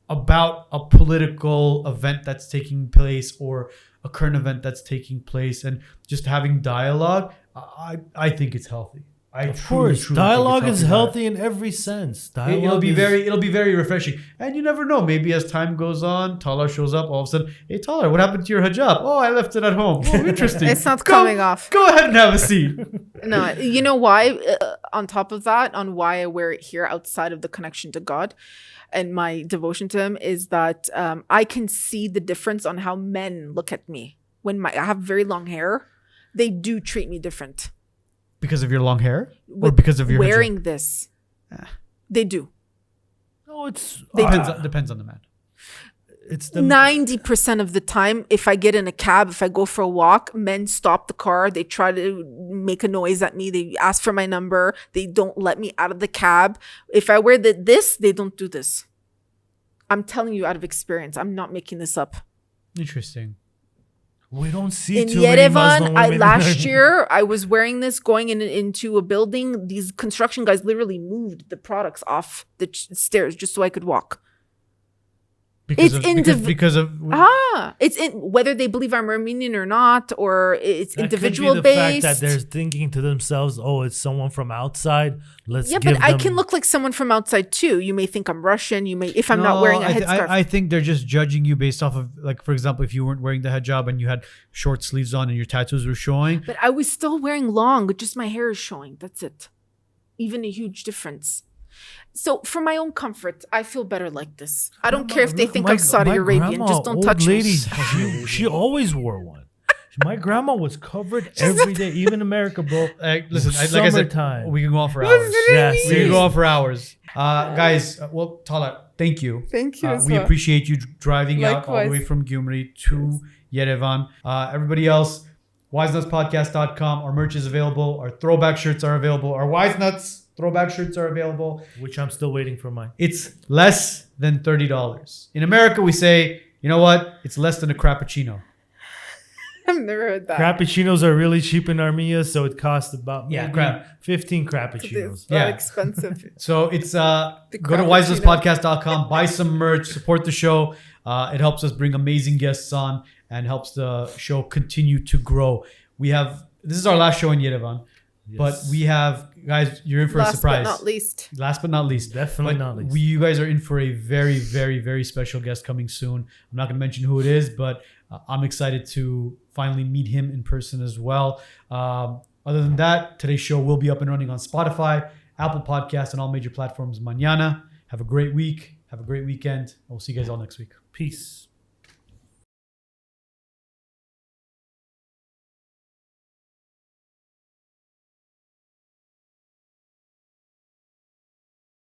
about a political event that's taking place or a current event that's taking place, and just having dialogue, I think it's healthy. Of course, dialogue is healthy in every sense. Dialogue It'll be very refreshing, and you never know. Maybe as time goes on, Talar shows up. All of a sudden, hey Talar, what happened to your hijab? Oh, I left it at home. Oh, interesting. It's not coming off. Go ahead and have a seat. No, you know why? On top of that, on why I wear it here outside of the connection to God and my devotion to Him, is that I can see the difference on how men look at me. When I have very long hair, they do treat me different. Because of your long hair, or With because of your wearing hijab? this. They do. No, it's Depends on the man. it's the 90% of the time, if I get in a cab, if I go for a walk, men stop the car. They try to make a noise at me. They ask for my number. They don't let me out of the cab. If I wear this, they don't do this. I'm telling you out of experience. I'm not making this up. Interesting. we don't see In too many Muslim Yerevan, women. last year, I was wearing this going into a building. These construction guys literally moved the products off the stairs just so I could walk. Because It's of It's in whether they believe I'm Armenian or not, or it's That individual could be the based. fact that they're thinking to themselves, "Oh, it's someone from outside. Let's Yeah, give but I them-" can look like someone from outside too. You may think I'm Russian. You may, if I'm not wearing a headscarf. I think they're just judging you based off of, like, for example, if you weren't wearing the hijab and you had short sleeves on and your tattoos were showing. But I was still wearing long, just my hair is showing. That's it. Even a huge difference. So for my own comfort, I feel better like this. I don't care if they think I'm Saudi Arabian. Just don't touch lady, me. She always wore one. My grandma was covered every day, even in America, bro. Listen, like I said, we can go on for hours. Yeah, We can go on for hours. Guys, well, Talar, thank you. Thank you. as We well. appreciate you driving out all the Likewise. way from Gumri to Yerevan. Everybody else, wisenutspodcast.com. Our merch is available. Our throwback shirts are available. Our Wisenuts throwback shirts are available. Which I'm still waiting for mine. It's less than $30. In America, we say, you know what? It's less than a Crappuccino. I've never heard that. Crappuccinos are really cheap in Armenia, so it costs about maybe crap. 15 It's Crappuccinos. not Yeah. expensive. So it's go to Crappuccino. wisenutspodcast.com, buy some merch, support the show. It helps us bring amazing guests on and helps the show continue to grow. This is our last show in Yerevan, but we have, guys, you're in for a surprise. Last but not least. Definitely But not least. you guys are in for a very, very, very special guest coming soon. I'm not going to mention who it is, but I'm excited to finally meet him in person as well. Other than that, today's show will be up and running on Spotify, Apple Podcasts, and all major platforms mañana. Have a great week. Have a great weekend. We'll see you guys all next week. Peace.